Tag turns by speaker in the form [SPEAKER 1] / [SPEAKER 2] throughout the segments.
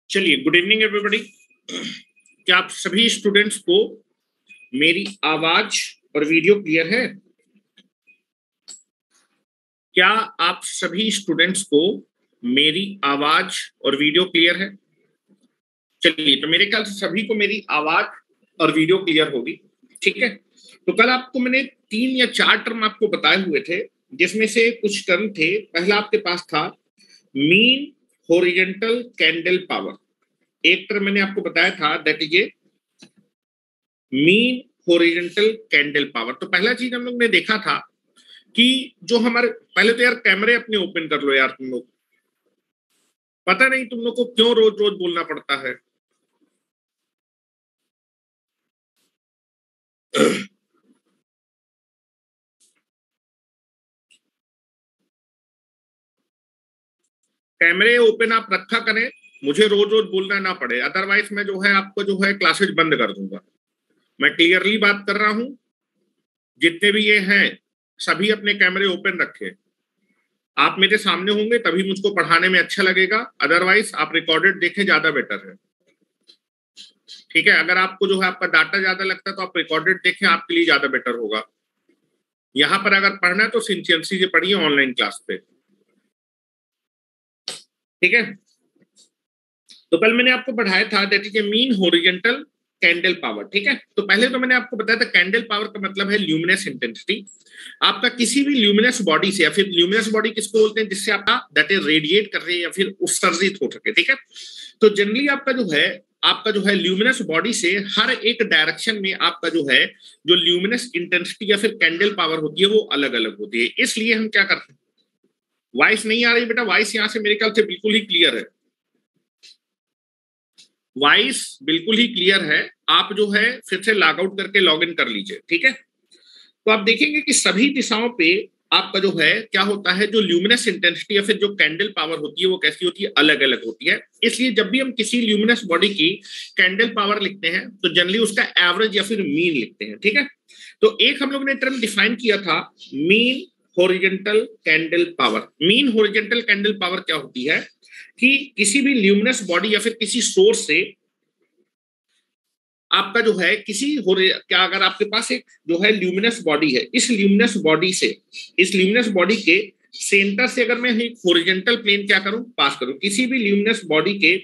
[SPEAKER 1] चलिए, good evening everybody. क्या आप सभी स्टूडेंट्स को मेरी आवाज और वीडियो क्लियर है? क्या आप सभी स्टूडेंट्स को मेरी आवाज और वीडियो क्लियर है? चलिए, तो मेरे ख्याल से सभी को मेरी आवाज और वीडियो क्लियर होगी। ठीक है, तो कल आपको मैंने 3 या 4 टर्म आपको बताए हुए थे, जिसमें से कुछ टर्म थे। पहला आपके पास था मीन हॉरिजॉन्टल कैंडल पावर। एक टर्म मैंने आपको बताया था, that is A mean horizontal candle power. तो पहला चीज हम लोग ने देखा था कि जो हमारे, पहले तो यार कैमरे अपने ओपन कर लो यार तुम लोग। पता नहीं तुम लोग को क्यों रोज रोज बोलना पड़ता है। कैमरे ओपन आप रखा करें, मुझे रोज रोज बोलना ना पड़े, अदरवाइज मैं जो है आपको जो है क्लासेस बंद कर दूंगा। मैं क्लियरली बात कर रहा हूं, जितने भी ये हैं सभी अपने कैमरे ओपन रखें। आप मेरे सामने होंगे तभी मुझको पढ़ाने में अच्छा लगेगा, अदरवाइज आप रिकॉर्डेड देखें, ज्यादा बेटर है। ठीक है, अगर आपको जो है आपका डाटा ज्यादा लगता है तो आप रिकॉर्डेड देखें, आपके लिए ज्यादा बेटर होगा। यहां पर अगर पढ़ना है तो सिंसियरसी से पढ़िए ऑनलाइन क्लास पे, ठीक है। तो कल मैंने आपको पढ़ाया था that is A mean horizontal candle power, ठीक है। तो पहले तो मैंने आपको बताया था कैंडल पावर का मतलब है ल्यूमिनस इंटेंसिटी। आपका किसी भी ल्यूमिनस बॉडी से, या फिर ल्यूमिनस बॉडी किसको बोलते हैं, जिससे आपका दैट इज रेडिएट कर रहे हैं या फिर उत्सर्जित हो सके, ठीक है। तो जनरली आपका जो है ल्यूमिनस बॉडी से हर एक डायरेक्शन में आपका जो है जो ल्यूमिनस इंटेंसिटी या फिर कैंडल पावर होती है वो अलग अलग होती है। इसलिए हम क्या करते हैं, वॉइस नहीं आ रही बेटा, वॉइस यहां से मेरे ख्याल से बिल्कुल ही क्लियर है, वॉइस बिल्कुल ही क्लियर है। आप जो है फिर से लॉग आउट करके लॉग इन कर लीजिए, ठीक है। तो आप देखेंगे कि सभी दिशाओं पे आपका जो है क्या होता है, जो ल्यूमिनस इंटेंसिटी या फिर जो कैंडल पावर होती है वो कैसी होती है, अलग अलग होती है। इसलिए जब भी हम किसी ल्यूमिनस बॉडी की कैंडल पावर लिखते हैं तो जनरली उसका एवरेज या फिर मीन लिखते हैं, ठीक है। तो एक हम लोग ने टर्म डिफाइन किया था, mean horizontal candle power. Mean horizontal candle power क्या होती है कि किसी भी ल्यूमिनस बॉडी या फिर किसी सोर्स से आपका जो है क्या, अगर आपके पास एक जो है ल्यूमिनस बॉडी है, इस ल्यूमिनस बॉडी के सेंटर से अगर मैं एक हॉरिजॉन्टल प्लेन क्या करूं, पास करूं, किसी भी ल्यूमिनस बॉडी के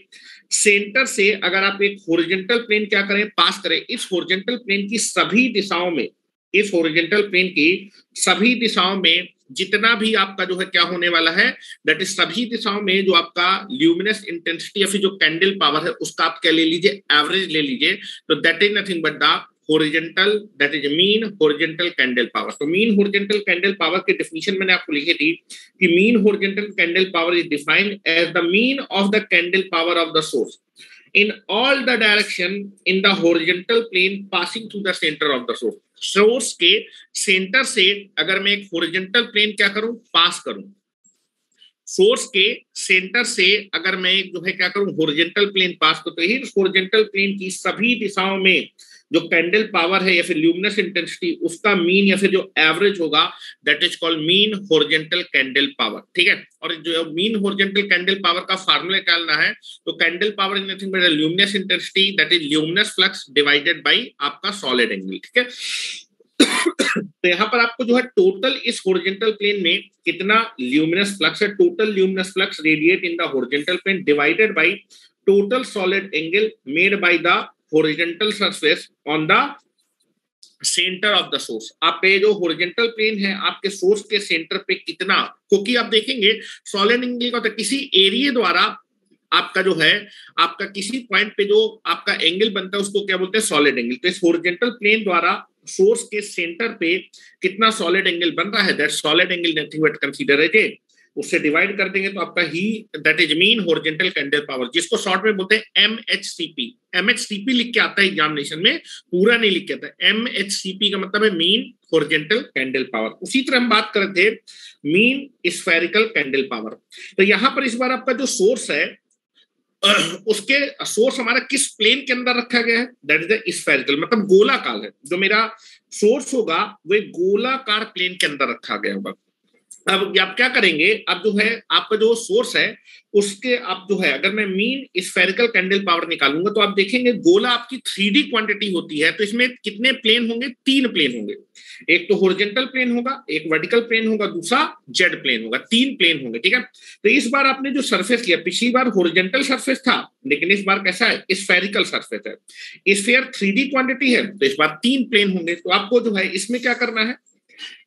[SPEAKER 1] सेंटर से अगर आप एक हॉरिजॉन्टल प्लेन क्या करें, पास करें, इस हॉरिजॉन्टल प्लेन की सभी दिशाओं में, इस हॉरिजॉन्टल प्लेन की सभी दिशाओं में जितना भी आपका जो है क्या होने वाला है, दैट इज सभी दिशाओं में जो आपका ल्यूमिनस इंटेंसिटी या फिर जो कैंडल पावर है उसका आप क्या ले लीजिए, एवरेज ले लीजिए। तो that is nothing but the horizontal, that is mean horizontal candle power. तो मीन हॉरिजॉन्टल कैंडल पावर की डेफिनेशन मैंने आपको लिखी थी कि mean horizontal candle power is defined as the mean of the candle power of the source in all the direction in the horizontal plane passing through the center of the source। Source के centre से अगर मैं एक horizontal plane क्या करूं, पास करूं, source के centre से अगर मैं जो है क्या करूं, हॉरिजॉन्टल प्लेन पास करूं, तो ही हॉरिजॉन्टल प्लेन की सभी दिशाओं में जो कैंडल पावर है या फिर ल्यूमिनस इंटेंसिटी उसका मीन या फिर जो एवरेज होगा, that is called mean horizontal candle power, ठीक है। और जो मीन हॉरिजॉन्टल कैंडल पावर का फार्मूला निकालना है, तो candle power is nothing but luminous intensity that is luminous flux divided bye आपका सॉलिड एंगल, ठीक है। तो यहाँ पर आपको जो है टोटल इस हॉरिजॉन्टल प्लेन में कितना ल्यूमिनस फ्लक्स है, total luminous flux radiate in the horizontal plane divided by total solid angle made by the horizontal surface on the centre of the source. आपके जो हॉरिजॉन्टल प्लेन है आपके source के center पे कितना, क्योंकि आप देखेंगे सॉलिड एंगल का होता है किसी एरिया द्वारा आपका जो है आपका किसी पॉइंट पे जो आपका एंगल बनता है उसको क्या बोलते हैं, सॉलिड एंगल। तो इस हॉरिजॉन्टल प्लेन द्वारा सोर्स के सेंटर पे कितना सॉलिड एंगल बन रहा है, that solid angle nothing but consider it, उससे डिवाइड कर देंगे तो आपका ही that is mean horizontal candle power, जिसको शॉर्ट में बोलते हैं एमएचसीपी। एमएचसीपी लिख के आता है एग्जामिनेशन में, पूरा नहीं लिख के आता है। एमएचसीपी का मतलब है मीन हॉरिजॉन्टल कैंडल पावर। उसी तरह हम बात कर रहे थे मीन स्फेरिकल कैंडल पावर। तो यहां पर इस बार आपका जो सोर्स है उसके सोर्स हमारा किस प्लेन के अंदर रखा गया है, दैट इज द स्फेरिकल, मतलब गोलाकार है। जो मेरा सोर्स होगा वो गोलाकार प्लेन के अंदर रखा गया होगा। अब आप क्या करेंगे, अब जो है आपका जो सोर्स है उसके आप जो है अगर मैं मीन स्फेरिकल कैंडल पावर निकालूंगा तो आप देखेंगे गोला आपकी 3D क्वांटिटी होती है। तो इसमें कितने प्लेन होंगे, 3 प्लेन होंगे, एक तो हॉरिजॉन्टल प्लेन होगा, एक वर्टिकल प्लेन होगा, दूसरा जेड प्लेन होगा, 3 प्लेन होंगे, ठीक है। तो इस बार आपने जो सरफेस लिया, पिछली बार हॉरिजॉन्टल सरफेस था लेकिन इस बार कैसा है, स्फेरिकल सरफेस है। स्फीयर 3D क्वांटिटी है तो इस बार 3 प्लेन होंगे। तो आपको जो है इसमें क्या करना है,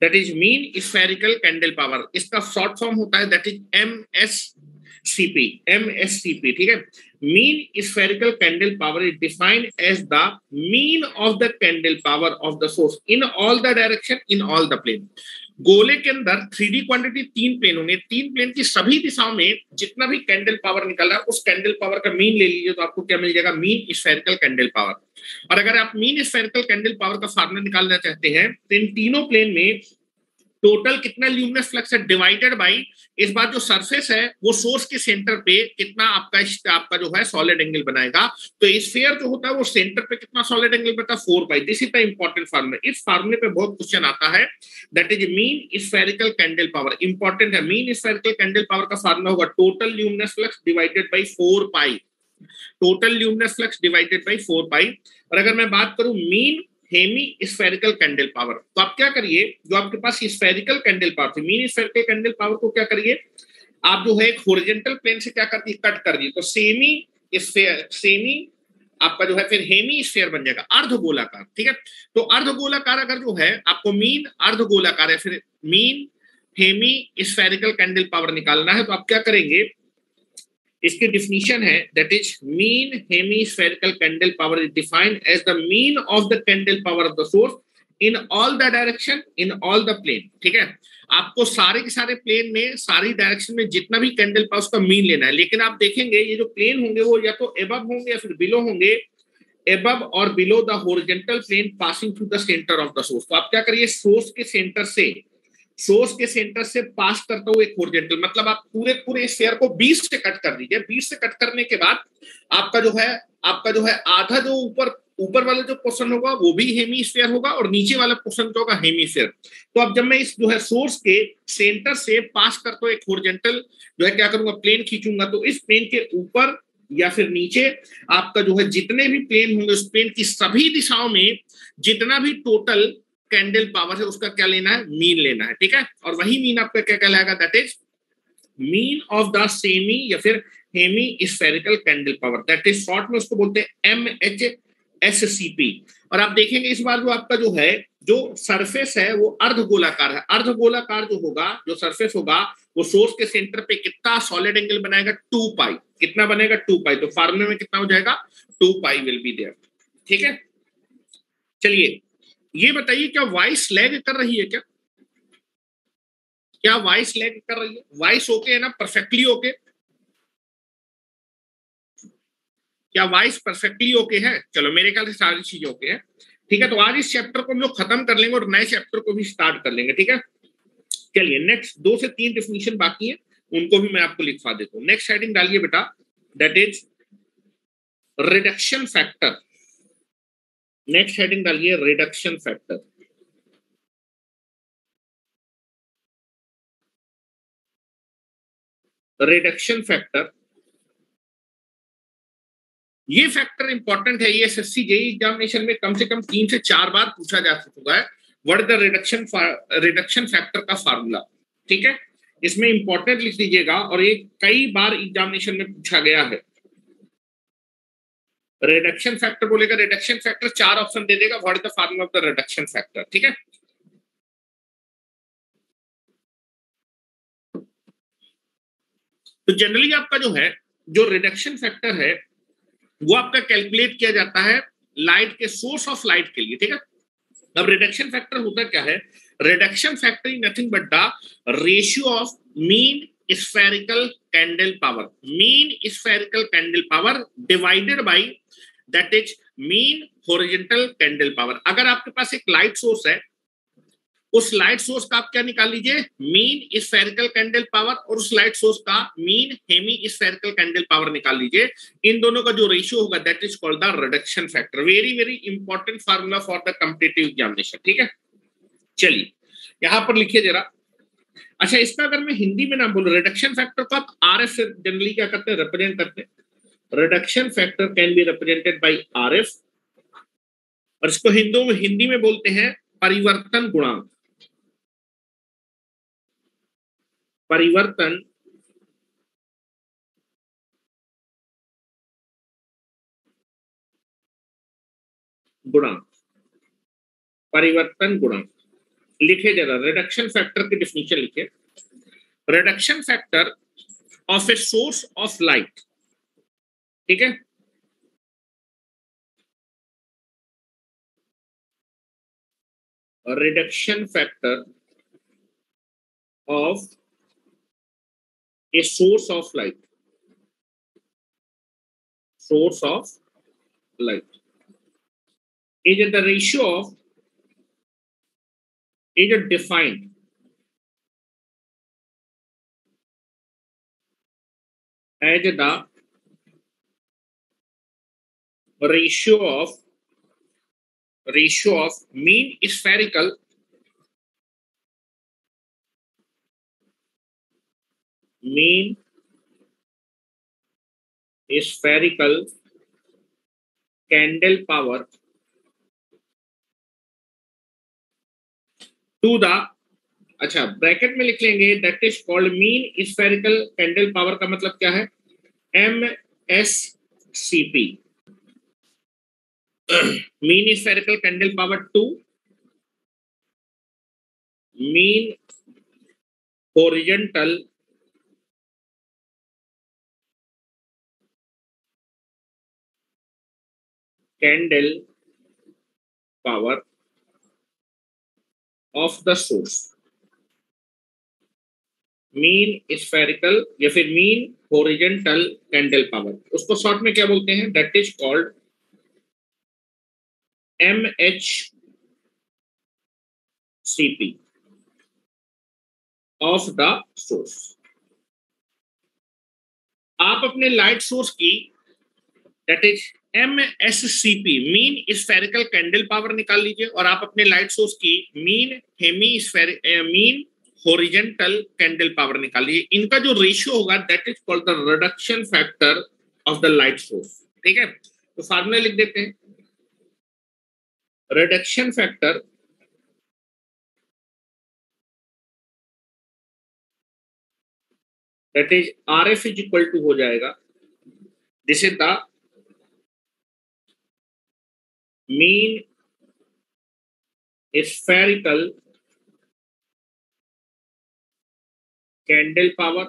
[SPEAKER 1] that is mean spherical candle power, इसका शॉर्ट फॉर्म होता है दैट इज एमएससीपी, एमएससीपी, ठीक है। Mean spherical candle power is defined as the mean of the candle power of the source in all the direction in all the plane. गोले के अंदर 3D quantity 3 plane होंगे, 3 plane की सभी दिशाओं में जितना भी कैंडल पावर निकल रहा है उस कैंडल पावर का मीन ले लीजिए तो आपको क्या मिल जाएगा, मीन स्फेरिकल कैंडल पावर। और अगर आप मीन स्फेरिकल कैंडल पावर का फार्मूला निकालना चाहते हैं तो इन तीनों प्लेन में टोटल कितना ल्यूमिनस फ्लक्स है डिवाइडेड बाय इस बार जो सरफेस है वो सोर्स के सेंटर पे कितना आपका जो है सॉलिड एंगल बनाएगा। तो स्फीयर जो होता है वो सेंटर पे कितना सॉलिड एंगल बनता है, 4 pi. This is the important formula. इस फार्मूले पे बहुत क्वेश्चन आता है, that is mean spherical candle power, important है। मीन स्फेरिकल कैंडल पावर का फार्मूला होगा total luminous flux divided by 4 pi. Total luminous flux divided by 4 pi. और अगर मैं बात करूं mean Hemy spherical candle power, तो आप क्या करिए, जो आपके पास स्फेरिकल कैंडल पावर थी, मीन स्फेरिकल कैंडल पावर को क्या करिए आप, जो है एक हॉरिजॉन्टल प्लेन से क्या कर दिए, कट कर दिए, तो सेमी स्फेयर, सेमी आपका जो है फिर हेमी स्फेयर बन जाएगा, अर्धगोलाकार। ठीक है, तो अर्धगोलाकार अगर जो है आपको मीन अर्धगोलाकार है, फिर mean Hemy spherical candle power निकालना है, तो आप क्या करेंगे, इसकी डिफिनीशन है that is mean hemispherical candle power is defined as the mean of the candle power of the source in all the direction in all the plane. ठीक है, आपको सारे के सारे प्लेन में, सारी डायरेक्शन में जितना भी कैंडल पावर उसका मीन लेना है, लेकिन आप देखेंगे ये जो प्लेन होंगे वो या तो एबव होंगे या फिर बिलो होंगे, एबव और below the horizontal plane passing through the centre of the source. तो आप क्या करिए, सोर्स के सेंटर से, सोर्स के सेंटर से पास करता हुआ एक हॉरिजॉन्टल, मतलब आप पूरे पूरे स्फीयर को 20 से कट कर दीजिए। 20 से कट करने के बाद आपका जो है आधा जो ऊपर ऊपर वाला जो पोर्शन होगा वो भी हेमीस्फीयर होगा और नीचे वाला पोर्शन जो होगा हेमीस्फीयर। तो अब जब मैं इस जो है सोर्स के सेंटर से पास करता हूँ एक हॉरिजॉन्टल जो है क्या करूंगा, प्लेन खींचूंगा, तो इस प्लेन के ऊपर या फिर नीचे आपका जो है जितने भी प्लेन होंगे उस प्लेन की सभी दिशाओं में जितना भी टोटल कैंडल पावर है उसका क्या लेना है, मीन लेना है। ठीक है, और वही मीन आपका क्या कहलाएगा, that is mean of the semi या फिर hemi spherical candle power, that is short में उसको बोलते हैं MHSCP। और आप देखेंगे इस बार जो आपका जो है जो सरफेस है वो अर्धगोलाकार है। अर्धगोलाकार जो होगा, जो सरफेस होगा वो सोर्स के सेंटर पे कितना सॉलिड एंगल बनाएगा, 2 पाई। कितना बनेगा, 2 पाई। तो फार्मूले में कितना हो जाएगा, 2 पाई विल बी देयर। ठीक है, चलिए ये बताइए क्या वॉइस लैग कर रही है, क्या वॉइस लैग कर रही है, वॉइस ओके है ना, परफेक्टली ओके, क्या वॉइस परफेक्टली ओके है? चलो मेरे ख्याल से सारी चीजें ओके है। ठीक है, तो आज इस चैप्टर को हम लोग खत्म कर लेंगे और नए चैप्टर को भी स्टार्ट कर लेंगे। ठीक है, चलिए नेक्स्ट 2 से 3 डेफिनेशन बाकी है, उनको भी मैं आपको लिखवा देता हूँ। नेक्स्ट हेडिंग डालिए बेटा, that is reduction factor. Next heading डालिए रिडक्शन फैक्टर। रिडक्शन फैक्टर, ये फैक्टर इंपॉर्टेंट है, ये एसएससी जेईई एग्जामिनेशन में कम से कम 3 से 4 बार पूछा जा चुका है। व्हाट द रिडक्शन फैक्टर का फार्मूला। ठीक है, इसमें इंपॉर्टेंट लिख दीजिएगा, और ये कई बार एग्जामिनेशन में पूछा गया है। रिडक्शन फैक्टर बोलेगा, रिडक्शन फैक्टर 4 ऑप्शन दे देगा, what is the formula of the reduction factor. ठीक है, तो जनरली आपका जो है जो रिडक्शन फैक्टर है वो आपका कैलकुलेट किया जाता है लाइट के, सोर्स ऑफ लाइट के लिए। ठीक है, अब रिडक्शन फैक्टर होता क्या है, reduction factor is nothing but the ratio of mean spherical candle power, mean spherical candle power divided by that is mean horizontal candle power. अगर आपके पास एक लाइट सोर्स है, उस लाइट सोर्स का आप क्या निकाल लीजिए, मीन स्फेरिकल कैंडल पावर, और उस लाइट सोर्स का mean Hemy spherical candle power निकाल लीजिए। इन दोनों का जो रेशियो होगा that is called the reduction factor. Very very important formula for the competitive examination. ठीक है, चलिए यहां पर लिखिए जरा। अच्छा, इसका अगर मैं हिंदी में ना बोलूं, रिडक्शन फैक्टर को आप RF से जनरली क्या करते हैं, रिप्रेजेंट करते हैं। Reduction factor can be represented by RF, और इसको हिंदी में बोलते हैं परिवर्तन गुणांक। परिवर्तन गुणांक, परिवर्तन गुणांक लिखे जरा। रिडक्शन फैक्टर की डिफिनीशन लिखे, reduction factor of a source of light. ठीक है, reduction factor of a source of light, source of light is the ratio of, is defined as the ratio of mean spherical spherical candle power to the, अच्छा bracket में लिख लेंगे, that is called mean spherical candle power का मतलब क्या है, MSCP, mean spherical candle power to mean horizontal candle power of the source, mean spherical या फिर मीन हॉरिजॉन्टल कैंडल पावर, उसको शॉर्ट में क्या बोलते हैं, that is called MHCP of the source. आप अपने लाइट सोर्स की that is MSCP mean spherical candle power निकाल लीजिए, और आप अपने लाइट सोर्स की मीन हॉरिजॉन्टल कैंडल पावर निकाल लीजिए। इनका जो रेशियो होगा that is called the reduction factor of the light source. ठीक है, तो फार्मूला लिख देते हैं, reduction factor that is RF is equal to हो जाएगा, this is the mean spherical candle power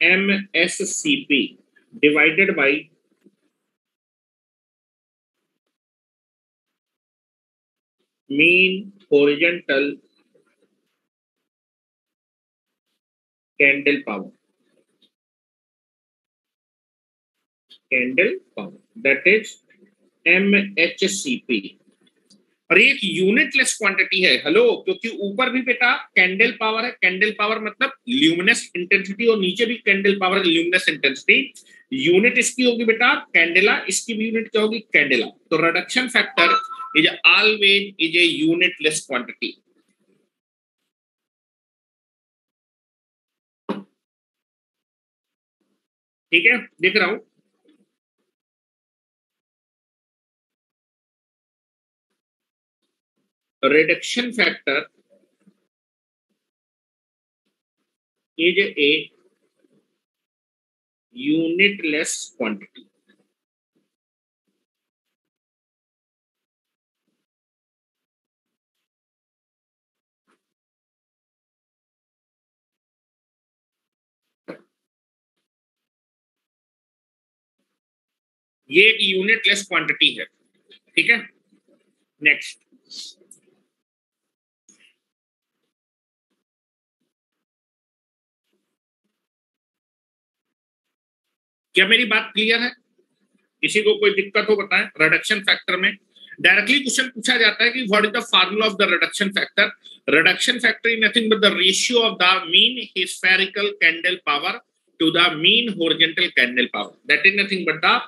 [SPEAKER 1] MSCP divided by mean horizontal candle power that is MHCP। और एक यूनिटलेस क्वांटिटी है, हेलो, क्योंकि ऊपर भी बेटा कैंडल पावर है, कैंडल पावर मतलब ल्यूमिनस इंटेंसिटी, और नीचे भी candle power luminous intensity, unit इसकी होगी बेटा कैंडेला, इसकी भी यूनिट क्या होगी कैंडेला। तो reduction factor is always is a unitless quantity. ठीक है, देख रहा हूं, reduction factor is a unitless quantity। ये एक यूनिटलेस क्वांटिटी है। ठीक है, नेक्स्ट, क्या मेरी बात क्लियर है? किसी को कोई दिक्कत हो बताएं। रिडक्शन फैक्टर में डायरेक्टली क्वेश्चन पूछा जाता है कि what is the formula of the reduction factor. Reduction factor is nothing but the ratio of the mean spherical candle power to the mean horizontal candle power, that is nothing but the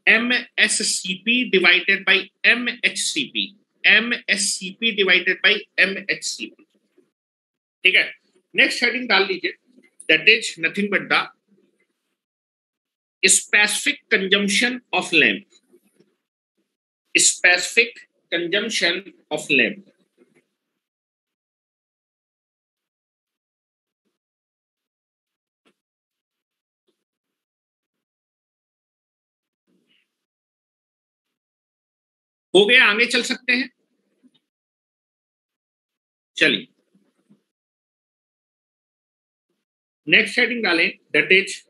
[SPEAKER 1] MSCP divided by MHCP, MSCP divided by MHCP। ठीक है, next heading डाल लीजिए, that is nothing but the specific consumption of lamp, specific consumption of lamp। हो गया, आगे चल सकते हैं। चलिए नेक्स्ट हेडिंग डालें, that is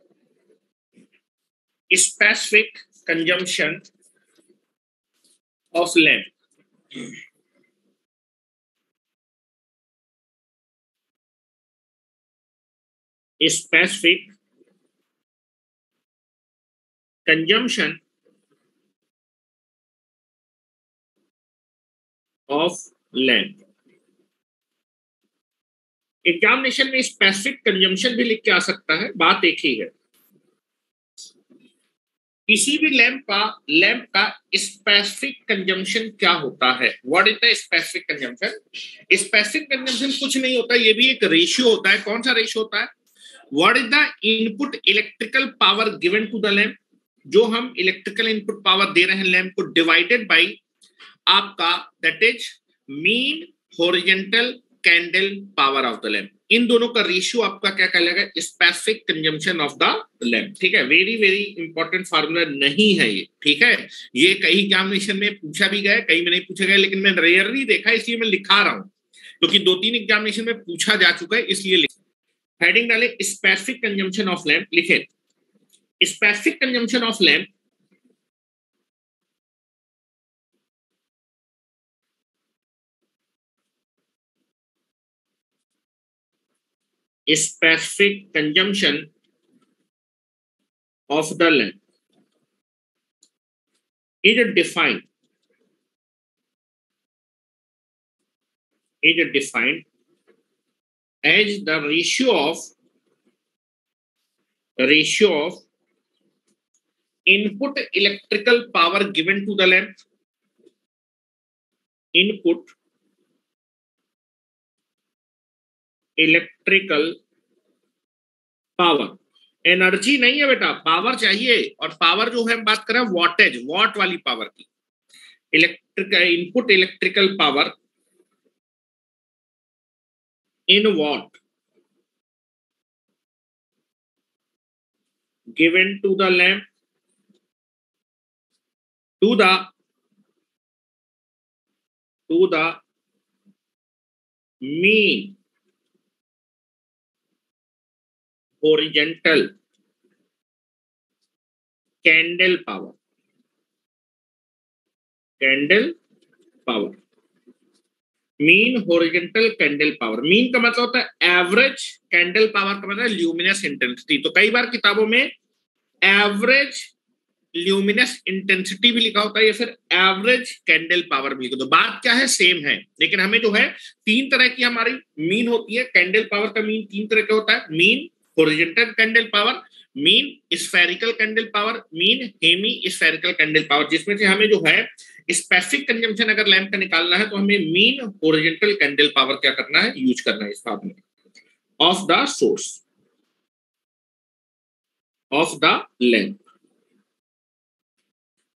[SPEAKER 1] specific consumption of lamp। specific consumption of lamp। Examination में स्पेसिफिक कंजम्पशन भी लिख के आ सकता है, बात एक ही है। किसी भी लैंप का स्पेसिफिक कंजम्पशन क्या होता है, what is the specific consumption. Specific consumption कुछ नहीं होता, ये भी एक रेशियो होता है। कौन सा रेशियो होता है, what is the input electrical power given to the lamp, जो हम इलेक्ट्रिकल इनपुट पावर दे रहे हैं लैंप को, डिवाइडेड बाई आपका that is mean horizontal candle power of the lamp. इन दोनों का रेशियो आपका क्या कहलाएगा, specific consumption of the lamp. ठीक है, वेरी वेरी इंपॉर्टेंट फार्मूला नहीं है ये। ठीक है, ये कई एग्जामिनेशन में पूछा भी गया, कई में नहीं पूछा गया, लेकिन मैं रेयरली देखा इसलिए मैं लिखा रहा हूं, क्योंकि 2-3 एग्जामिनेशन में पूछा जा चुका है इसलिए। हेडिंग डाले स्पेसिफिक कंजम्पशन ऑफ लैंप, लिखे specific consumption of lamp specific consumption of the lamp is defined as the ratio of input electrical power given to the lamp, input electrical power, energy नहीं है बेटा, power चाहिए, और power जो है हम बात कर रहे हैं वॉटेज, वॉट वाली पावर की। Input electrical power in what given to the lamp to the mean horizontal candle power, mean horizontal candle power. Mean का मतलब होता है एवरेज, कैंडल पावर का मतलब ल्यूमिनस इंटेंसिटी। तो कई बार किताबों में एवरेज ल्यूमिनस इंटेंसिटी भी लिखा होता है या फिर एवरेज कैंडल पावर भी लिखा। तो बात क्या है, सेम है, लेकिन हमें जो है 3 तरह की हमारी मीन होती है। कैंडल पावर का मीन 3 तरह का होता है, mean horizontal candle power, mean spherical candle power, mean Hemy spherical candle power. जिसमें से हमें जो है स्पेसिफिक कंजम्पशन अगर लैंप का निकालना है तो हमें मीन हॉरिजॉन्टल कैंडल पावर क्या करना है, यूज करना है इस formula of the source of the lamp.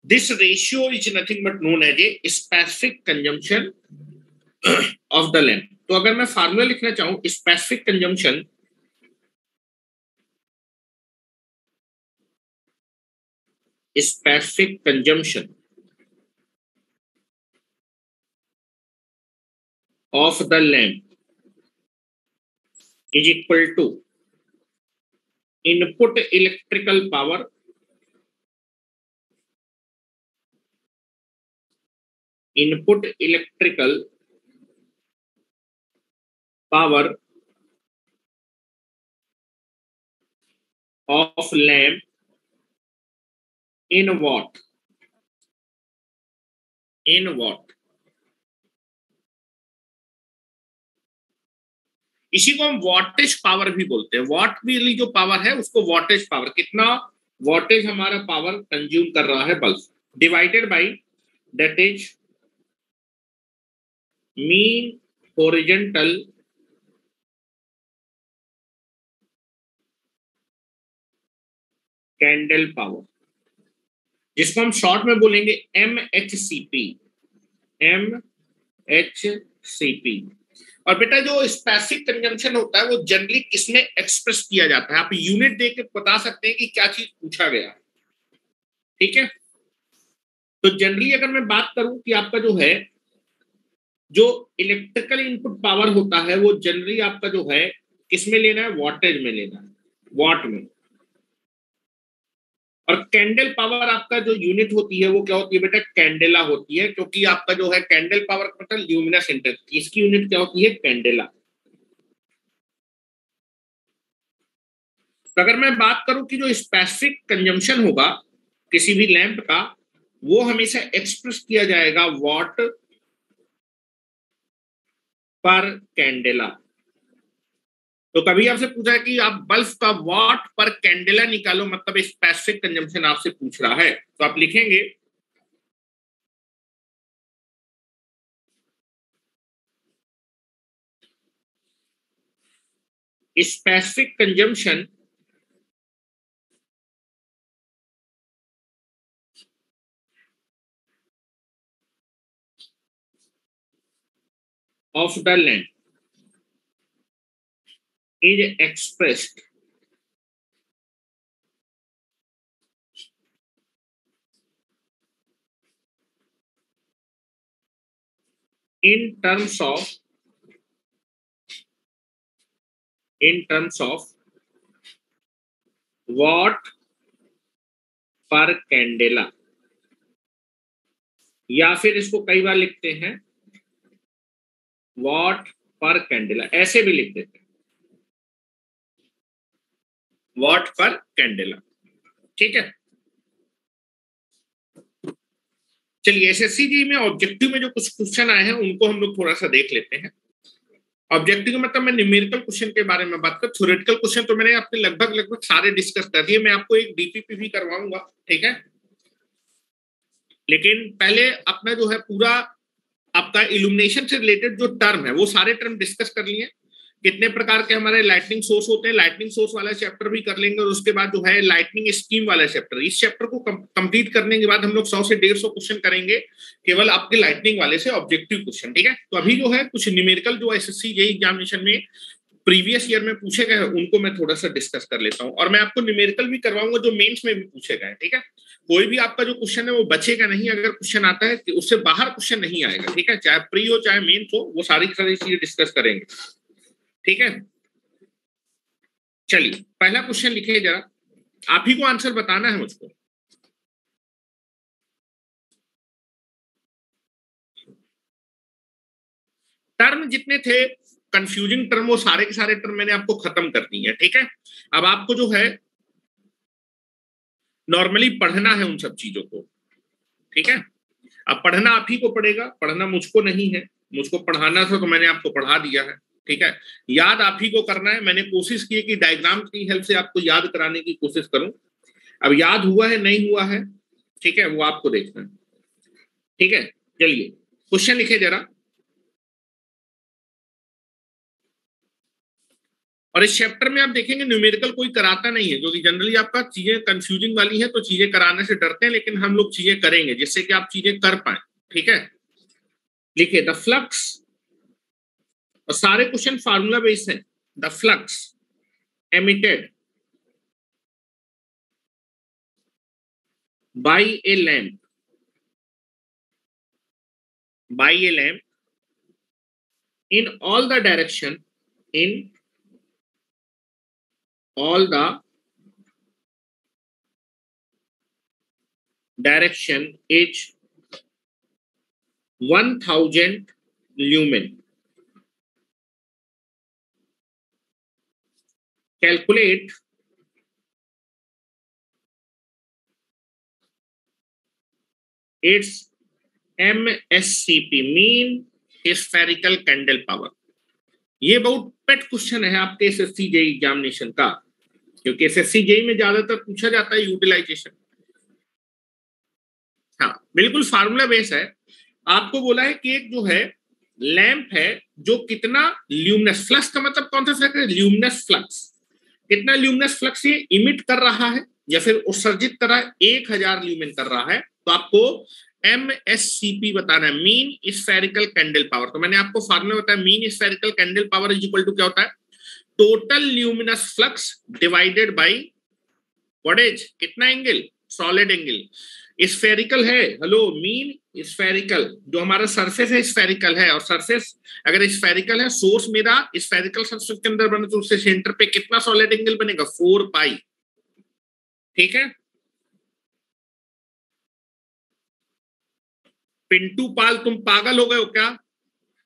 [SPEAKER 1] This ratio is nothing but known as a specific consumption of the lamp। तो अगर मैं फार्मूला लिखना चाहूं specific consumption of the lamp is equal to input electrical power of lamp in watt, इसी को हम wattage power भी बोलते हैं। वॉट वाली जो पावर है उसको वॉटेज पावर, कितना वॉटेज हमारा पावर कंज्यूम कर रहा है bulb, divided by that is mean horizontal candle power, जिसको हम शॉर्ट में बोलेंगे MHCP। और बेटा जो स्पेसिफिक कंजम्पशन होता है वो जनरली किसमें एक्सप्रेस किया जाता है, आप यूनिट देख के बता सकते हैं कि क्या चीज पूछा गया। ठीक है, तो जनरली अगर मैं बात करूं कि आपका जो है जो इलेक्ट्रिकल इनपुट पावर होता है वो जनरली आपका जो है किसमें लेना है, वॉटेज में लेना है, वॉट में। और कैंडल पावर आपका जो यूनिट होती है वो क्या होती है बेटा, कैंडेला होती है, क्योंकि आपका जो है कैंडल पावर का मतलब ल्यूमिनस इंटेंसिटी, इसकी यूनिट क्या होती है, कैंडेला। तो अगर मैं बात करूं कि जो स्पेसिफिक कंजम्पशन होगा किसी भी लैंप का वो हमेशा एक्सप्रेस किया जाएगा वॉट पर कैंडेला। तो कभी आपसे पूछा है कि आप बल्ब का वॉट पर कैंडेला निकालो, मतलब स्पेसिफिक कंजम्पशन आपसे पूछ रहा है, तो आप लिखेंगे specific consumption of the land is expressed in terms of watt per candela, या फिर इसको कई बार लिखते हैं वॉट पर कैंडेला, ऐसे भी लिख देते हैं वॉट पर कैंडेला। ठीक है, चलिए एसएससी जी में ऑब्जेक्टिव में जो कुछ क्वेश्चन आए हैं उनको हम लोग थोड़ा सा देख लेते हैं। ऑब्जेक्टिव मतलब मैं न्यूमेरिकल क्वेश्चन के बारे में बात कर, थ्योरेटिकल क्वेश्चन तो मैंने आपके लगभग सारे डिस्कस कर दिए, मैं आपको एक डीपीपी भी करवाऊंगा, ठीक है। लेकिन पहले अपना जो है पूरा आपका इल्यूमिनेशन से रिलेटेड जो टर्म है वो सारे टर्म डिस्कस कर लिए। कितने प्रकार के हमारे लाइटनिंग सोर्स होते हैं, लाइटनिंग सोर्स वाला चैप्टर भी कर लेंगे, और उसके बाद जो है लाइटनिंग स्कीम वाला चैप्टर, इस चैप्टर को कंप्लीट करने के बाद हम लोग 100 से 150 क्वेश्चन करेंगे केवल आपके लाइटनिंग वाले से ऑब्जेक्टिव क्वेश्चन, ठीक है। तो अभी जो है कुछ न्यूमेरिकल जो एसएससी जेईई एग्जामिनेशन में प्रीवियस ईयर में पूछे गए उनको मैं थोड़ा सा डिस्कस कर लेता हूँ, और मैं आपको न्यूमेरिकल भी करवाऊंगा जो मेंस में भी पूछे गए, ठीक है। कोई भी आपका जो क्वेश्चन है वो बचेगा नहीं, अगर क्वेश्चन आता है कि उससे बाहर क्वेश्चन नहीं आएगा, ठीक है, चाहे प्री हो चाहे मेंस हो, वो सारी चीजें डिस्कस करेंगे, ठीक है। चलिए पहला क्वेश्चन लिखिए जरा, आप ही को आंसर बताना है मुझको। टर्म जितने थे कंफ्यूजिंग टर्म वो सारे के सारे टर्म मैंने आपको खत्म कर दिए हैं, ठीक है। अब आपको जो है नॉर्मली पढ़ना है उन सब चीजों को, ठीक है। अब पढ़ना आप ही को पड़ेगा, पढ़ना मुझको नहीं है, मुझको पढ़ाना था तो मैंने आपको पढ़ा दिया है, ठीक है। याद आप ही को करना है, मैंने कोशिश की कि डायग्राम की हेल्प से आपको याद कराने की कोशिश करूं। अब याद हुआ है नहीं हुआ है, ठीक है, वो आपको देखना है, ठीक है। चलिए क्वेश्चन लिखे जरा, और इस चैप्टर में आप देखेंगे न्यूमेरिकल कोई कराता नहीं है, क्योंकि जनरली आपका चीजें कंफ्यूजिंग वाली है तो चीजें कराने से डरते हैं, लेकिन हम लोग चीजें करेंगे जिससे कि आप चीजें कर पाए, ठीक है। लिखिए द फ्लक्स, और सारे क्वेश्चन फार्मूला बेस्ड हैं। The flux emitted by A lamp in all the direction is 1000 lumen. Calculate its MSCP, mean spherical candle power. ये बहुत पेट क्वेश्चन है आपके एसएससी जेईई एग्जामिनेशन का, क्योंकि एसएससी जेईई में ज्यादातर पूछा जाता है यूटिलाइजेशन। हाँ बिल्कुल फार्मूला बेस है। आपको बोला है कि एक जो है लैंप है जो कितना ल्यूमिनस फ्लक्स, का मतलब कौन सा फ्लक्स है, ल्यूमिनस फ्लक्स, कितना ल्यूमिनस फ्लक्स ये इमिट कर रहा है या फिर उत्सर्जित कर रहा है, 1000 ल्यूमेन कर रहा है। तो आपको MSCP बताना है, मीन स्फेरिकल कैंडल पावर। तो मैंने आपको फार्मूला बताया, mean spherical candle power is equal to क्या होता है, total luminous flux divided by what is, कितना एंगल, सॉलिड एंगल। स्फेरिकल है, हेलो, मीन स्फेरिकल, जो हमारा सरफेस है स्फेरिकल है, और सरफेस अगर स्फेरिकल है, सोर्स मेरा स्फेरिकल सरफेस के अंदर बने, तो उससे सेंटर पे कितना सॉलिड एंगल बनेगा, 4 पाई, ठीक है। पिंटू पाल तुम पागल हो गए हो क्या,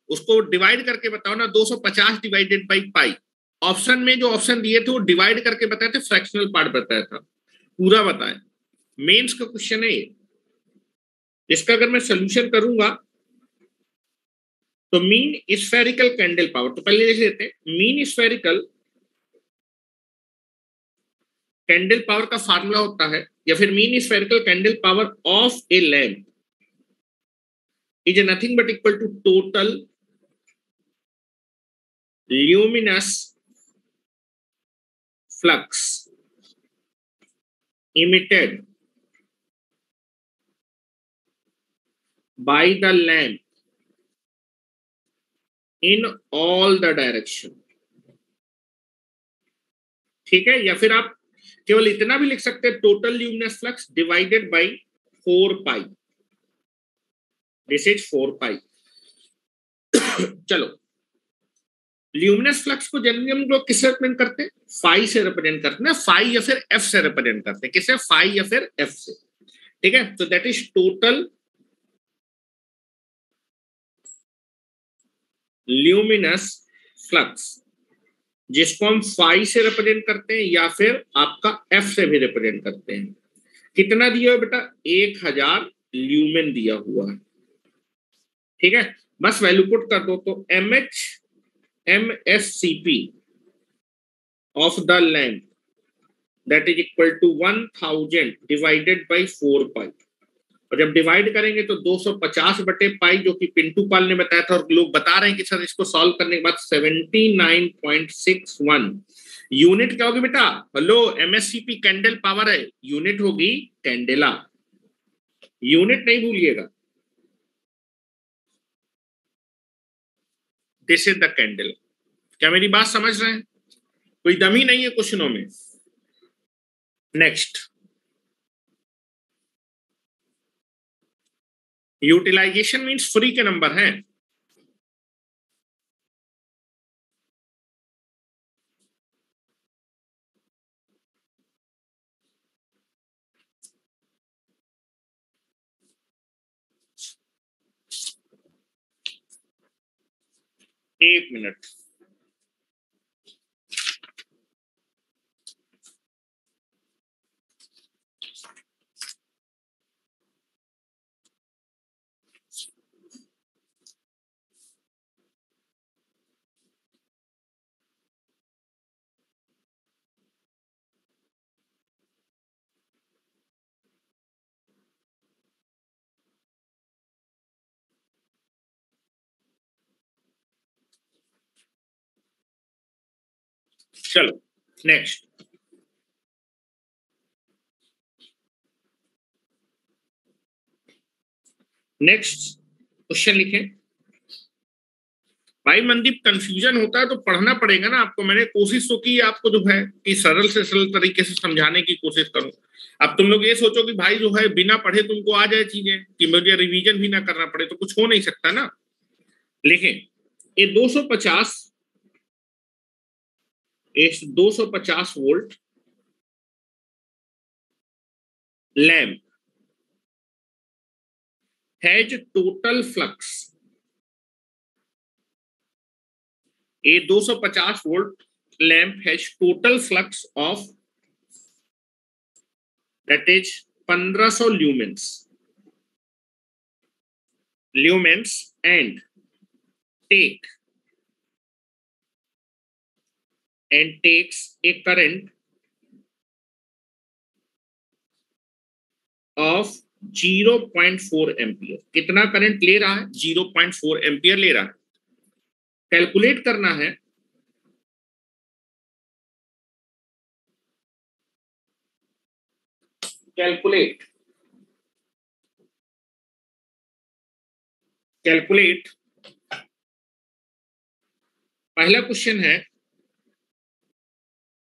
[SPEAKER 1] उसको डिवाइड करके बताओ ना, 250 डिवाइडेड बाई पाई। ऑप्शन में जो ऑप्शन दिए थे वो डिवाइड करके बताए थे, फ्रैक्शनल पार्ट बताया था, पूरा बताए। मेंस का क्वेश्चन है ये, इसका अगर मैं सोल्यूशन करूंगा तो मीन स्फेरिकल कैंडल पावर, तो पहले देख लेते हैं मीन स्फेरिकल कैंडल पावर का फार्मूला होता है, या फिर mean spherical candle power of a lamp is nothing but equal to total luminous flux emitted by the lamp in all the direction। ठीक है, या फिर आप केवल इतना भी लिख सकते हैं, total luminous flux divided by 4 pi, this is 4 पाई। चलो, ल्यूमिनस फ्लक्स को जनरली हम लोग किससे रिप्रेजेंट करते हैं? फाई से रिप्रेजेंट करते हैं, फाई या फिर एफ से रिप्रेजेंट करते हैं। किससे? फाई या फिर एफ से। ठीक है, तो that is total luminous flux, जिसको हम फाई से रिप्रेजेंट करते हैं या फिर आपका एफ से भी रिप्रेजेंट करते हैं। कितना दिया है बेटा? 1000 ल्यूमेन दिया हुआ है। ठीक है, बस वैल्यू पुट कर दो, तो MSCP of the lamp that is equal to 1000 divided by 4 pi. और जब डिवाइड करेंगे तो 250 बटे पाई, जो कि पिंटू पाल ने बताया था और लोग बता रहे हैं कि सर इसको सॉल्व करने के बाद 79.61 यूनिट क्या होगी बेटा? हेलो, MSCP कैंडल पावर है, यूनिट होगी कैंडेला, यूनिट नहीं भूलिएगा। This is the candle. क्या मेरी बात समझ रहे हैं? कोई दम ही नहीं है क्वेश्चनों में। नेक्स्ट, यूटिलाइजेशन मींस फ्री के नंबर हैं। एक मिनट, चलो नेक्स्ट। नेक्स्ट क्वेश्चन लिखें। भाई मनदीप, कंफ्यूजन होता है तो पढ़ना पड़ेगा ना आपको। मैंने कोशिश तो की आपको जो है कि सरल से सरल तरीके से समझाने की कोशिश करूं। अब तुम लोग ये सोचो कि भाई जो है बिना पढ़े तुमको आ जाए चीजें, कि मुझे रिवीजन भी ना करना पड़े, तो कुछ हो नहीं सकता ना। लिखें, ये 250 volt lamp has total flux. ये 250 volt lamp has total flux of that is 1500 lumens and takes a current of 0.4 ampere. कितना करंट ले रहा है? 0.4 एम्पियर ले रहा है। कैलकुलेट करना है कैलकुलेट। पहला क्वेश्चन है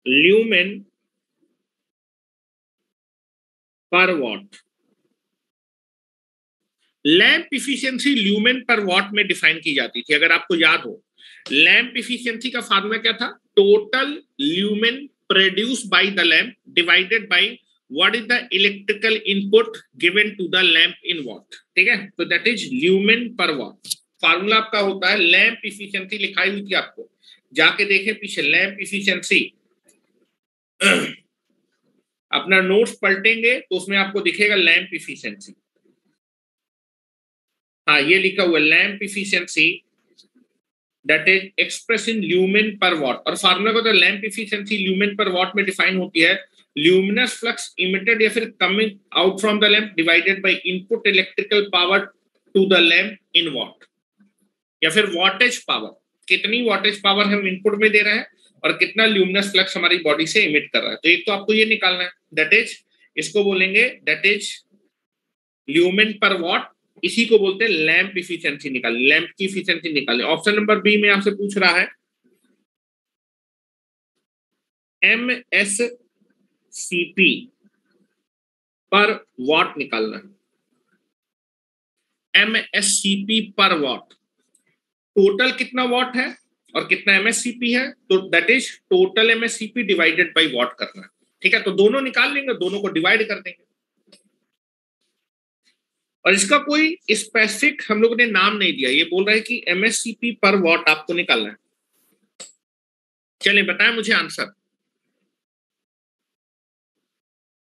[SPEAKER 1] lumen per what. Lamp efficiency lumen per watt में डिफाइन की जाती थी, अगर आपको याद हो। लैंप इफिशियंसी का फार्मूला क्या था? Total lumen produce by the lamp divided by what is the electrical input given to the lamp in watt. ठीक है, तो that is lumen per watt. Formula आपका होता है लैंप इफिशियंसी, लिखाई हुई थी आपको, जाके देखें पीछे। लैंप इफिशियंसी अपना नोट्स पलटेंगे तो उसमें आपको दिखेगा लैंप इफिशियंसी। हाँ, ये लिखा हुआ है lamp efficiency that is express in lumen per watt. और फार्मूला को तो lamp efficiency lumen per watt में डिफाइन होती है ल्यूमिनस फ्लक्स इमिटेड या फिर coming out from the lamp divided by input electrical power to the lamp in watt, या फिर वॉटेज पावर। कितनी वॉटेज पावर हम इनपुट में दे रहे हैं और कितना ल्यूमिनस फ्लक्स हमारी बॉडी से इमिट कर रहा है। तो एक तो आपको ये निकालना है, दैट इज, इसको बोलेंगे that is lumen per what, इसी को बोलते हैं लैंप इफिशिएंसी निकाल, लैंप की इफिशिएंसी निकालें। ऑप्शन नंबर बी में आपसे पूछ रहा है MSCP पर वॉट निकालना है, MSCP पर वॉट, टोटल कितना वॉट है और कितना MSCP है, तो that is total MSCP divided by what करना है। ठीक है, तो दोनों निकाल लेंगे, दोनों को डिवाइड कर देंगे, और इसका कोई स्पेसिफिक हम लोगों ने नाम नहीं दिया, ये बोल रहा है कि MSCP पर वॉट आपको निकालना है। चलिए बताएं मुझे आंसर।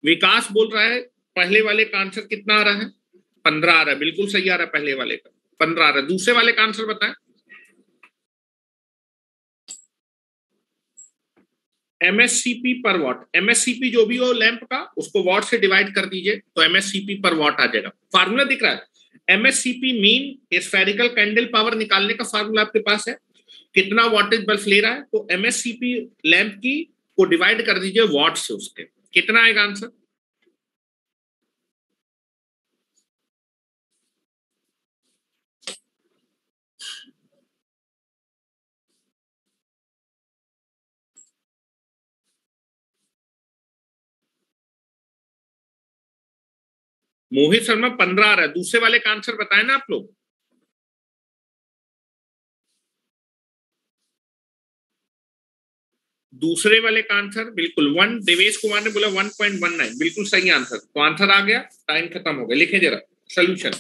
[SPEAKER 1] विकास बोल रहा है पहले वाले का आंसर कितना आ रहा है, 15 आ रहा है, बिल्कुल सही आ रहा है, पहले वाले का 15 आ रहा है। दूसरे वाले का आंसर बताएं। MSCP पर वॉट, MSCP जो भी हो लैंप का, उसको वॉट से डिवाइड कर दीजिए तो MSCP पर वॉट आ जाएगा। फार्मूला दिख रहा है, MSCP mean spherical candle power निकालने का फार्मूला आपके पास है, कितना वॉटेज बल्ब ले रहा है, तो MSCP लैंप की को डिवाइड कर दीजिए वॉट से, उसके कितना आएगा आंसर। मोहित शर्मा 15 आ रहा है, दूसरे वाले का आंसर बताए ना आप लोग। दूसरे वाले का आंसर बिल्कुल 1, देवेश कुमार ने बोला 1.19, बिल्कुल सही आंसर। तो आंसर आ गया, टाइम खत्म हो गया, लिखे जरा सोल्यूशन।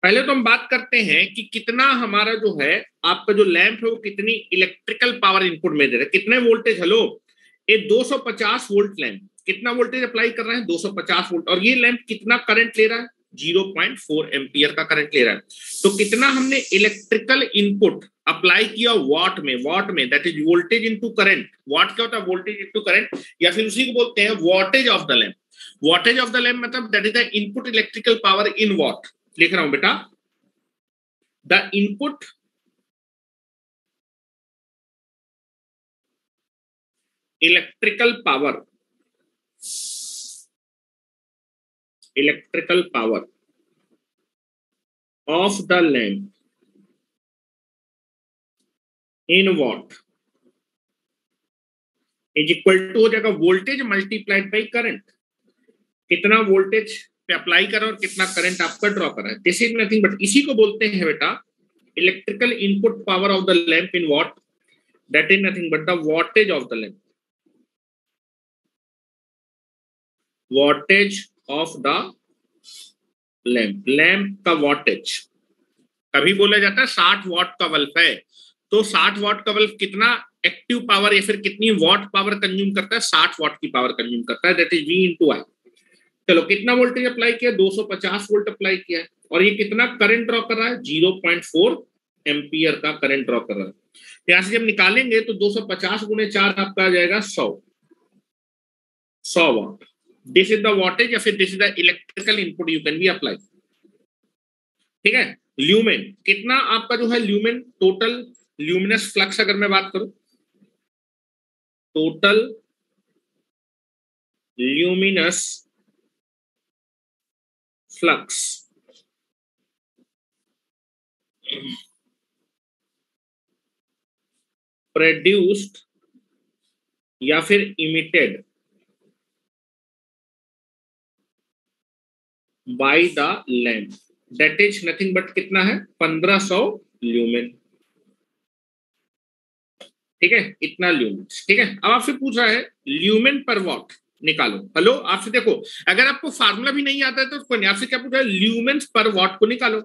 [SPEAKER 1] पहले तो हम बात करते हैं कि कितना हमारा जो है आपका जो लैंप है वो कितनी इलेक्ट्रिकल पावर इनपुट में दे रहा है, कितने वोल्टेज। हेलो, ये 250 वोल्ट लैंप कितना वोल्टेज अप्लाई कर रहा है, 250 वोल्ट, और ये लैंप कितना करंट ले रहा है, 0.4 एम्पियर का करंट ले रहा है। तो कितना हमने इलेक्ट्रिकल इनपुट अप्लाई किया वॉट में, वॉट में that is voltage into current. What क्या होता है, वोल्टेज इनटू करंट, या फिर उसी को बोलते हैं wattage of the lamp. Wattage of the lamp मतलब that is the input electrical power in watt. लिख रहा हूं बेटा, the input electrical power of the lamp in watt is equal to हो जाएगा वोल्टेज मल्टीप्लाइड बाई करंट। कितना voltage पे apply करा और कितना करंट आपका ड्रॉ करा है, दिस इज नथिंग बट, इसी को बोलते हैं बेटा electrical input power of the lamp in what, that is nothing but the wattage of the lamp, wattage of the lamp, lamp का वॉटेज। कभी बोला जाता है 60 वॉट का बल्ब है, तो 60 वॉट का बल्ब कितना एक्टिव पावर या फिर कितनी वॉट पावर कंज्यूम करता है, 60 वॉट की पावर कंज्यूम करता है, दैट इज V इंटू आई। चलो कितना वोल्टेज अप्लाई किया, 250 वोल्ट अप्लाई किया है, और ये कितना करंट ड्रॉ कर रहा है, 0.4 एम्पियर का करंट ड्रॉ कर रहा है। यहां से जब निकालेंगे तो 250 गुणे 4 आपका आ जाएगा 100 what. This is the wattage या फिर this is the electrical input you can be apply. ठीक है, ल्यूमेन कितना आपका जो है ल्यूमेन, टोटल ल्यूमिनस फ्लक्स अगर मैं बात करूं, टोटल ल्यूमिनस फ्लक्स प्रोड्यूस्ड या फिर emitted bye the lamp, that is nothing but कितना है, 1500 ल्यूमेन। ठीक है, इतना ल्यूमेन। ठीक है, अब आपसे पूछ रहा है ल्यूमेन पर वॉट निकालो। हेलो, आपसे देखो अगर आपको फार्मूला भी नहीं आता है तो कोई नहीं, आपसे क्या पूछ रहा है, ल्यूमेन पर वॉट को निकालो।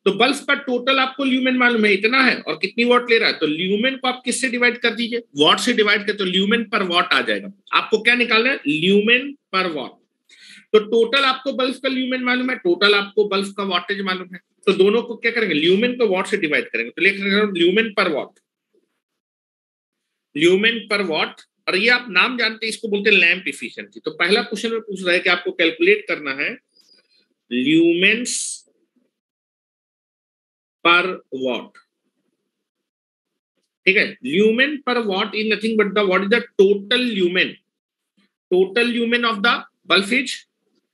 [SPEAKER 1] तो बल्ब का टोटल आपको ल्यूमेन मालूम है इतना है, और कितनी वॉट ले रहा है, तो ल्यूमेन को आप किससे डिवाइड कर दीजिए, वॉट से डिवाइड कर, तो ल्यूमेन पर वॉट आ जाएगा। आपको क्या निकालना है, ल्यूमेन पर वॉट। तो टोटल आपको बल्ब का ल्यूमेन मालूम है, टोटल आपको बल्ब का वॉटेज मालूम है, तो दोनों को क्या करेंगे, ल्यूमेन को वॉट से डिवाइड करेंगे। तो लिख रहे हैं lumen per what, lumen per watt, और ये आप नाम जानते हैं, इसको बोलते हैं लैंप इफिशिएंसी। तो पहला क्वेश्चन में पूछ रहा है कि आपको कैलकुलेट करना है ल्यूमेन्स पर वॉट, ठीक है। Lumen per what is nothing but the what is the total lumen, total lumen of the bulb is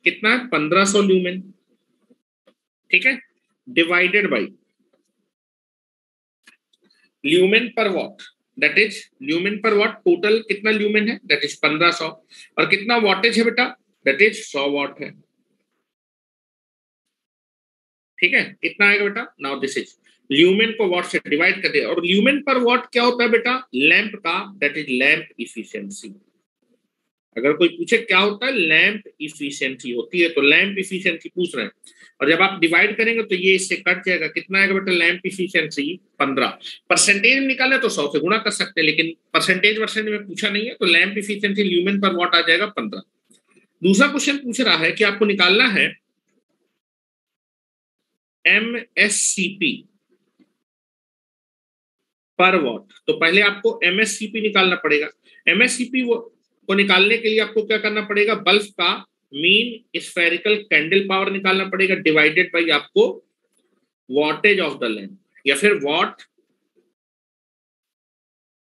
[SPEAKER 1] कितना है 1500 ल्यूमेन, ठीक है, divided by lumen per what, that is lumen per what, total कितना lumen है that is 1500, और कितना wattage है बेटा दैट इज 100 वॉट है, ठीक है। कितना आएगा बेटा, नाउ दिस इज ल्यूमेन को वॉट से डिवाइड कर दिया, और ल्यूमेन पर वॉट क्या होता है बेटा, लैंप का, दैट इज लैंप इफिशियंसी। अगर कोई पूछे क्या होता है, लैंप इफिशियंसी होती है, तो लैंप इफिशियंसी पूछ रहे हैं, और जब आप डिवाइड करेंगे तो ये इससे कट जाएगा, कितना आएगा बेटा, लैंप इफिशियंसी 15, परसेंटेज निकाले तो 100 से गुणा कर सकते हैं, लेकिन परसेंटेज में पूछा नहीं है, तो lamp efficiency lumen per watt आ जाएगा 15। दूसरा क्वेश्चन पूछ रहा है कि आपको निकालना है MSCP पर वॉट, तो पहले आपको MSCP निकालना पड़ेगा। MSCP को निकालने के लिए आपको क्या करना पड़ेगा, बल्ब का मीन स्फेरिकल कैंडल पावर निकालना पड़ेगा, डिवाइडेड बाई आपको वॉटेज ऑफ द लैंप, या फिर वॉट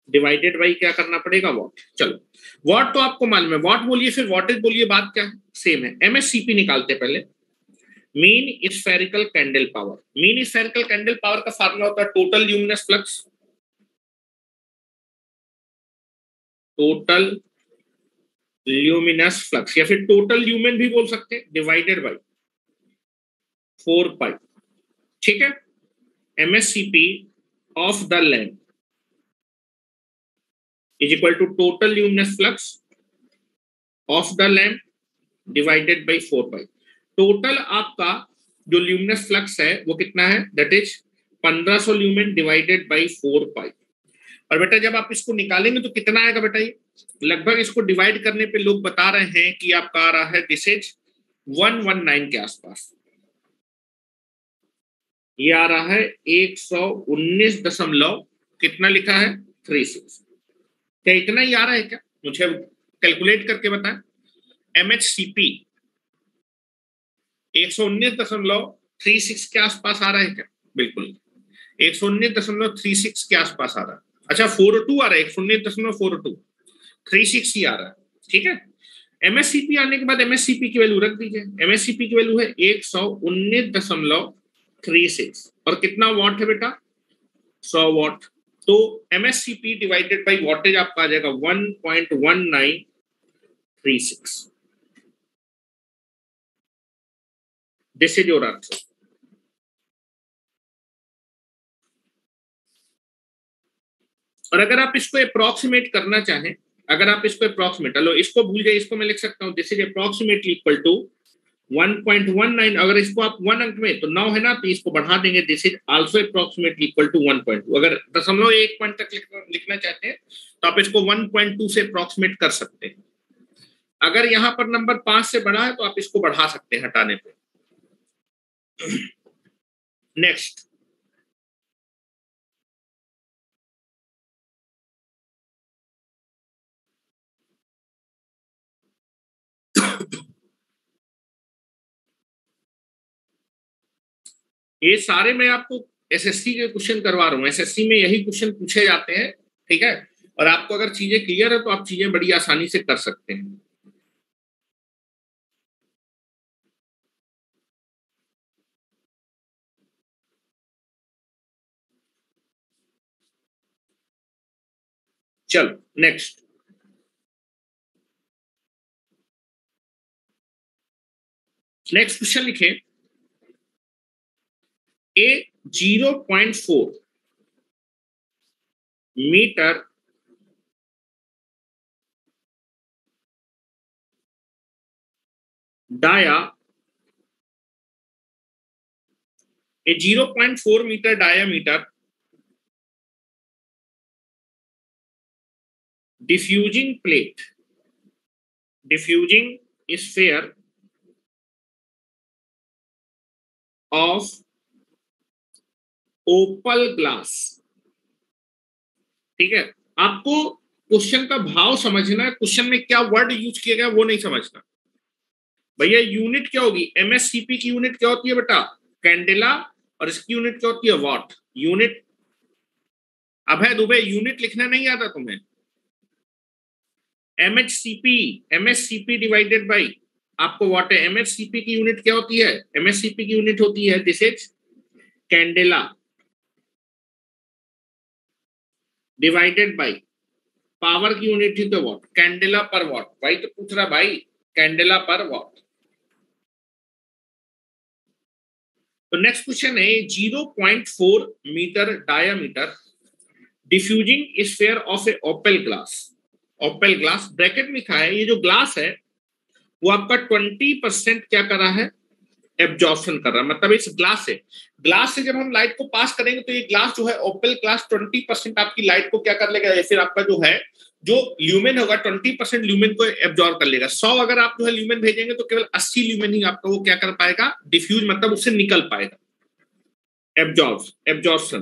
[SPEAKER 1] डिवाइडेड बाई क्या करना पड़ेगा, वॉट। चलो वॉट तो आपको मालूम है, वॉट बोलिए फिर वॉटेज बोलिए, बात क्या है, सेम है। MSCP निकालते पहले, mean spherical candle power, mean spherical candle power का फार्मूला होता है total luminous flux, total luminous flux, या फिर टोटल ल्यूमेन भी बोल सकते हैं, डिवाइडेड बाई 4 पाई, ठीक है। MSCP of the lamp is equal to total luminous flux of the lamp divided by 4 pi. Total आपका जो ल्यूमिनस फ्लक्स है वो कितना है, that is 1500 lumen divided by 4 pi. और बेटा जब आप इसको निकालेंगे तो कितना आएगा बेटा, ये लगभग इसको डिवाइड करने पे लोग बता रहे हैं कि आपका आ रहा है दिस इज 119 के आसपास, ये आ रहा है 119 दशमलव कितना लिखा है 36, क्या इतना ही आ रहा है क्या, मुझे कैलकुलेट करके बताएं। MHCP 119.36 के आसपास आ रहा है क्या, बिल्कुल 119.36 के आसपास आ रहा है। अच्छा 42 आ रहा है, 119.42, 36 ही आ रहा है, ठीक है। MSCP आने के बाद MSCP की वैल्यू रख दीजिए, MSCP की वैल्यू है 119.36, और कितना वॉट है बेटा 100 वॉट, तो MSCP डिवाइडेड बाई वॉटेज आपका आ जाएगा 1.1936, दिस इज योर आंसर। और अगर आप इसको अप्रोक्सीमेट करना चाहें, अगर आप इसको अप्रोक्सीमेट, चलो इसको भूल जाइए, इसको मैं लिख सकता हूं this is approximately equal to 1.19, अगर इसको आप 1 अंक में तो 9 है ना, तो इसको बढ़ा देंगे, this is also approximately equal to 1.2। अगर 0.1 पॉइंट तक लिखना चाहते हैं तो आप इसको 1.2 से अप्रोक्सीमेट कर सकते हैं। अगर यहां पर नंबर 5 से बड़ा है तो आप इसको बढ़ा सकते हैं हटाने पे। नेक्स्ट, ये सारे मैं आपको SSC के क्वेश्चन करवा रहा हूँ, SSC में यही क्वेश्चन पूछे जाते हैं, ठीक है। और आपको अगर चीजें क्लियर है तो आप चीजें बड़ी आसानी से कर सकते हैं। चलो नेक्स्ट, नेक्स्ट क्वेश्चन लिखे, ए 0.4 metre dia, a 0.4 meter diameter diffusing plate, diffusing sphere of opal glass, ठीक है। आपको क्वेश्चन का भाव समझना है, क्वेश्चन में क्या वर्ड यूज किया गया वो नहीं समझना। भैया यूनिट क्या होगी, MSCP की यूनिट क्या होती है बेटा, कैंडेला और इसकी यूनिट क्या होती है? What. Unit, Abhay Dubey, unit लिखना नहीं आता तुम्हें? एमएचसीपी, एमएससीपी डिवाइडेड बाई आपको वॉट है। एमएचसीपी की यूनिट क्या होती है? एमएचसीपी की यूनिट होती है, this is candela divided by power की यूनिट थी तो वॉट, कैंडेला पर वॉट। भाई तो पूछ रहा भाई, कैंडेला पर वॉट। तो नेक्स्ट क्वेश्चन है 0.4 meter diameter diffusing sphere of a opal glass. Opal glass bracket में लिखा है, ये जो ग्लास है वो आपका 20% क्या कर रहा है? एब्जॉर्प्शन कर रहा है। मतलब इस ग्लास से जब हम लाइट को पास करेंगे तो ये ग्लास जो है ओपेल ग्लास 20% आपकी लाइट को क्या कर लेगा, या फिर आपका जो है जो ल्यूमेन होगा 20% ल्यूमेन को एब्जॉर्ब कर लेगा। 100 अगर आप जो है ल्यूमेन भेजेंगे तो केवल 80 ल्यूमेन ही आपका वो क्या कर पाएगा? डिफ्यूज, मतलब उससे निकल पाएगा। एब्जॉर्प्शन,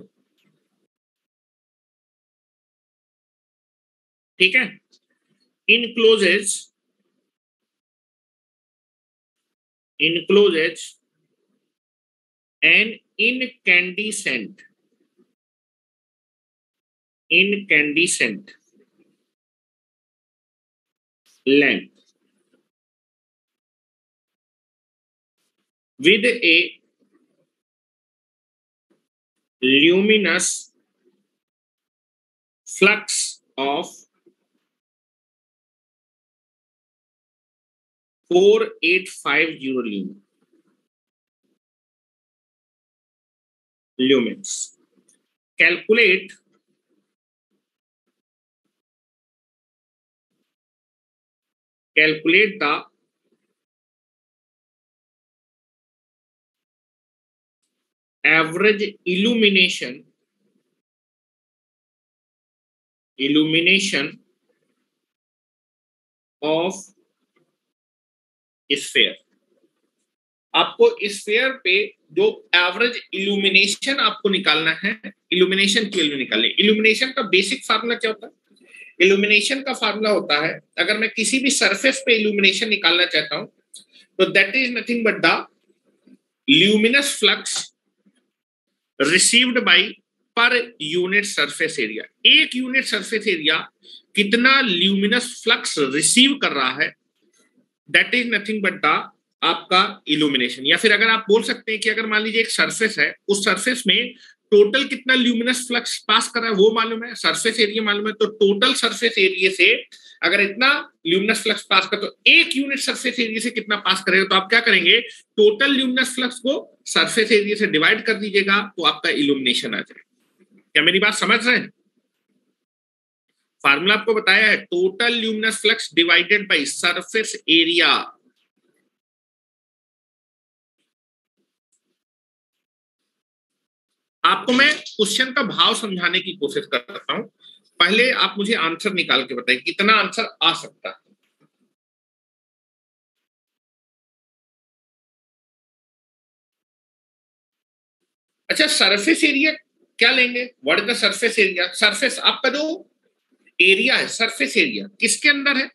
[SPEAKER 1] ठीक है। इनक्लोजेज an incandescent lamp with a luminous flux of 4850 lumens. Calculate the average illumination of sphere. आपको स्फीयर पे जो एवरेज इल्यूमिनेशन आपको निकालना है, इल्यूमिनेशन की वैल्यू निकालनी। इल्यूमिनेशन का बेसिक फार्मूला क्या होता है? इल्यूमिनेशन का फार्मूला होता है, अगर मैं किसी भी सरफेस पे इल्यूमिनेशन निकालना चाहता हूं तो that is nothing but the luminous flux received by per unit surface area. एक यूनिट सरफेस एरिया कितना ल्यूमिनस फ्लक्स रिसीव कर रहा है, that is nothing but the आपका इल्यूमिनेशन। या फिर अगर आप बोल सकते हैं कि अगर मान लीजिए एक सरफेस है, उस सरफेस में टोटल कितना ल्यूमिनस फ्लक्स पास कर रहा है वो मालूम है, सरफेस एरिया मालूम है, तो टोटल सरफेस एरिया से अगर इतना ल्यूमिनस फ्लक्स पास कर तो एक यूनिट सरफेस एरिया से कितना पास करेगा, तो आप क्या करेंगे, टोटल ल्यूमिनस फ्लक्स को सरफेस एरिया से डिवाइड कर दीजिएगा तो आपका इल्यूमिनेशन आ जाएगा। क्या मेरी बात समझ रहे हैं? फार्मूला आपको बताया है, total luminous flux divided by surface area. आपको मैं क्वेश्चन का भाव समझाने की कोशिश करता हूं, पहले आप मुझे आंसर निकाल के बताइए कितना आंसर आ सकता है। अच्छा, सरफेस एरिया क्या लेंगे? What is the surface area? Surface आपका जो एरिया है, सरफेस एरिया किसके अंदर है?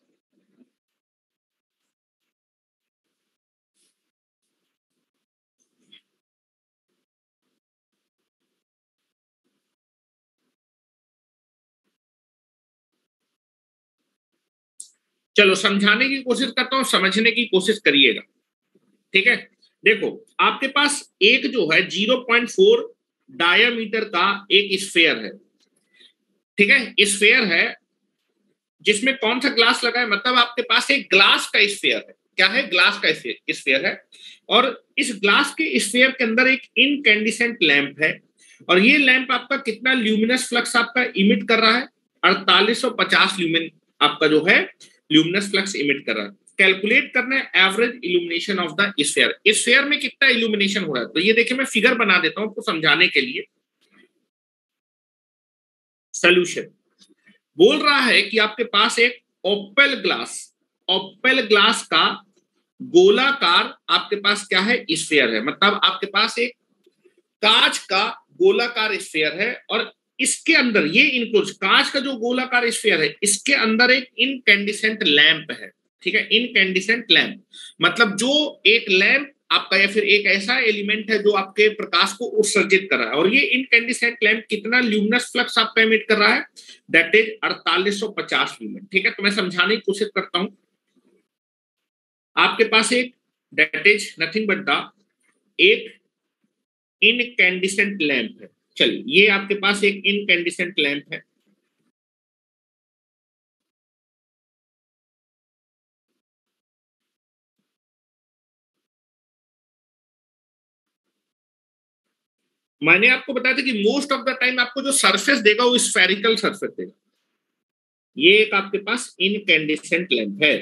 [SPEAKER 1] चलो समझाने की कोशिश करता हूं, समझने की कोशिश करिएगा, ठीक है। देखो आपके पास एक जो है 0.4 डायामीटर का एक स्फीयर है, ठीक है। स्फीयर है जिसमें कौन सा ग्लास लगा है, मतलब आपके पास एक ग्लास का स्फीयर है। क्या है? ग्लास का स्फीयर है, और इस ग्लास के स्फीयर के अंदर एक इनकैंडिसेंट लैंप है, और ये लैंप आपका कितना ल्यूमिनस फ्लक्स आपका इमिट कर रहा है? 4850 ल्यूमिन आपका जो है ल्यूमिनस फ्लक्स इमिट कर रहा है। कैलकुलेट करना है average illumination of the sphere. Sphere में कितना इल्यूमिनेशन हो रहा है, तो ये देखिए मैं फिगर बना देता हूं आपको समझाने के लिए। सोल्यूशन बोल रहा है कि आपके पास एक ओपेल ग्लास का गोलाकार आपके पास क्या है? स्फीयर है। मतलब आपके पास एक कांच का गोलाकार स्फीयर है, और इसके अंदर ये इनक्लोज कांच का जो गोलाकार स्फीयर है, इसके अंदर एक इनकैंडिसेंट लैंप है, ठीक है। इनकैंडिसेंट लैंप मतलब जो एक लैंप आपका, या फिर एक ऐसा एलिमेंट है जो आपके प्रकाश को उत्सर्जित कर रहा है, और ये इनकैंडिसेंट लैंप कितना ल्यूमिनस फ्लक्स आपका एमिट कर रहा है, दैट इज 4850 ल्यूमेन। ठीक है, तो मैं समझाने की कोशिश करता हूं। आपके पास एक that is nothing but the एक इनकैंडिसेंट लैंप है। चलिए, ये आपके पास एक इनकैंडिसेंट लैंप है। मैंने आपको बताया था कि मोस्ट ऑफ द टाइम आपको जो सरफेस देगा वो स्फेरिकल सरफेस देगा। ये एक आपके पास इनकैंडिसेंट लैंप है।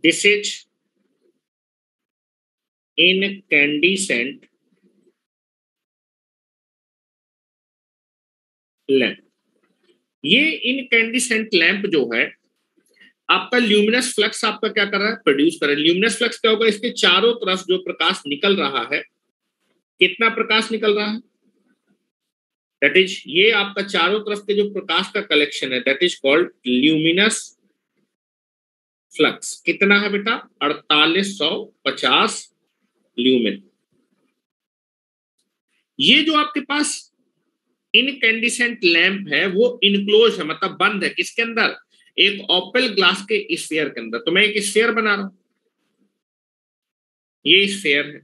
[SPEAKER 1] This is incandescent lamp. ये इनकैंडिसेंट लैंप जो है आपका ल्यूमिनस फ्लक्स आपका क्या कर रहा है, प्रोड्यूस कर रहा है। ल्यूमिनस फ्लक्स क्या होगा, इसके चारों तरफ जो प्रकाश निकल रहा है, कितना प्रकाश निकल रहा है, दैट इज ये आपका चारों तरफ के जो प्रकाश का कलेक्शन है, that is called luminous flux. कितना है बेटा, 4850 ल्यूमेन। ये जो आपके पास इनकैंडिसेंट लैंप है वो इनक्लोज है, मतलब बंद है, किसके अंदर, एक ओपल ग्लास के स्फीयर के अंदर। तो मैं एक स्फीयर बना रहा हूं, ये स्फीयर है।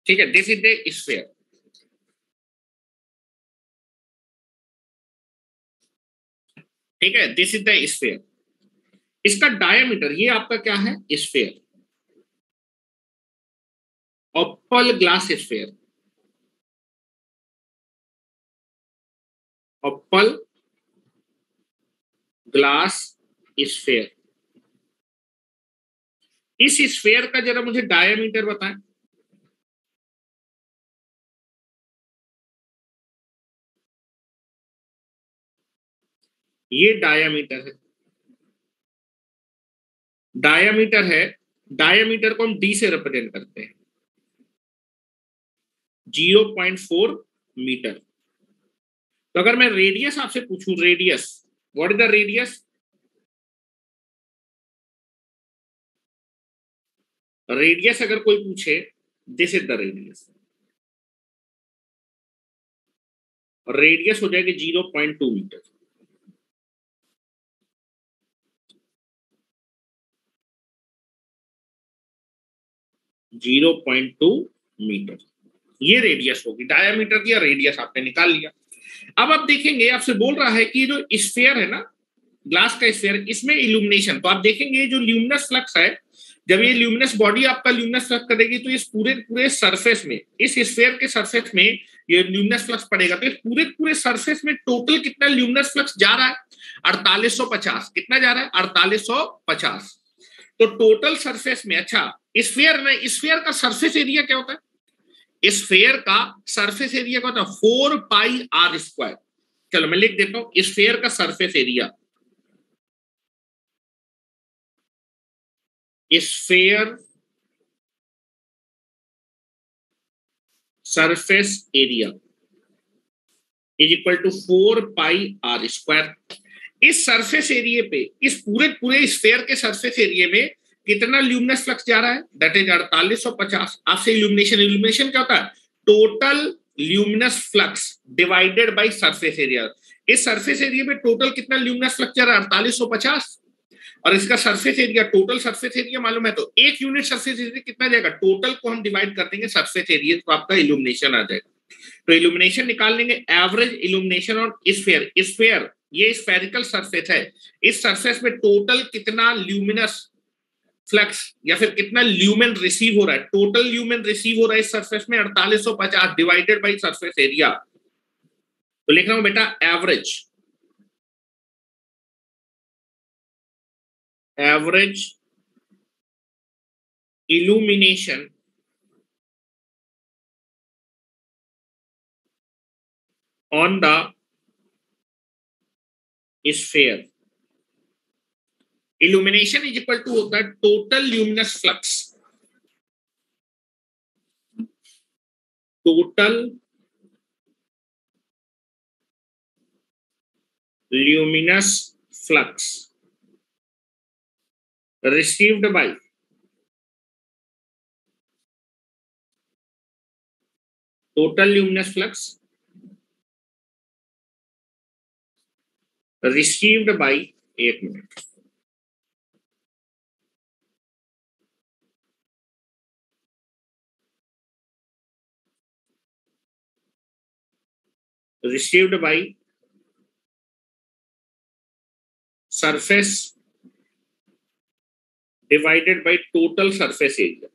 [SPEAKER 1] ठीक है, दिस इज द स्फीयर। ठीक है, दिस इज द स्फीयर। इसका डायमीटर, ये आपका क्या है, स्फीयर, ओपल ग्लास स्फीयर, ओपल ग्लास स्फीयर। इस स्फीयर का जरा मुझे डायमीटर बताएं। ये डायमीटर है, डायमीटर है। डायमीटर को हम डी से रिप्रेजेंट करते हैं, 0.4 मीटर। तो अगर मैं रेडियस आपसे पूछूं, radius, what is the radius, radius अगर कोई पूछे, this is the radius, radius हो जाएगी 0.2 meter. Zero point two meter ये रेडियस होगी। डायमीटर या रेडियस आपने निकाल लिया। अब आप देखेंगे, आपसे बोल रहा है कि जो स्फीयर है ना, ग्लास का स्फीयर, इसमें इल्यूमिनेशन, तो आप देखेंगे जो ल्यूमिनस फ्लक्स है, जब ये ल्यूमिनस बॉडी आपका ल्यूमिनस फ्लक्स करेगी तो इस पूरे पूरे सरफेस में, इस स्फीयर के सरफेस में ये ल्यूमिनस फ्लक्स पड़ेगा। तो इस पूरे पूरे सरफेस में टोटल कितना ल्यूमिनस फ्लक्स जा रहा है, 4850। कितना जा रहा है, 4850। तो टोटल सरफेस में, अच्छा स्फीयर में, स्फीयर का सरफेस एरिया क्या होता है, स्फीयर का सरफेस एरिया क्या होता है, 4πr²। चलो मैं लिख देता हूं, स्फीयर का surface area, sphere surface area is equal to 4πr²। इस सरफेस एरिया पे, इस पूरे पूरे स्फीयर के सरफेस एरिया में कितना ल्यूमिनस फ्लक्स जा रहा है, दैट इज 4850। आपसे इल्यूमिनेशन, इल्यूमिनेशन क्या होता है, total luminous flux divided by surface area. इस सरफेस एरिया में टोटल कितना ल्यूमिनस फ्लक्स जा रहा है, 4850, और इसका surface area, total surface area मालूम है, तो एक यूनिट सरफेस एरिया कितना जाएगा, टोटल को हम डिवाइड कर देंगे सरफेस एरिया, तो आपका इल्यूमिनेशन आ जाएगा। तो इल्यूमिनेशन निकाल लेंगे, average illumination on sphere. Sphere ये स्फेरिकल सरफेस है, इस सरफेस में टोटल कितना ल्यूमिनस फ्लक्स या फिर कितना ल्यूमेन रिसीव हो रहा है, टोटल ल्यूमेन रिसीव हो रहा है इस सरफेस में 4850 डिवाइडेड बाई सरफेस एरिया। तो लिख रहा हूं बेटा, average, average illumination on the sphere. Illumination is equal to होता है total luminous flux, total luminous flux received by total luminous flux received by, एक मिनट, received by surface divided by total surface area।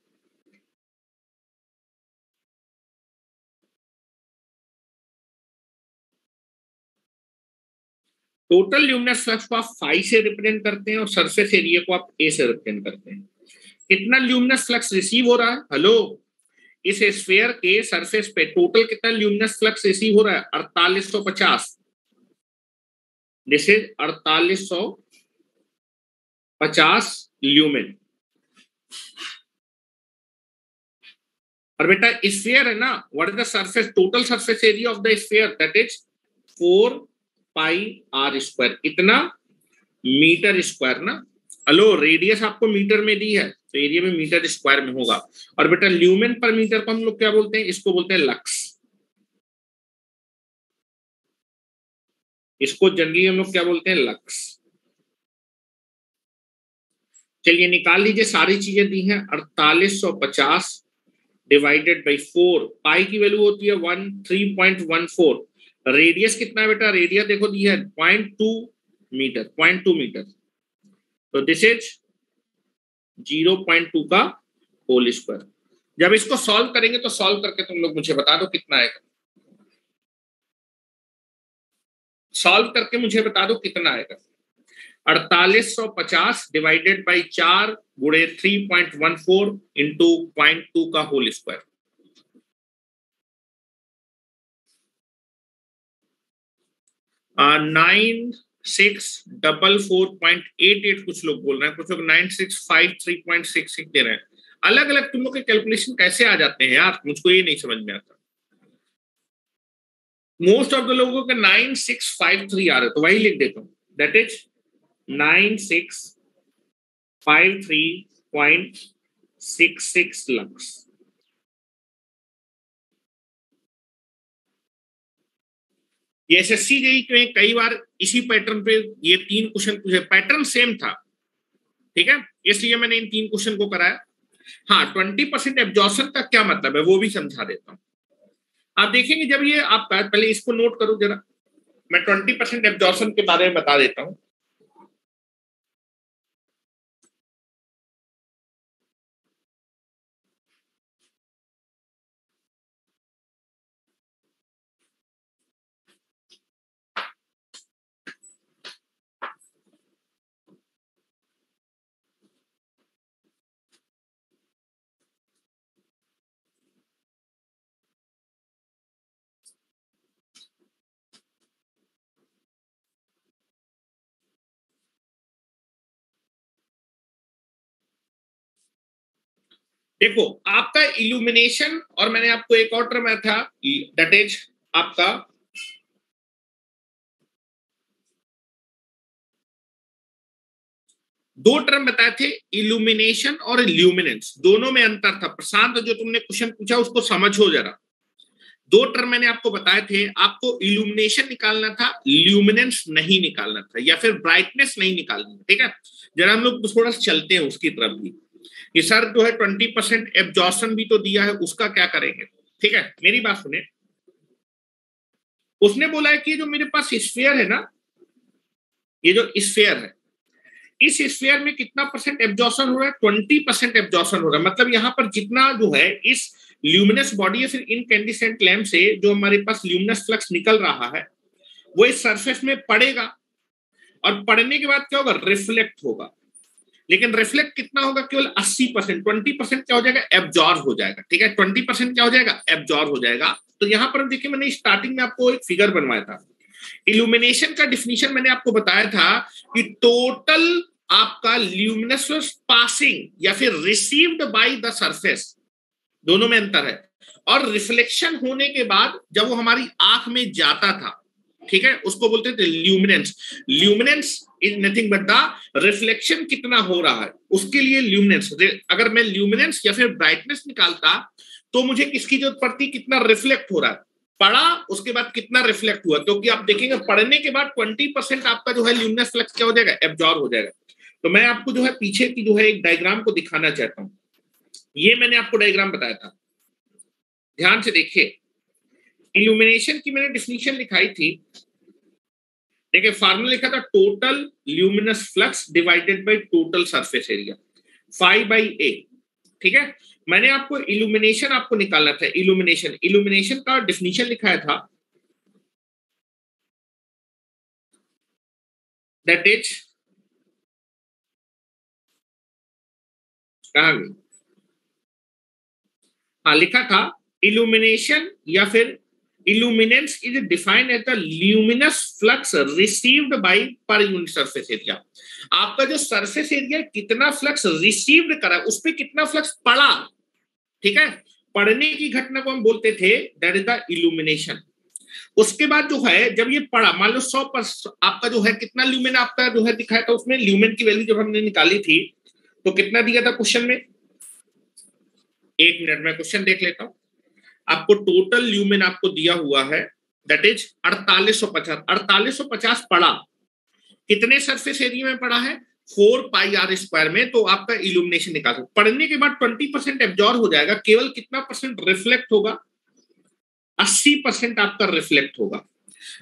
[SPEAKER 1] Total luminous flux को आप phi से represent करते हैं और सरफेस एरिया को आप ए से रिप्रेजेंट करते हैं। कितना ल्यूमिनस फ्लक्स रिसीव हो रहा है? हेलो, इस स्फीयर के सरफेस पे टोटल कितना ल्यूमिनस फ्लक्स रिसीव हो रहा है? 4850। This is 4850 lumen. और बेटा स्फीयर है ना, what is the surface total surface area of the sphere? That is 4 pi r square. इतना मीटर स्क्वायर ना। हेलो, रेडियस आपको मीटर में दी है तो एरिया में मीटर स्क्वायर में होगा। और बेटा ल्यूमेन पर मीटर को हम लोग क्या बोलते हैं? इसको बोलते हैं लक्स। इसको जनरली हम लोग क्या बोलते हैं? लक्स। चलिए निकाल लीजिए, सारी चीजें दी हैं। 4850 डिवाइडेड बाई 4, पाई की वैल्यू होती है 3.14। रेडियस कितना है बेटा? रेडियस देखो दी है 0.2 मीटर, 0.2 मीटर। तो दिस इज 0.2 का होल स्क्वायर। जब इसको सॉल्व करेंगे तो सॉल्व करके तुम लोग मुझे बता दो कितना आएगा। सॉल्व करके मुझे बता दो कितना आएगा। 4850 डिवाइडेड बाई 4 गुणे 3.14 इंटू 0.2 का होल स्क्वायर। 9644.88 कुछ लोग बोल रहे हैं, कुछ लोग 9653.66 दे रहे हैं। अलग अलग तुम लोग के कैलकुलेशन कैसे आ जाते हैं यार, मुझको ये नहीं समझ में आता। मोस्ट ऑफ द लोगों के 9653 आ रहे, तो वही लिख देता हूं, दैट इज 9653.66 लक्स। ये एसएससी जेईई में कई बार इसी पैटर्न पे ये 3 क्वेश्चन पूछे, पैटर्न सेम था, ठीक है, इसलिए मैंने इन 3 क्वेश्चन को कराया। हाँ, 20% एब्जॉर्प्शन का क्या मतलब है वो भी समझा देता हूं। आप देखेंगे जब ये आपका, पहले इसको नोट करो जरा, मैं 20% एब्जॉर्प्शन के बारे में बता देता हूं। देखो आपका इल्यूमिनेशन, और मैंने आपको एक और टर्म था, दैट इज आपका दो टर्म बताए थे, इल्यूमिनेशन और ल्यूमिनेंस, दोनों में अंतर था। प्रशांत जो तुमने क्वेश्चन पूछा उसको समझो जरा। 2 टर्म मैंने आपको बताए थे, आपको इल्यूमिनेशन निकालना था, ल्यूमिनेंस नहीं निकालना था, या फिर ब्राइटनेस नहीं निकालनी, ठीक है। जरा हम लोग थोड़ा चलते हैं उसकी तरफ भी। ये सर जो है 20% एब्जॉर्प्शन भी तो दिया है, उसका क्या करेंगे? ठीक है, मेरी बात सुने। उसने बोला है कि जो मेरे पास स्फीयर है ना, ये जो स्फीयर है, इस स्फीयर में कितना परसेंट एब्जॉर्प्शन हो रहा है? 20% एब्जॉर्प्शन हो रहा है। मतलब यहां पर जितना जो है इस ल्यूमिनस बॉडी या फिर इनकैंडिसेंट लैम्प से जो हमारे पास ल्यूमिनस फ्लक्स निकल रहा है वो इस सरफेस में पड़ेगा, और पड़ने के बाद क्या होगा? रिफ्लेक्ट होगा। लेकिन रिफ्लेक्ट कितना होगा? केवल 80%। 20% क्या हो जाएगा? एब्जॉर्ब हो जाएगा, ठीक है। 20% क्या हो जाएगा? एब्जॉर्ब हो जाएगा। तो यहाँ पर देखिए मैंने स्टार्टिंग में आपको एक फिगर बनवाया था। इल्यूमिनेशन का डिफिनीशन मैंने आपको बताया था कि टोटल आपका ल्यूमिनस फ्लक्स पासिंग या फिर रिसीव्ड बाय द सरफेस, दोनों में अंतर है। और रिफ्लेक्शन होने के बाद जब वो हमारी आंख में जाता था, ठीक है, उसको बोलते थे luminance. Luminance is nothing but the reflection कितना हो रहा है, उसके लिए ल्यूमिनेंस। अगर मैं ल्यूमिनेंस या फिर ब्राइटनेस निकालता तो मुझे किसकी जरूरत पड़ती, कितना रिफ्लेक्ट हो रहा है, पढ़ा उसके बाद कितना रिफ्लेक्ट हुआ, क्योंकि आप देखेंगे पढ़ने के बाद 20% आपका जो है ल्यूमिनस फ्लक्स क्या हो जाएगा, एब्जॉर्ब हो जाएगा। तो मैं आपको जो है पीछे की जो है एक डायग्राम को दिखाना चाहता हूं। ये मैंने आपको डायग्राम बताया था, ध्यान से देखिए। इल्यूमिनेशन की मैंने डिफिनीशन लिखाई थी, देखिए फार्मूला लिखा था total luminous flux divided by total surface area, phi by A, ठीक है। मैंने आपको इल्यूमिनेशन आपको निकालना था, इल्यूमिनेशन का डिफिनीशन लिखाया था, दैट इज, कहां गई, हाँ लिखा था, इल्यूमिनेशन या फिर illuminance is defined as the luminous flux received by per unit surface area. आपका जो सरफेस एरिया कितना फ्लक्स रिसीव्ड करा, उस पर कितना फ्लक्स पड़ा, ठीक है, पढ़ने की घटना को हम बोलते थे दैट इज द इल्यूमिनेशन। उसके बाद जो है जब ये पढ़ा, मान लो 100% आपका जो है कितना ल्यूमेन आपका जो है दिखाया था, उसमें ल्यूमेन की वैल्यू जब हमने निकाली थी तो कितना दिया था क्वेश्चन में, 1 मिनट में क्वेश्चन देख लेता हूं। आपको टोटल ल्यूमेन आपको दिया हुआ है दैट इज 4850 पड़ा, कितने सरफेस एरिया में पड़ा है, 4 पाई आर स्क्वायर में। तो आपका इल्यूमिनेशन निकाल सकते, पढ़ने के बाद 20% एब्जॉर्ब हो जाएगा, केवल कितना परसेंट रिफ्लेक्ट होगा, 80% आपका रिफ्लेक्ट होगा।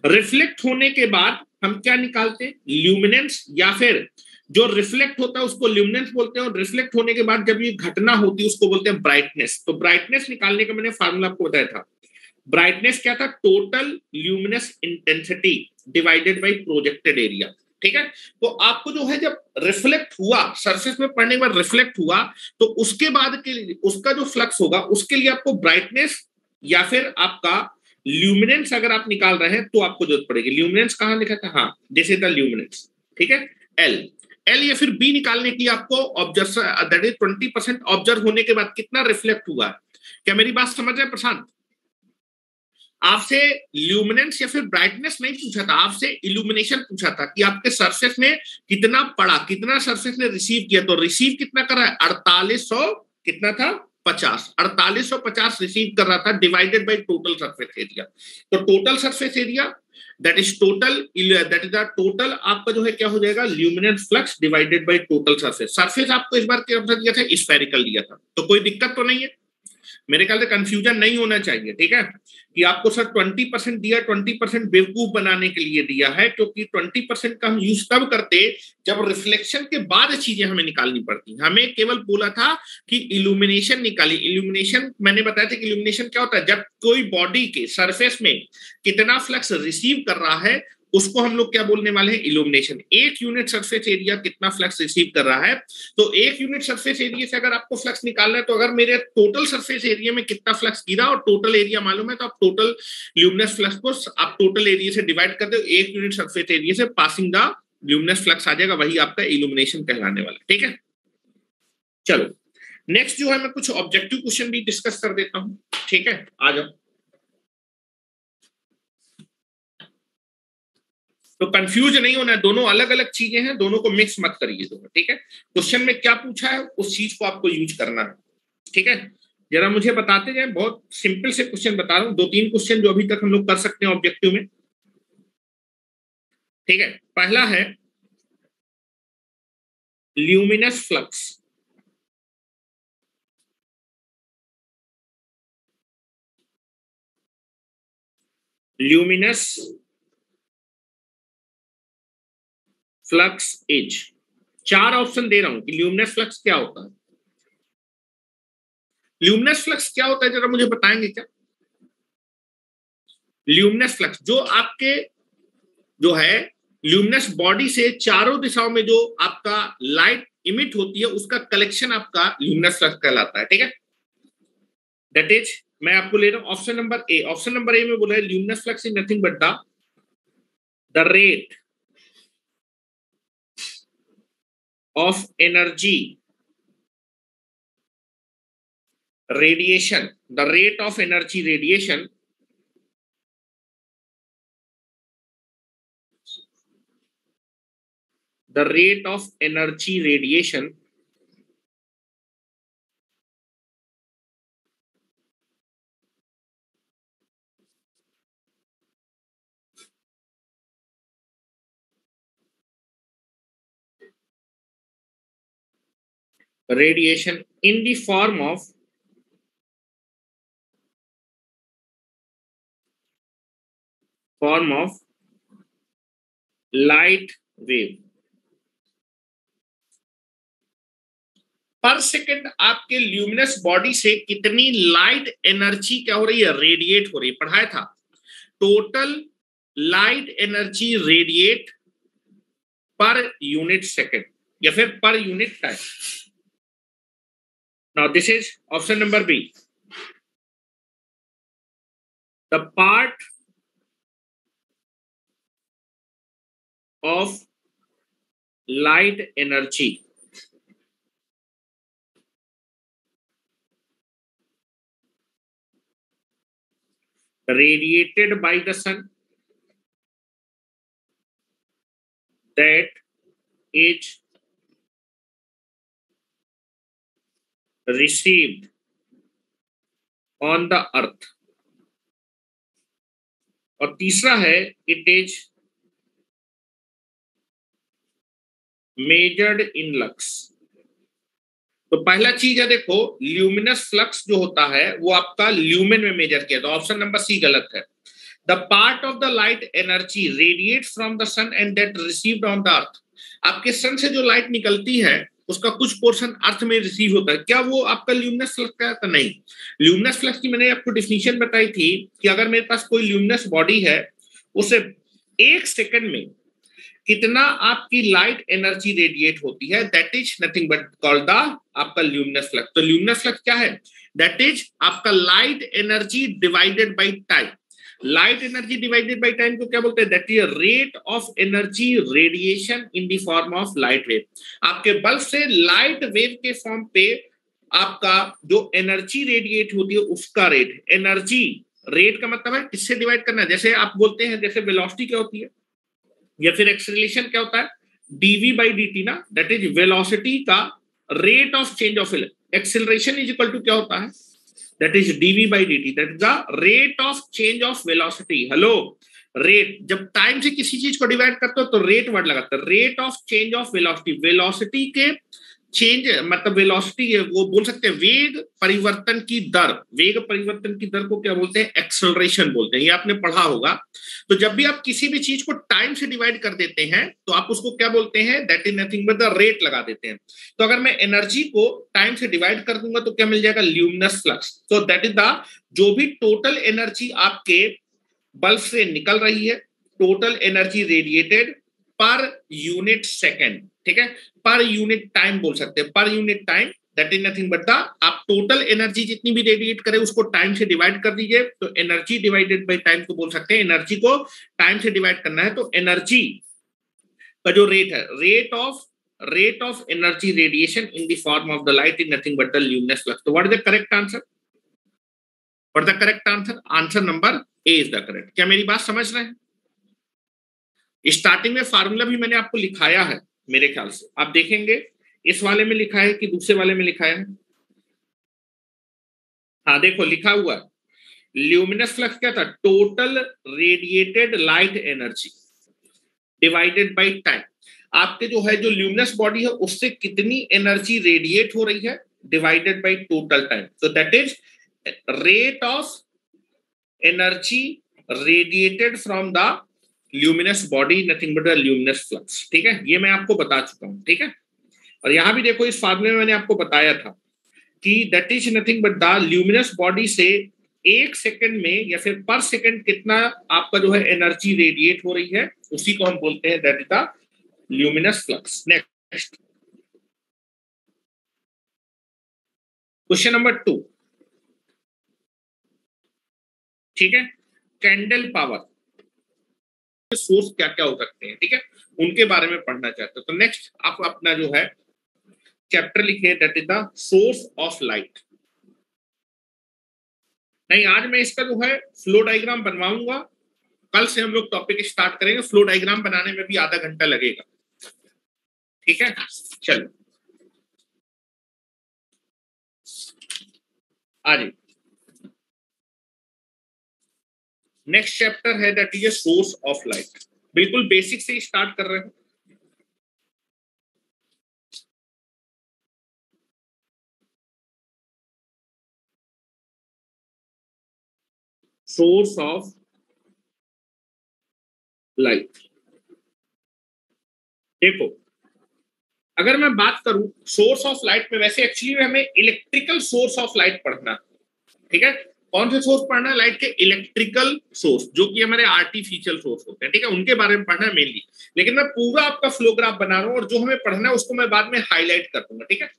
[SPEAKER 1] रिफ्लेक्ट होने के बाद हम क्या निकालते हैं, ल्यूमिनेंस, या फिर जो रिफ्लेक्ट होता है उसको ल्यूमिनेंस बोलते हैं, और रिफ्लेक्ट होने के बाद जब ये घटना होती है उसको बोलते हैं ब्राइटनेस। तो ब्राइटनेस निकालने का मैंने फार्मूला आपको बताया था, ब्राइटनेस क्या था, total luminous intensity divided by projected area, ठीक है। तो आपको जो है जब रिफ्लेक्ट हुआ, सरफेस में पड़ने के बाद रिफ्लेक्ट हुआ, तो उसके बाद के उसका जो फ्लक्स होगा उसके लिए आपको ब्राइटनेस या फिर आपका ल्यूमिनेंस अगर आप निकाल रहे हैं तो आपको जरूरत पड़ेगी। ल्यूमिनेंस कहां लिखा था, हाँ दिस इज द ल्यूमिनेंस, ठीक है। एल या फिर बी निकालने के लिए आपको ऑब्जर्व दैट इज 20% ऑब्जर्व होने के बाद कितना रिफ्लेक्ट हुआ। क्या मेरी बात समझ रहे हैं प्रशांत? आपसे ल्यूमिनेंस या फिर ब्राइटनेस नहीं पूछा था, आपसे इल्यूमिनेशन पूछा था कि आपके सरफेस में कितना पड़ा, कितना सरफेस ने रिसीव किया। तो रिसीव कितना कर रहा है, 4800 कितना था, 50, 4850 रिसीव कर रहा था divided by total surface area. तो total surface area that is the total आपका जो है क्या हो जाएगा, luminance flux divided by total surface. Surface आपको इस बार क्या दिया था, स्फेरिकल दिया था, तो कोई दिक्कत तो नहीं है, मेरे ख्याल से कंफ्यूजन नहीं होना चाहिए, ठीक है। कि आपको सर 20% दिया, 20% बेवकूफ बनाने के लिए दिया है, क्योंकि 20% का हम यूज तब करते जब रिफ्लेक्शन के बाद चीजें हमें निकालनी पड़ती। हमें केवल बोला था कि इल्यूमिनेशन निकाली। इल्यूमिनेशन मैंने बताया था कि इल्यूमिनेशन क्या होता है, जब कोई बॉडी के सरफेस में कितना फ्लक्स रिसीव कर रहा है उसको हम लोग क्या बोलने वाले हैं, इल्यूमिनेशन। 1 यूनिट सरफेस एरिया कितना फ्लक्स रिसीव कर रहा है, तो 1 यूनिट सरफेस एरिया से अगर आपको फ्लक्स निकालना है, तो अगर मेरे टोटल सरफेस एरिया में कितना फ्लक्स गिरा और टोटल एरिया मालूम है, तो आप टोटल ल्यूमिनस फ्लक्स को आप टोटल एरिया से डिवाइड कर दो, 1 यूनिट सरफेस एरिया से पासिंग द ल्यूमिनस फ्लक्स आ जाएगा, वही आपका इल्यूमिनेशन कहलाने वाला, ठीक है। चलो नेक्स्ट जो है मैं कुछ ऑब्जेक्टिव क्वेश्चन भी डिस्कस कर देता हूं, ठीक है, आ जाओ। तो कंफ्यूज नहीं होना है, दोनों अलग अलग चीजें हैं, दोनों को मिक्स मत करिए दोनों, ठीक है। क्वेश्चन में क्या पूछा है उस चीज को आपको यूज करना है, ठीक है। जरा मुझे बताते जाए, बहुत सिंपल से क्वेश्चन बता रहा हूं, 2-3 क्वेश्चन जो अभी तक हम लोग कर सकते हैं ऑब्जेक्टिव में, ठीक है। पहला है luminous flux, luminous flux is, 4 option दे रहा हूं कि ल्यूमिनस फ्लक्स क्या होता है। ल्यूमिनस फ्लक्स क्या होता है जरा मुझे बताएंगे क्या? ल्यूमिनस फ्लक्स जो आपके जो है ल्यूमिनस बॉडी से चारों दिशाओं में जो आपका लाइट इमिट होती है उसका कलेक्शन आपका ल्यूमिनस फ्लक्स कहलाता है, ठीक है। दैट इज मैं आपको ले रहा हूं option number A. Option number A में बोला है luminous flux is nothing but the rate of energy radiation, the rate of energy radiation the rate of energy radiation radiation in the form of light wave पर second आपके luminous body से कितनी light energy क्या हो रही है, radiate हो रही है। पढ़ाया था total light energy radiate per unit second या फिर per unit time. Now this is option number B, the part of light energy radiated by the sun that is received on the earth। और तीसरा है it is measured in lux। तो पहला चीज है देखो, ल्यूमिनस फ्लक्स जो होता है वो आपका ल्यूमेन में मेजर किया, तो ऑप्शन नंबर सी गलत है। The part of the light energy radiates from the sun and that received on the earth. आपके सन से जो लाइट निकलती है उसका कुछ पोर्शन अर्थ में रिसीव होता है, क्या वो आपका ल्यूमिनस फ्लक्स का है? नहीं। ल्यूमिनस फ्लक्स की मैंने आपको डेफिनेशन बताई थी कि अगर मेरे पास कोई ल्यूमिनस बॉडी है उसे 1 सेकंड में कितना आपकी लाइट एनर्जी रेडिएट होती है, that is nothing but called the आपका ल्यूमिनस फ्लक्स। तो ल्यूमिनस फ्लक्स क्या है? दैट इज आपका light energy divided by time. Light energy divided by time को क्या बोलते हैं? That is rate of energy radiation in the form of light wave. आपके बल्ब से लाइट वेव के फॉर्म पे आपका जो एनर्जी रेडिएट होती है उसका रेट। एनर्जी रेट का मतलब है किससे डिवाइड करना है। जैसे आप बोलते हैं जैसे वेलोसिटी क्या होती है या फिर एक्सेलरेशन क्या होता है, डीवी बाई डी टी ना, दैट इज वेलोसिटी का rate of change of acceleration is equal to क्या होता है, that is DV by D T, that is the rate of change of velocity. Hello, rate जब time से किसी चीज को डिवाइड करते हो तो रेट वर्ड लगाते हैं, rate of change of velocity. Velocity के चेंज मतलब वेलोसिटी है, वो बोल सकते हैं वेग परिवर्तन की दर। वेग परिवर्तन की दर को क्या बोलते हैं? एक्सेलरेशन बोलते हैं। ये आपने पढ़ा होगा। तो जब भी आप किसी भी चीज को टाइम से डिवाइड कर देते हैं तो आप उसको क्या बोलते हैं? That is nothing but the rate लगा देते हैं। तो अगर मैं एनर्जी को टाइम से डिवाइड कर दूंगा तो क्या मिल जाएगा? Luminous flux. तो दैट इज द जो भी टोटल एनर्जी आपके बल्ब से निकल रही है, total energy radiated per unit second, ठीक है, पर यूनिट टाइम बोल सकते हैं, पर unit time, that is nothing but the आप टोटल एनर्जी जितनी भी रेडिएट करे उसको टाइम से डिवाइड कर दीजिए तो एनर्जी डिवाइडेड बाय टाइम को बोल सकते हैं। एनर्जी को टाइम से डिवाइड करना है तो एनर्जी का जो रेट है, rate of energy radiation in the form of the light is nothing but the luminous flux. तो what is the correct answer? What is the correct answer? Answer number A is the correct. क्या मेरी बात समझ रहे हैं? Starting में formula भी मैंने आपको लिखाया है मेरे ख्याल से, आप देखेंगे इस वाले में लिखा है कि दूसरे वाले में लिखा है। हाँ देखो लिखा हुआ है ल्यूमिनस फ्लक्स क्या था? Total radiated light energy divided by time. आपके जो है जो ल्यूमिनस बॉडी है उससे कितनी एनर्जी रेडिएट हो रही है डिवाइडेड बाय टोटल टाइम। तो that is rate of energy radiated from the luminous body, nothing but the luminous flux. ठीक है, ये मैं आपको बता चुका हूं। ठीक है, और यहां भी देखो इस फार्मूले में मैंने आपको बताया था कि that is nothing but the luminous body से 1 सेकंड में या फिर पर सेकंड कितना आपका जो है एनर्जी रेडिएट हो रही है उसी को हम बोलते हैं that is the luminous flux. Next question number 2, ठीक है, कैंडल पावर सोर्स क्या क्या हो सकते हैं, ठीक है, उनके बारे में पढ़ना चाहते हो तो नेक्स्ट आप अपना जो है चैप्टर लिखिए, that is the source of light. नहीं, आज मैं इसका जो है फ्लो डायग्राम बनवाऊंगा, कल से हम लोग टॉपिक स्टार्ट करेंगे, फ्लो डायग्राम बनाने में भी आधा घंटा लगेगा, ठीक है। चलो आ जाइए, नेक्स्ट चैप्टर है that is source of light. बिल्कुल बेसिक से स्टार्ट कर रहे हैं। सोर्स ऑफ लाइट, देखो अगर मैं बात करूं सोर्स ऑफ लाइट में, वैसे एक्चुअली में हमें इलेक्ट्रिकल सोर्स ऑफ लाइट पढ़ना, ठीक है। कौन से सोर्स पढ़ना है? लाइट के इलेक्ट्रिकल सोर्स, जो कि हमारे आर्टिफिशियल सोर्स होते हैं, ठीक है, उनके बारे में पढ़ना है मेनली। लेकिन मैं पूरा आपका फ्लोग्राफ बना रहा हूं और जो हमें पढ़ना है उसको मैं बाद में हाईलाइट कर दूंगा, ठीक है।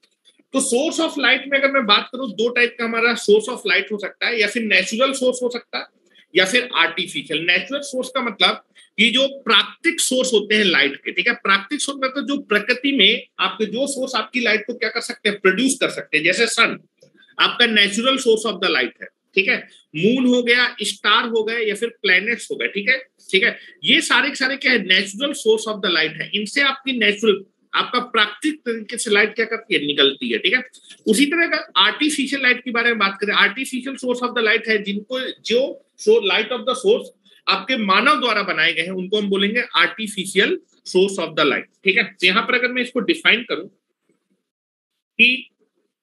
[SPEAKER 1] तो सोर्स ऑफ लाइट में अगर मैं बात करूं, दो टाइप का हमारा सोर्स ऑफ लाइट हो सकता है, या फिर नेचुरल सोर्स हो सकता है या फिर आर्टिफिशियल। नेचुरल सोर्स का मतलब कि जो प्राकृतिक सोर्स होते हैं लाइट के, ठीक है, प्राकृतिक सोर्स मतलब जो प्रकृति में आपके जो सोर्स आपकी लाइट को क्या कर सकते हैं, प्रोड्यूस कर सकते हैं, जैसे सन आपका natural source of the light है, ठीक है। मून हो गया, स्टार हो गए, या फिर प्लैनेट्स हो गए, ठीक है, ठीक है। ये सारे के सारे क्या है, natural source of the light है। इनसे आपकी नेचुरल आपका प्राकृतिक तरीके से लाइट क्या करती है, निकलती है, ठीक है। उसी तरह का आर्टिफिशियल लाइट के बारे में बात करें, artificial source of the light है जिनको जो लाइट ऑफ द सोर्स आपके मानव द्वारा बनाए गए हैं, उनको हम बोलेंगे artificial source of the light, ठीक है। तो यहां पर अगर मैं इसको डिफाइन करूं कि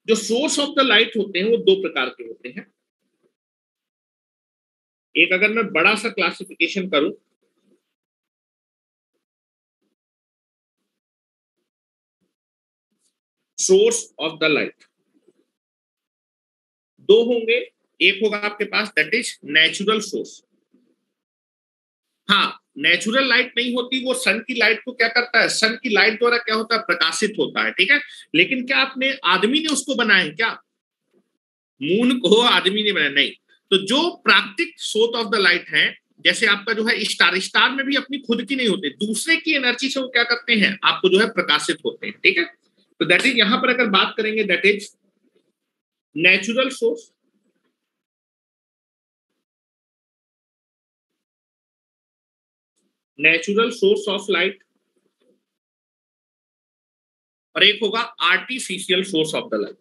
[SPEAKER 1] जो सोर्स ऑफ द लाइट होते हैं वो दो प्रकार के होते हैं। एक अगर मैं बड़ा सा क्लासिफिकेशन करूं, सोर्स ऑफ द लाइट दो होंगे। एक होगा आपके पास दैट इज नेचुरल सोर्स। हाँ, नेचुरल लाइट नहीं होती, वो सन की लाइट को क्या करता है, सन की लाइट द्वारा क्या होता है, प्रकाशित होता है, ठीक है। लेकिन क्या आपने आदमी ने उसको बनाया है क्या? मून को आदमी ने बनाया नहीं। तो जो प्राकृतिक सोर्स ऑफ द लाइट है, जैसे आपका जो है स्टार, स्टार में भी अपनी खुद की नहीं होते, दूसरे की एनर्जी से वो क्या करते हैं, आपको जो है प्रकाशित होते हैं, ठीक है। तो दैट इज यहां पर अगर बात करेंगे that is natural source, natural source of light, और एक होगा artificial source of the light.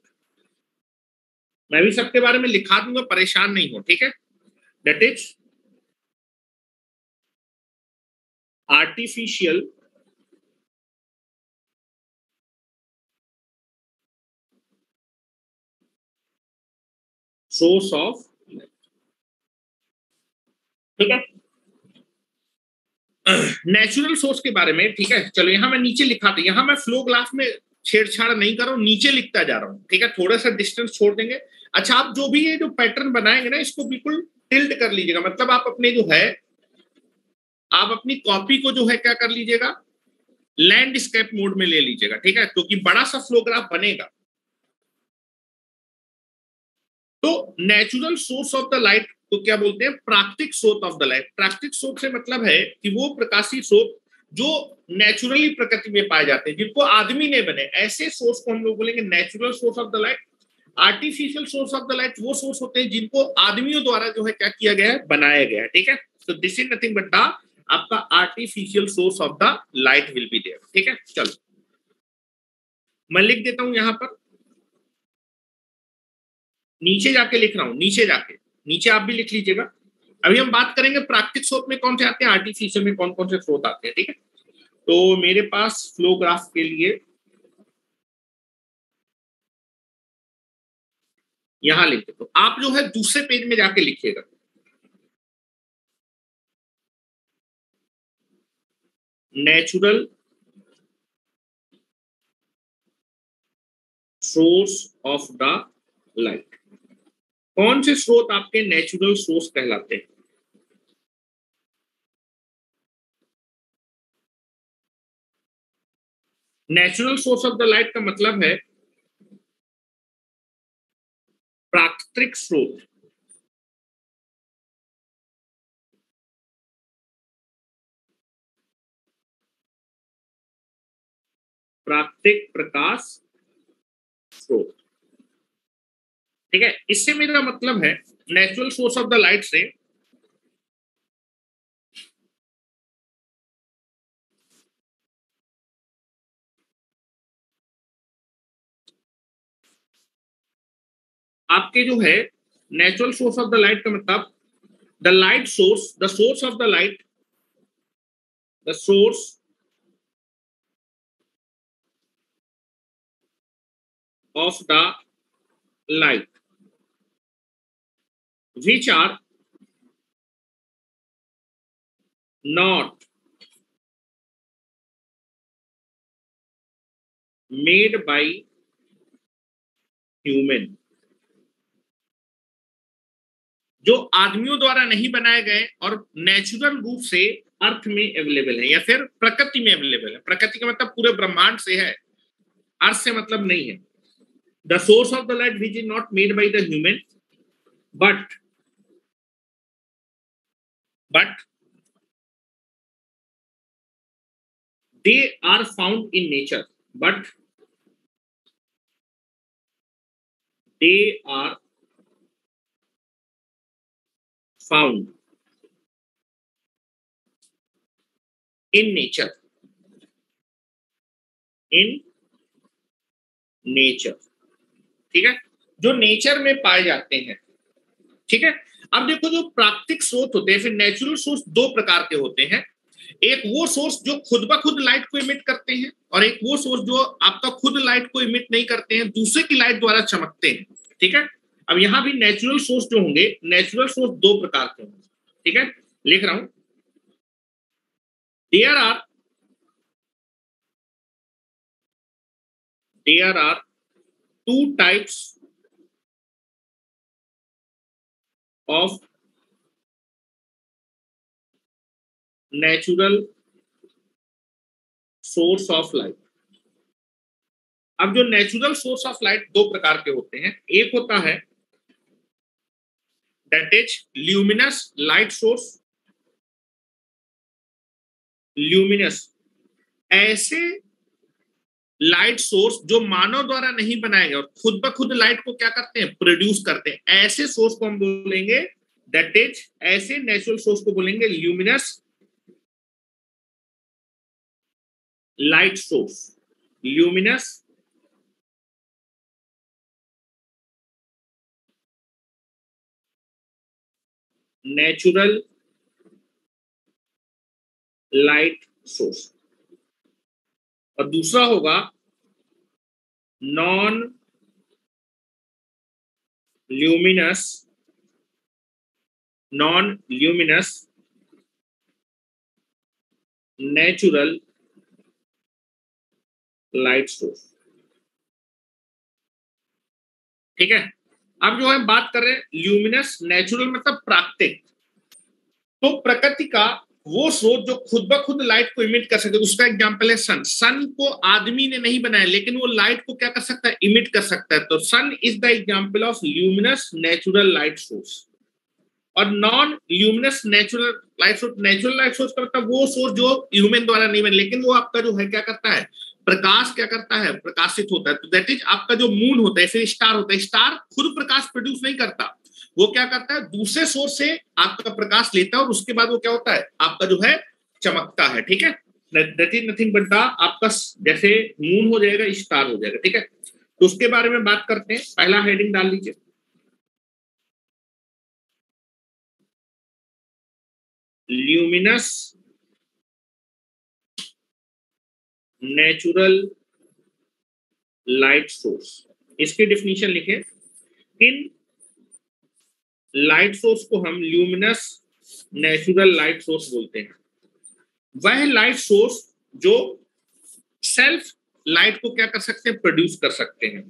[SPEAKER 1] मैं भी सबके बारे में लिखा दूंगा, परेशान नहीं हो, ठीक है। That is artificial source of, ठीक है। नेचुरल सोर्स के बारे में, ठीक है, चलो यहां मैं नीचे लिखा था, यहां मैं फ्लो ग्राफ में छेड़छाड़ नहीं कर रहा हूं, नीचे लिखता जा रहा हूं, ठीक है, थोड़ा सा डिस्टेंस छोड़ देंगे। अच्छा, आप जो भी ये जो पैटर्न बनाएंगे ना, इसको बिल्कुल टिल्ट कर लीजिएगा, मतलब आप अपने जो है, आप अपनी कॉपी को जो है क्या कर लीजिएगा, लैंडस्केप मोड में ले लीजिएगा, ठीक है, क्योंकि बड़ा सा फ्लो ग्राफ बनेगा। तो natural source of the light को क्या बोलते हैं, प्राकृतिक स्रोत ऑफ द लाइट। प्राकृतिक स्रोत से मतलब है कि वो प्रकाशी स्रोत जो नेचुरली प्रकृति में पाए जाते हैं, जिनको आदमी ने बने, ऐसे सोर्स को हम लोग बोलेंगे natural source of the light. Artificial source of the light वो सोर्स होते हैं जिनको आदमियों द्वारा जो है क्या किया गया है, बनाया गया है, ठीक है। तो this is nothing but the आपका artificial source of the light will be there, ठीक है। चलो मैं लिख देता हूं यहां पर, नीचे जाके लिख रहा हूं, नीचे जाके, नीचे आप भी लिख लीजिएगा। अभी हम बात करेंगे प्राकृतिक स्रोत में कौन से आते हैं, आर्टिफिशियल में कौन कौन से स्रोत आते हैं, ठीक है। तो मेरे पास फ्लो ग्राफ के लिए यहां लिखते, तो आप जो है दूसरे पेज में जाके लिखिएगा, natural source of the light. कौन से स्रोत आपके नेचुरल सोर्स कहलाते हैं? Natural source of the light का मतलब है प्राकृतिक स्रोत, प्राकृतिक प्रकाश स्रोत। ठीक है, इससे मेरा मतलब है natural source of the light से आपके जो है natural source of the light का मतलब the light source, the source of the light, the source of the light which are not made by human, जो आदमियों द्वारा नहीं बनाए गए और नेचुरल रूप से अर्थ में अवेलेबल है या फिर प्रकृति में अवेलेबल है। प्रकृति का मतलब पूरे ब्रह्मांड से है, अर्थ से मतलब नहीं है। The source of the light which is not made by the human but they are found in nature, but they are found in nature, in nature. ठीक है, जो नेचर में पाए जाते हैं। ठीक है, अब देखो जो प्राकृतिक स्रोत होते हैं, फिर नेचुरल सोर्स दो प्रकार के होते हैं। एक वो सोर्स जो खुद ब खुद लाइट को इमिट करते हैं और एक वो सोर्स जो आपका खुद लाइट को इमिट नहीं करते हैं, दूसरे की लाइट द्वारा चमकते हैं। ठीक है, अब यहां भी नेचुरल सोर्स जो होंगे, नेचुरल सोर्स दो प्रकार के होंगे। ठीक है, लिख रहा हूं, there are two types of natural source of light. अब जो नेचुरल सोर्स ऑफ लाइट दो प्रकार के होते हैं। एक होता है that is luminous light source. Luminous ऐसे लाइट सोर्स जो मानव द्वारा नहीं बनाए गए और खुद ब खुद लाइट को क्या करते हैं, प्रोड्यूस करते हैं। ऐसे सोर्स को हम बोलेंगे दैट इज, ऐसे नेचुरल सोर्स को बोलेंगे luminous light source. Luminous natural light source. और दूसरा होगा non luminous, non luminous natural light source. ठीक है, अब जो है बात कर रहे हैं ल्यूमिनस नेचुरल मतलब प्राकृतिक। तो प्रकृति का वो स्रोत जो खुद ब खुद लाइट को इमिट कर सके, उसका एग्जांपल है सन। सन को आदमी ने नहीं बनाया लेकिन वो लाइट को क्या कर सकता है, इमिट कर सकता है। तो sun is the example of luminous natural light source. और non luminous natural light source, natural light source का मतलब वो सोर्स जो ह्यूमन द्वारा नहीं बना लेकिन वो आपका जो है क्या करता है, प्रकाश क्या करता है, प्रकाशित होता है। तो दैट इज आपका जो मून होता है, फिर स्टार होता है। स्टार खुद प्रकाश प्रोड्यूस नहीं करता, वो क्या करता है, दूसरे सोर्स से आपका प्रकाश लेता है और उसके बाद वो क्या होता है, आपका जो है चमकता है। ठीक है, that is nothing but the आपका जैसे मून हो जाएगा, स्टार हो जाएगा। ठीक है, तो उसके बारे में बात करते हैं। पहला हेडिंग डाल लीजिए, ल्यूमिनस नेचुरल लाइट सोर्स। इसकी डेफिनेशन लिखे, इन लाइट सोर्स को हम ल्यूमिनस नेचुरल लाइट सोर्स बोलते हैं। वह लाइट सोर्स जो सेल्फ लाइट को क्या कर सकते हैं, प्रोड्यूस कर सकते हैं।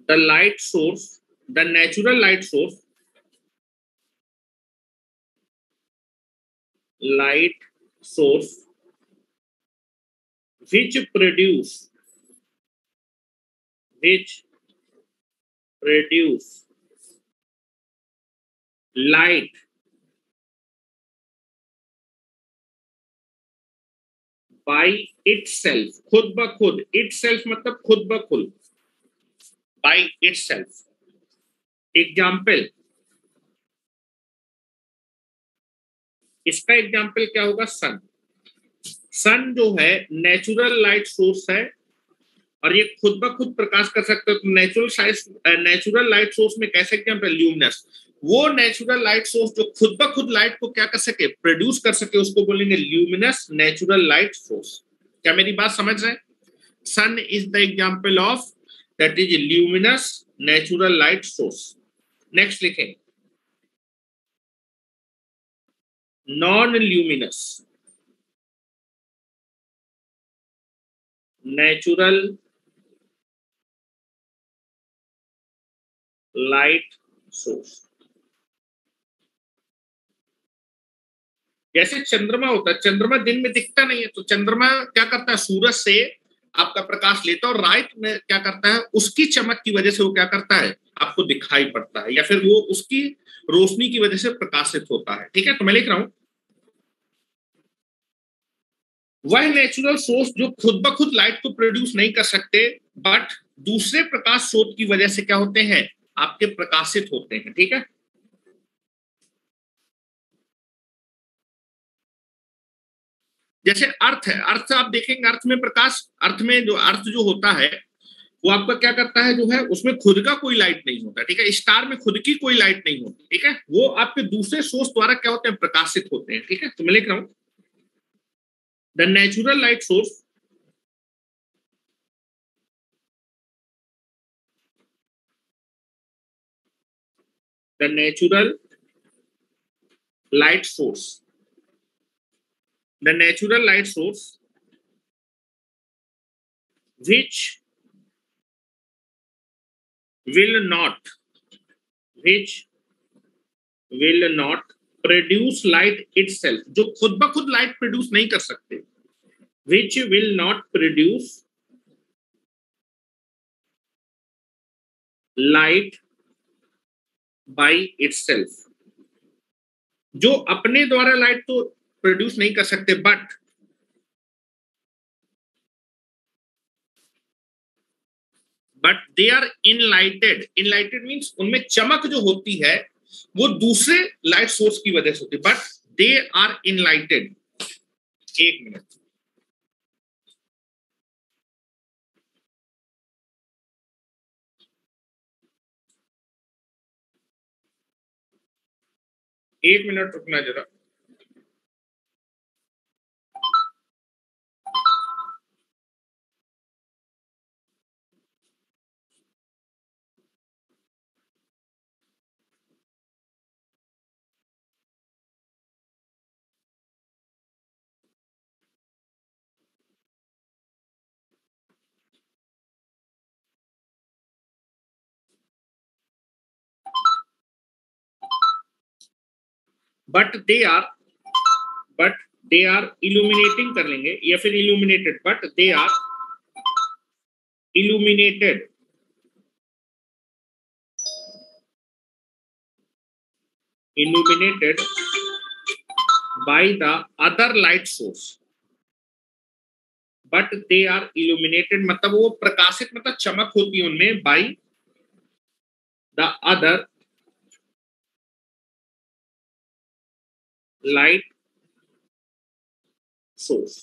[SPEAKER 1] The light source, the natural light source, light source which produce light by it self, खुद ब खुद, इट सेल्फ मतलब खुद ब खुद, बाई इट सेल्फ। एग्जाम्पल, इसका एग्जाम्पल क्या होगा? सन। सन जो है नेचुरल लाइट सोर्स है और ये खुद ब खुद प्रकाश कर सकते हो। तो नेचुरल लाइट सोर्स में कैसे एग्जाम्पल? ल्यूमिनस। वो नेचुरल लाइट सोर्स जो खुद ब खुद लाइट को क्या कर सके? प्रोड्यूस कर सके, उसको बोलेंगे ल्यूमिनस नेचुरल लाइट सोर्स। क्या मेरी बात समझ रहे हैं? Sun is the example of that is luminous natural light source. Next लिखें, non luminous natural light source. जैसे चंद्रमा होता है, चंद्रमा दिन में दिखता नहीं है, तो चंद्रमा क्या करता है? सूरज से आपका प्रकाश लेता है और रात में क्या करता है? उसकी चमक की वजह से वो क्या करता है? आपको दिखाई पड़ता है, या फिर वो उसकी रोशनी की वजह से प्रकाशित होता है। ठीक है, तो मैं लिख रहा हूं, वह नेचुरल सोर्स जो खुद ब खुद लाइट को प्रोड्यूस नहीं कर सकते, बट दूसरे प्रकाश स्रोत की वजह से क्या होते हैं? आपके प्रकाशित होते हैं। ठीक है, जैसे अर्थ है, अर्थ आप देखेंगे, अर्थ में प्रकाश, अर्थ में जो अर्थ जो होता है वो आपका क्या करता है? जो है उसमें खुद का कोई लाइट नहीं होता। ठीक है, स्टार में खुद की कोई लाइट नहीं होती। ठीक है, वो आपके दूसरे सोर्स द्वारा क्या होते हैं? प्रकाशित होते हैं। ठीक है, तो मैं लिख रहा हूं, the natural light source the natural light source the natural light source which will not which will not produce light itself, जो खुद ब खुद लाइट प्रोड्यूस नहीं कर सकते, which will not produce light by itself, जो अपने द्वारा लाइट तो प्रोड्यूस नहीं कर सकते, but they are enlighted. Enlighted means उनमें चमक जो होती है वो दूसरे लाइट सोर्स की वजह से होती है, बट दे आर इनलाइटेड। एक मिनट, एक मिनट रुकना जरा। बट दे आर इल्यूमिनेटिंग कर लेंगे या फिर illuminated, but they are illuminated illuminated by the other light source, but they are illuminated मतलब वो प्रकाशित मतलब चमक होती है उनमें by the other light source.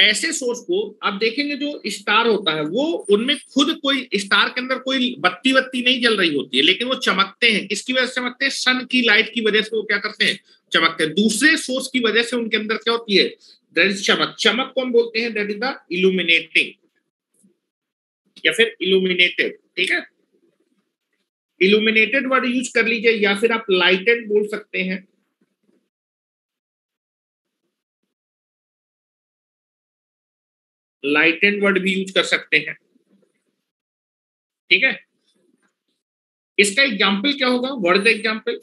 [SPEAKER 1] ऐसे सोर्स को आप देखेंगे, जो स्टार होता है वो उनमें खुद कोई, स्टार के अंदर कोई बत्ती वत्ती नहीं जल रही होती है, लेकिन वो चमकते हैं। किसकी वजह से चमकते हैं? सन की लाइट की वजह से वो क्या करते हैं? चमकते हैं। दूसरे सोर्स की वजह से उनके अंदर क्या होती है? दैट इज चमक। चमक को हम बोलते हैं दैट इज द इल्यूमिनेटिंग या फिर इल्यूमिनेटेड। ठीक है, इल्यूमिनेटेड वर्ड यूज कर लीजिए, या फिर आप लाइटेड बोल सकते हैं। लाइटेड वर्ड भी यूज कर सकते हैं। ठीक है, इसका एग्जाम्पल क्या होगा? What is the example?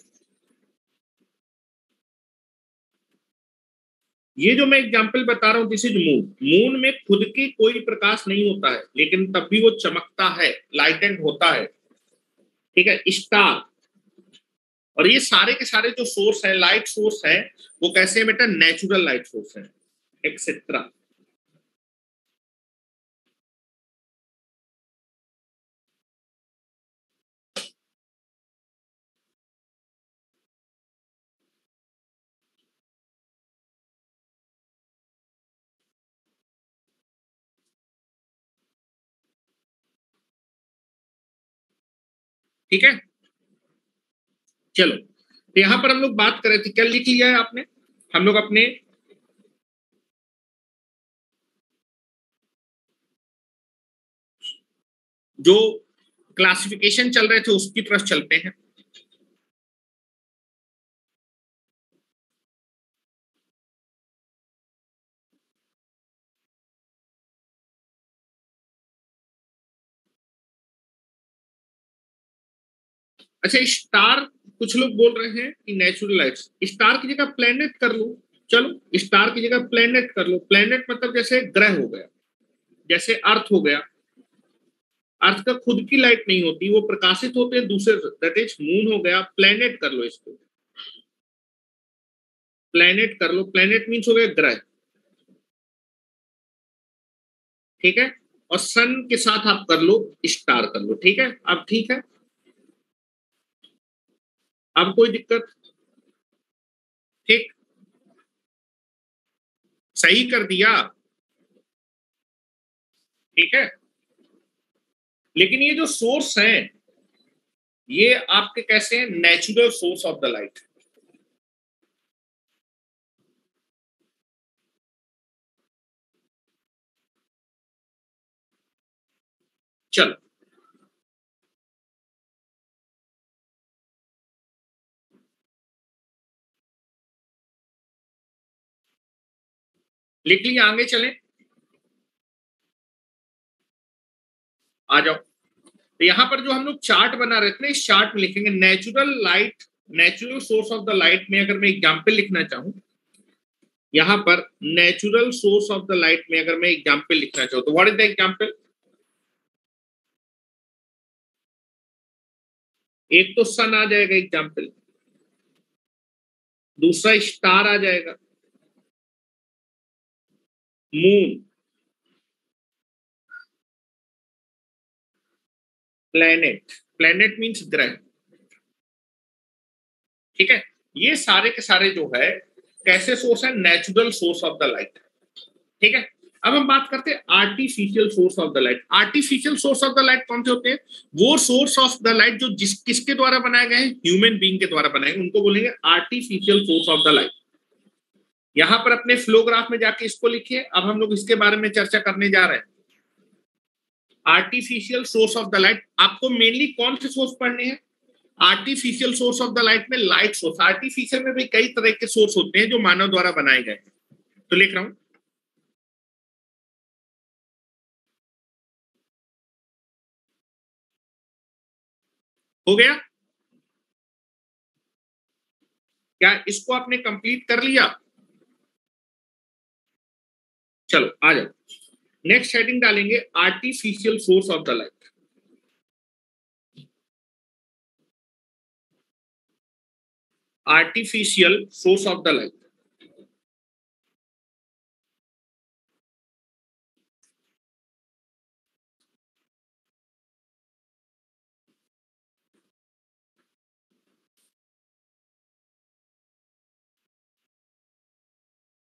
[SPEAKER 1] ये जो मैं एग्जाम्पल बता रहा हूं, दिस इज मून। मून में खुद की कोई प्रकाश नहीं होता है, लेकिन तब भी वो चमकता है, लाइटेड होता है। ठीक है, स्टार और ये सारे के सारे जो सोर्स है, लाइट सोर्स है, वो कैसे है बेटा? नेचुरल लाइट सोर्स है। एक्सेट्रा। ठीक है, चलो तो यहां पर हम लोग बात कर रहे थे, क्या लिख लिया है आपने? हम लोग अपने जो क्लासिफिकेशन चल रहे थे उसकी तरफ चलते हैं। अच्छा, स्टार, कुछ लोग बोल रहे हैं कि नेचुरल लाइट्स, स्टार की जगह प्लेनेट कर लो। चलो स्टार की जगह प्लेनेट कर लो। प्लेनेट मतलब जैसे ग्रह हो गया, जैसे अर्थ हो गया। अर्थ का खुद की लाइट नहीं होती, वो प्रकाशित होते हैं दूसरे, दैट इज मून हो गया। प्लेनेट कर लो इसको, प्लेनेट कर लो। प्लेनेट मीन्स हो गया ग्रह, ठीक है। और सन के साथ आप कर लो स्टार कर लो, ठीक है। अब ठीक है, अब कोई दिक्कत? ठीक, सही कर दिया, ठीक है। लेकिन ये जो सोर्स है ये आपके कैसे हैं? Natural source of the light. चलो लिख लिया, आगे चलें, आ जाओ। तो यहां पर जो हम लोग चार्ट बना रहे थे ना, इस चार्ट में लिखेंगे natural light, natural source of the light में अगर मैं एग्जाम्पल लिखना चाहूं, यहां पर natural source of the light में अगर मैं एग्जाम्पल लिखना चाहूं तो व्हाट इज द एग्जाम्पल? एक तो सन आ जाएगा एग्जाम्पल, दूसरा स्टार आ जाएगा, मून, प्लेनेट, प्लेनेट मीन्स ग्रह, ठीक है। ये सारे के सारे जो है कैसे सोर्स है? Natural source of the light, ठीक है। अब हम बात करते हैं artificial source of the light. Artificial source of the light कौन से होते हैं? वो सोर्स ऑफ द लाइट जो किसके द्वारा बनाए गए हैं? ह्यूमन बीइंग के द्वारा बनाए गए, उनको बोलेंगे artificial source of the light. यहां पर अपने फ्लोग्राफ में जाके इसको लिखिए। अब हम लोग इसके बारे में चर्चा करने जा रहे हैं। Artificial source of the light, आपको मेनली कौन से सोर्स पढ़ने हैं? Artificial source of the light में लाइट सोर्स। आर्टिफिशियल में भी कई तरह के सोर्स होते हैं जो मानव द्वारा बनाए गए हैं, तो लिख रहा हूं। हो गया क्या? इसको आपने कंप्लीट कर लिया? चलो आ जाओ, नेक्स्ट हेडिंग डालेंगे artificial source of the light. Artificial source of the light,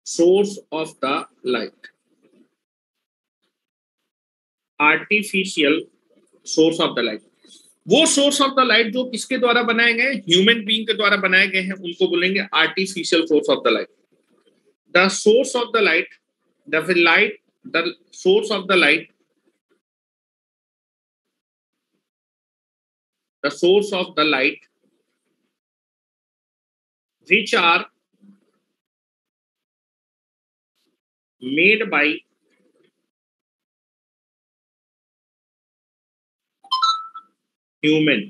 [SPEAKER 1] source of the light, artificial source of the light. वो सोर्स ऑफ द लाइट जो किसके द्वारा बनाए गए? ह्यूमन बीइंग के द्वारा बनाए गए हैं, उनको बोलेंगे artificial source of the light. The source of the light, the light, the source of the light, the source of the light which are made by human।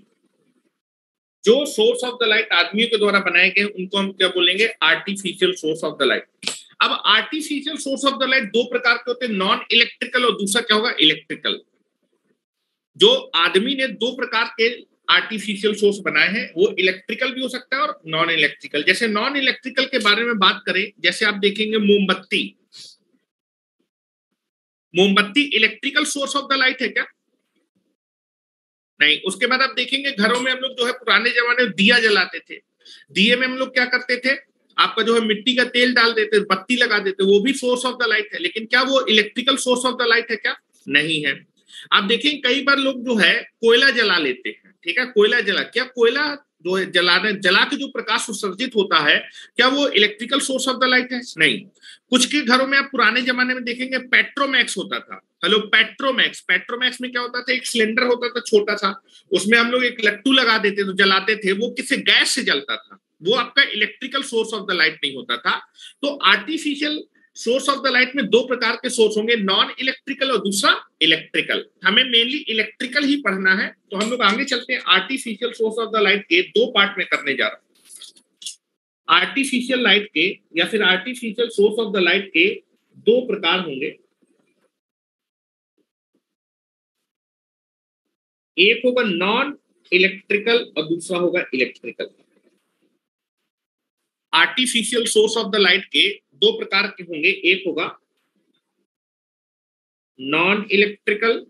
[SPEAKER 1] जो सोर्स ऑफ द लाइट आदमियों के द्वारा बनाए गए उनको हम क्या बोलेंगे? Artificial source of the light. अब artificial source of the light दो प्रकार के होते हैं, नॉन इलेक्ट्रिकल और दूसरा क्या होगा? इलेक्ट्रिकल। जो आदमी ने दो प्रकार के आर्टिफिशियल सोर्स बनाए हैं वो इलेक्ट्रिकल भी हो सकता है और नॉन इलेक्ट्रिकल। जैसे नॉन इलेक्ट्रिकल के बारे में बात करें, जैसे आप देखेंगे मोमबत्ती, मोमबत्ती electrical source of the light है क्या? नहीं। उसके बाद आप देखेंगे घरों में हम लोग जो है पुराने जमाने में दिया जलाते थे। दिए में हम लोग क्या करते थे, आपका जो है मिट्टी का तेल डाल देते, बत्ती लगा देते, वो भी सोर्स ऑफ द लाइट है। लेकिन क्या वो electrical source of the light है क्या? नहीं है। आप देखेंगे कई बार लोग जो है कोयला जला लेते हैं, ठीक है, कोयला जला, क्या कोयला जो है जला के जो प्रकाश उत्सर्जित होता है, क्या वो electrical source of the light है? नहीं। कुछ के घरों में आप पुराने जमाने में देखेंगे पेट्रोमैक्स होता था। Hello, Petromax. पेट्रोमैक्स में क्या होता था, एक सिलेंडर होता था छोटा सा, उसमें हम लोग एक लट्टू लगा देते तो जलाते थे, वो किसी गैस से जलता था, वो आपका electrical source of the light नहीं होता था। तो artificial source of the light में दो प्रकार के सोर्स होंगे, नॉन इलेक्ट्रिकल और दूसरा इलेक्ट्रिकल। हमें मेनली इलेक्ट्रिकल ही पढ़ना है, तो हम लोग आगे चलते हैं। Artificial source of the light के दो पार्ट में करने जा रहा हूं। आर्टिफिशियल लाइट के या फिर artificial source of the light के दो प्रकार होंगे। एक होगा नॉन इलेक्ट्रिकल और दूसरा होगा electrical. Artificial source of the light के दो प्रकार के होंगे, एक होगा non electrical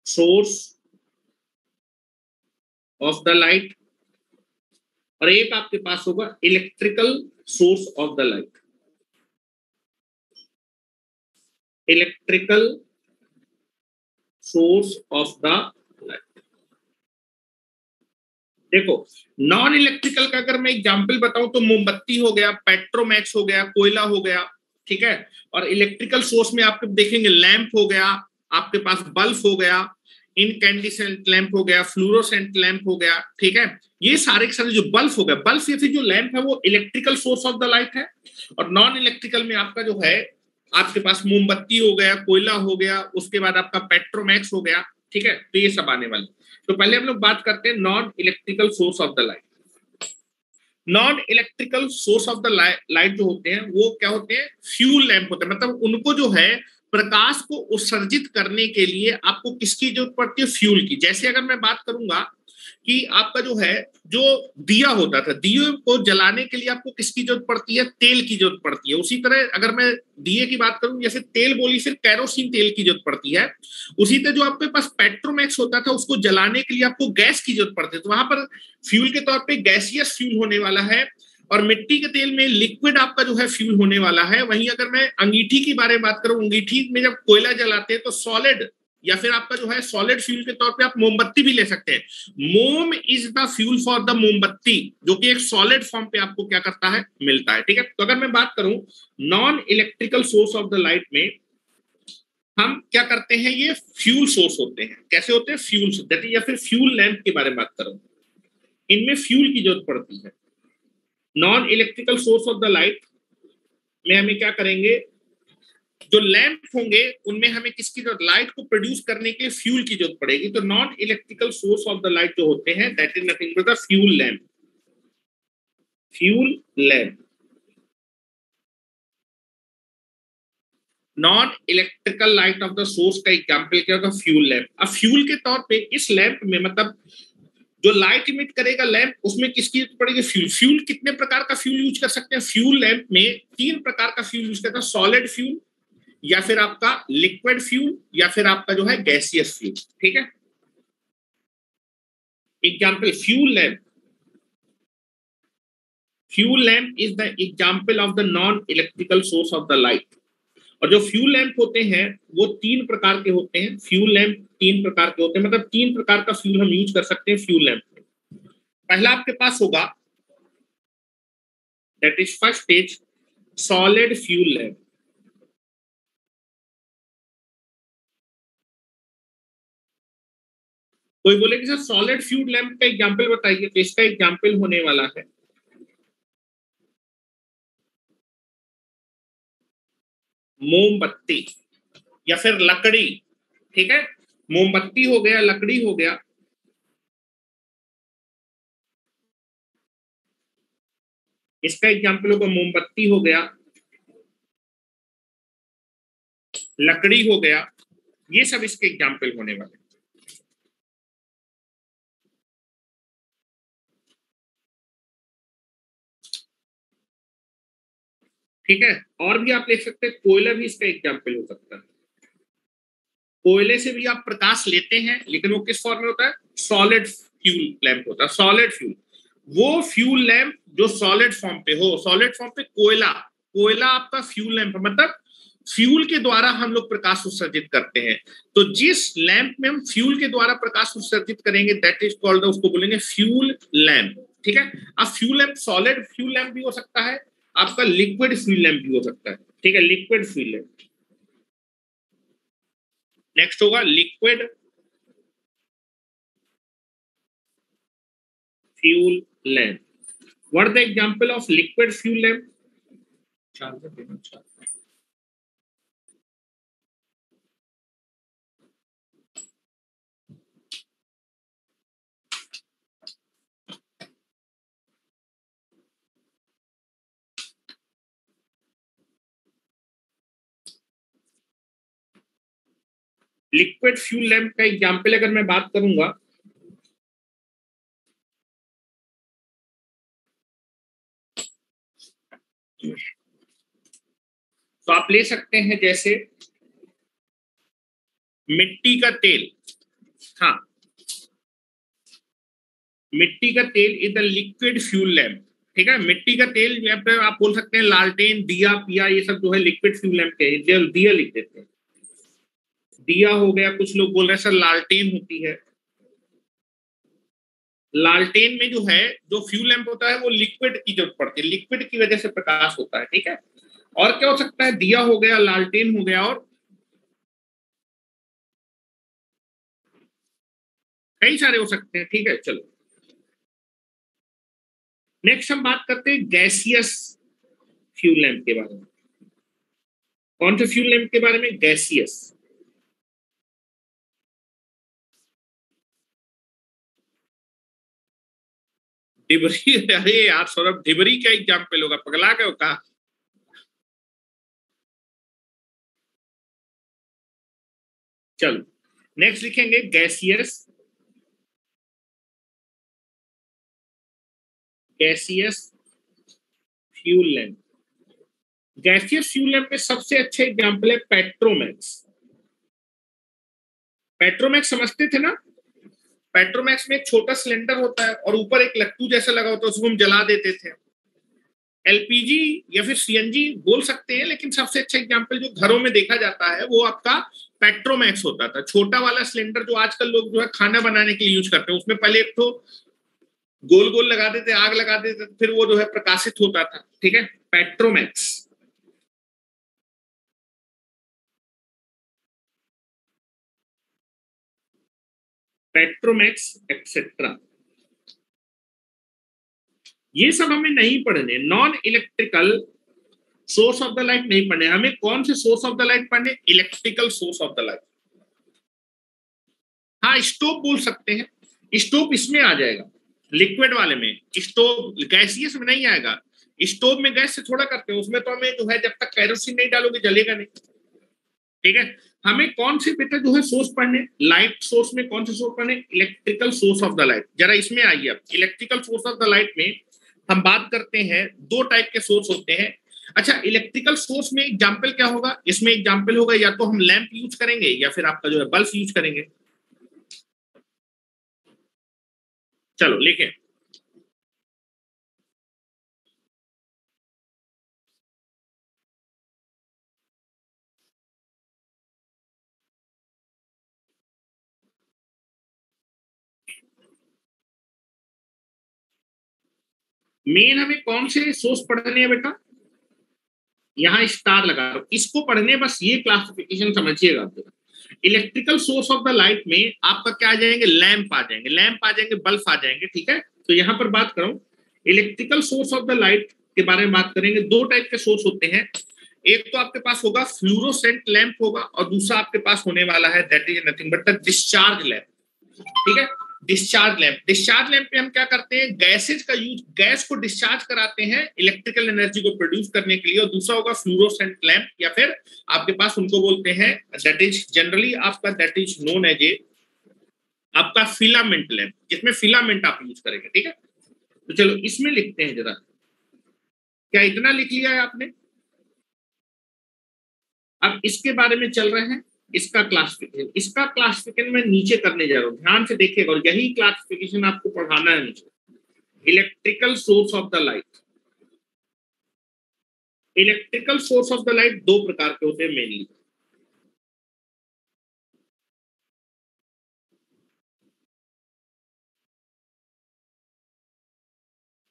[SPEAKER 1] source of the light, और एक आपके पास होगा electrical source of the light. Electrical source of the light. देखो, नॉन इलेक्ट्रिकल का अगर मैं एग्जांपल बताऊं तो मोमबत्ती हो गया, पेट्रोमैक्स हो गया, कोयला हो गया, ठीक है। और इलेक्ट्रिकल सोर्स में आप देखेंगे लैंप हो गया, आपके पास बल्ब हो गया, इनकैंडिसेंट लैंप हो गया, फ्लूरोसेंट लैंप हो गया, ठीक है। ये सारे के सारे जो बल्ब हो गया, बल्ब या फिर जो लैंप है वो electrical source of the light है। और नॉन इलेक्ट्रिकल में आपका जो है आपके पास मोमबत्ती हो गया, कोयला हो गया, उसके बाद आपका पेट्रोमैक्स हो गया, ठीक है। तो ये सब आने वाले। तो पहले हम लोग बात करते हैं non electrical source of the light. Non electrical source of the light जो होते हैं वो क्या होते हैं, फ्यूल लैंप होते हैं। मतलब उनको जो है प्रकाश को उत्सर्जित करने के लिए आपको किसकी जरूरत पड़ती है, फ्यूल की। जैसे अगर मैं बात करूंगा कि आपका जो है जो दिया होता था, दिए को जलाने के लिए आपको किसकी जरूरत पड़ती है, तेल की जरूरत पड़ती है। उसी तरह अगर मैं दिए की बात करूं, जैसे तेल बोली फिर कैरोसिन तेल की जरूरत पड़ती है। उसी तरह जो आपके पास पेट्रोमैक्स होता था उसको जलाने के लिए आपको गैस की जरूरत पड़ती है। तो वहां पर फ्यूल के तौर पर गैसियस फ्यूल होने वाला है, और मिट्टी के तेल में लिक्विड आपका जो है फ्यूल होने वाला है। वहीं अगर मैं अंगीठी की बारे में बात करूं, अंगीठी में जब कोयला जलाते हैं तो सॉलिड या फिर आपका जो है सॉलिड फ्यूल के तौर पे आप मोमबत्ती भी ले सकते हैं। मोम is the fuel for the मोमबत्ती, जो कि एक सॉलिड फॉर्म पे आपको क्या करता है, मिलता है, ठीक है। तो अगर मैं बात करूं non electrical source of the light में हम क्या करते हैं, ये फ्यूल सोर्स होते हैं। कैसे होते हैं, फ्यूल, या फिर फ्यूल लैंप के बारे में बात करूं, इनमें फ्यूल की जरूरत पड़ती है। Non electrical source of the light में हमें क्या करेंगे, जो लैंप होंगे उनमें हमें किसकी जरूरत, लाइट को प्रोड्यूस करने के लिए फ्यूल की जरूरत पड़ेगी। तो non electrical source of the light जो होते हैं that is nothing but the fuel lamp. Fuel lamp non electrical light of the source का एग्जांपल क्या होगा, फ्यूल लैंप। अब फ्यूल के तौर पे इस लैंप में मतलब जो लाइट इमिट करेगा लैंप, उसमें किसकी जरूरत पड़ेगी, फ्यूल। फ्यूल कितने प्रकार का फ्यूल यूज कर सकते हैं, फ्यूल लैंप में तीन प्रकार का फ्यूल यूज करता है, सॉलिड फ्यूल या फिर आपका लिक्विड फ्यूल या फिर आपका जो है गैसियस फ्यूल, ठीक है। Example fuel lamp, fuel lamp is the example of the non electrical source of the light. और जो फ्यूल लैंप होते हैं वो तीन प्रकार के होते हैं। फ्यूल लैंप तीन प्रकार के होते हैं, मतलब तीन प्रकार का फ्यूल हम यूज कर सकते हैं फ्यूल लैंप में। पहला आपके पास होगा that is first stage solid fuel lamp. कोई बोले कि सर सॉलिड फ्यूल लैंप का एग्जांपल बताइए, तो इसका एग्जांपल होने वाला है मोमबत्ती या फिर लकड़ी, ठीक है। मोमबत्ती हो गया, लकड़ी हो गया, इसका एग्जांपल होगा मोमबत्ती हो गया, लकड़ी हो गया, ये सब इसके एग्जाम्पल होने वाले। ठीक है, और भी आप देख सकते हैं, कोयला भी इसका एग्जाम्पल हो सकता है। कोयले से भी आप प्रकाश लेते हैं, लेकिन वो किस फॉर्म में होता है? सॉलिड फ्यूल लैंप होता है, सॉलिड फ्यूल। वो फ्यूल लैंप जो सॉलिड फॉर्म पे हो, सॉलिड फॉर्म पे कोयला, कोयला आपका फ्यूल लैंप, मतलब फ्यूल के द्वारा हम लोग प्रकाश उत्सर्जित करते हैं। तो जिस लैंप में हम फ्यूल के द्वारा प्रकाश उत्सर्जित करेंगे, दैट इज कॉल्ड, उसको बोलेंगे फ्यूल लैंप। ठीक है, अब fuel lamp solid fuel lamp भी हो सकता है, आपका लिक्विड फ्यूल लैंप भी हो सकता है। ठीक है, लिक्विड फ्यूल लैंप। नेक्स्ट होगा liquid fuel lamp. What the example of liquid fuel lamp? Liquid fuel lamp का एग्जांपल अगर मैं बात करूंगा, तो आप ले सकते हैं जैसे मिट्टी का तेल। हाँ, मिट्टी का तेल is the liquid fuel lamp. ठीक है, मिट्टी का तेल, आप बोल सकते हैं लालटेन, दिया, पिया, ये सब जो है लिक्विड फ्यूल लैंप के, दिया लिख देते हैं, दिया हो गया। कुछ लोग बोल रहे हैं सर लालटेन होती है। लालटेन में जो है, जो फ्यूल लैंप होता है वो लिक्विड की जरूरत पड़ती है, लिक्विड की वजह से प्रकाश होता है। ठीक है, और क्या हो सकता है? दिया हो गया, लालटेन हो गया, और कई सारे हो सकते हैं। ठीक है, चलो नेक्स्ट हम बात करते हैं गैसियस फ्यूल लैंप के बारे में। कौन से फ्यूल लैंप के बारे में? गैसियस। डिबरी? अरे यार सौरभ, डिबरी का एग्जाम्पल होगा, पगला गए हो कहा? चलो नेक्स्ट लिखेंगे gaseous, gaseous fuel lamp. Gaseous fuel lamp में सबसे अच्छे एग्जाम्पल है पेट्रोमैक्स। पेट्रोमैक्स समझते थे ना? पेट्रोमैक्स में एक छोटा सिलेंडर होता है और ऊपर एक लट्टू जैसा लगा होता है, उसको हम जला देते थे। एलपीजी या फिर सीएनजी बोल सकते हैं, लेकिन सबसे अच्छा एग्जांपल जो घरों में देखा जाता है वो आपका पेट्रोमैक्स होता था। छोटा वाला सिलेंडर जो आजकल लोग जो है खाना बनाने के लिए यूज करते हैं, उसमें पहले एक तो गोल गोल लगा देते, आग लगा देते, फिर वो जो है प्रकाशित होता था। ठीक है, पेट्रोमैक्स। पेट्रोमैक्स एक्सेट्रा, ये सब हमें नहीं पढ़ने। Non electrical source of the light नहीं पढ़ने हमें। कौन से सोर्स ऑफ द लाइट पढ़ने? Electrical source of the light. हाँ, स्टोव बोल सकते हैं, स्टोव इसमें आ जाएगा, लिक्विड वाले में। स्टोव गैसियस में नहीं आएगा। स्टोव में गैस से थोड़ा करते हैं, उसमें तो हमें जो है जब तक केरोसिन नहीं डालोगे जलेगा नहीं। ठीक है, हमें कौन से बेटा जो है सोर्स पढ़ने? लाइट सोर्स में कौन से सोर्स पढ़ने? Electrical source of the light. जरा इसमें आइए अब, electrical source of the light में हम बात करते हैं, दो टाइप के सोर्स होते हैं। अच्छा, इलेक्ट्रिकल सोर्स में एग्जाम्पल क्या होगा? इसमें एग्जाम्पल होगा या तो हम लैंप यूज करेंगे या फिर आपका जो है बल्ब यूज करेंगे। चलो लिखें, मेन हमें कौन से सोर्स पढ़ने हैं बेटा? यहाँ स्टार लगा रहा हूं, इसको पढ़ने, बस ये क्लासिफिकेशन समझिएगा। Electrical source of the light में आपका क्या आ जाएंगे? लैंप आ जाएंगे, लैंप आ जाएंगे, बल्ब आ जाएंगे। ठीक है, तो यहाँ पर बात करूं electrical source of the light के बारे में बात करेंगे। दो टाइप के सोर्स होते हैं, एक तो आपके पास होगा फ्लूरोसेंट लैंप होगा, और दूसरा आपके पास होने वाला है that is nothing but the discharge lamp. ठीक है, डिस्चार्ज लैंप में हम क्या करते हैं, गैसेज का यूज, गैस को डिस्चार्ज कराते हैं इलेक्ट्रिकल एनर्जी को प्रोड्यूस करने के लिए। और दूसरा होगा फ्लोरोसेंट लैंप, या फिर आपके पास उनको बोलते हैं, दैट इज जनरली आपका, that is known as a आपका फिलामेंट लैंप, जिसमें फिलामेंट आप यूज करेंगे। ठीक है, तो चलो इसमें लिखते हैं जरा, क्या इतना लिख लिया है आपने? अब इसके बारे में चल रहे हैं, इसका क्लासिफिकेशन मैं नीचे करने जा रहा हूं, ध्यान से देखिएगा, और यही क्लासिफिकेशन आपको पढ़ाना है नीचे। Electrical source of the light, electrical source of the light दो प्रकार के होते हैं मेनली।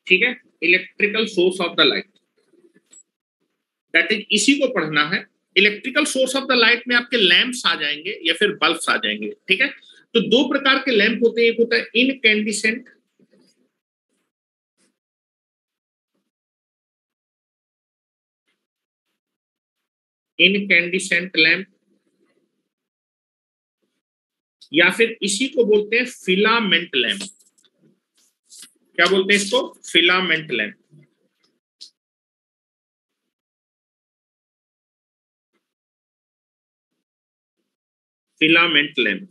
[SPEAKER 1] ठीक है, electrical source of the light, that is इसी को पढ़ना है। Electrical source of the light में आपके लैंप्स आ जाएंगे या फिर बल्ब्स आ जाएंगे। ठीक है, तो दो प्रकार के लैंप होते हैं, एक होता है इनकैंडिसेंट, इनकैंडिसेंट लैंप, या फिर इसी को बोलते हैं फिलामेंट लैंप। क्या बोलते हैं इसको? Filament lamp. फिलामेंट लैंप,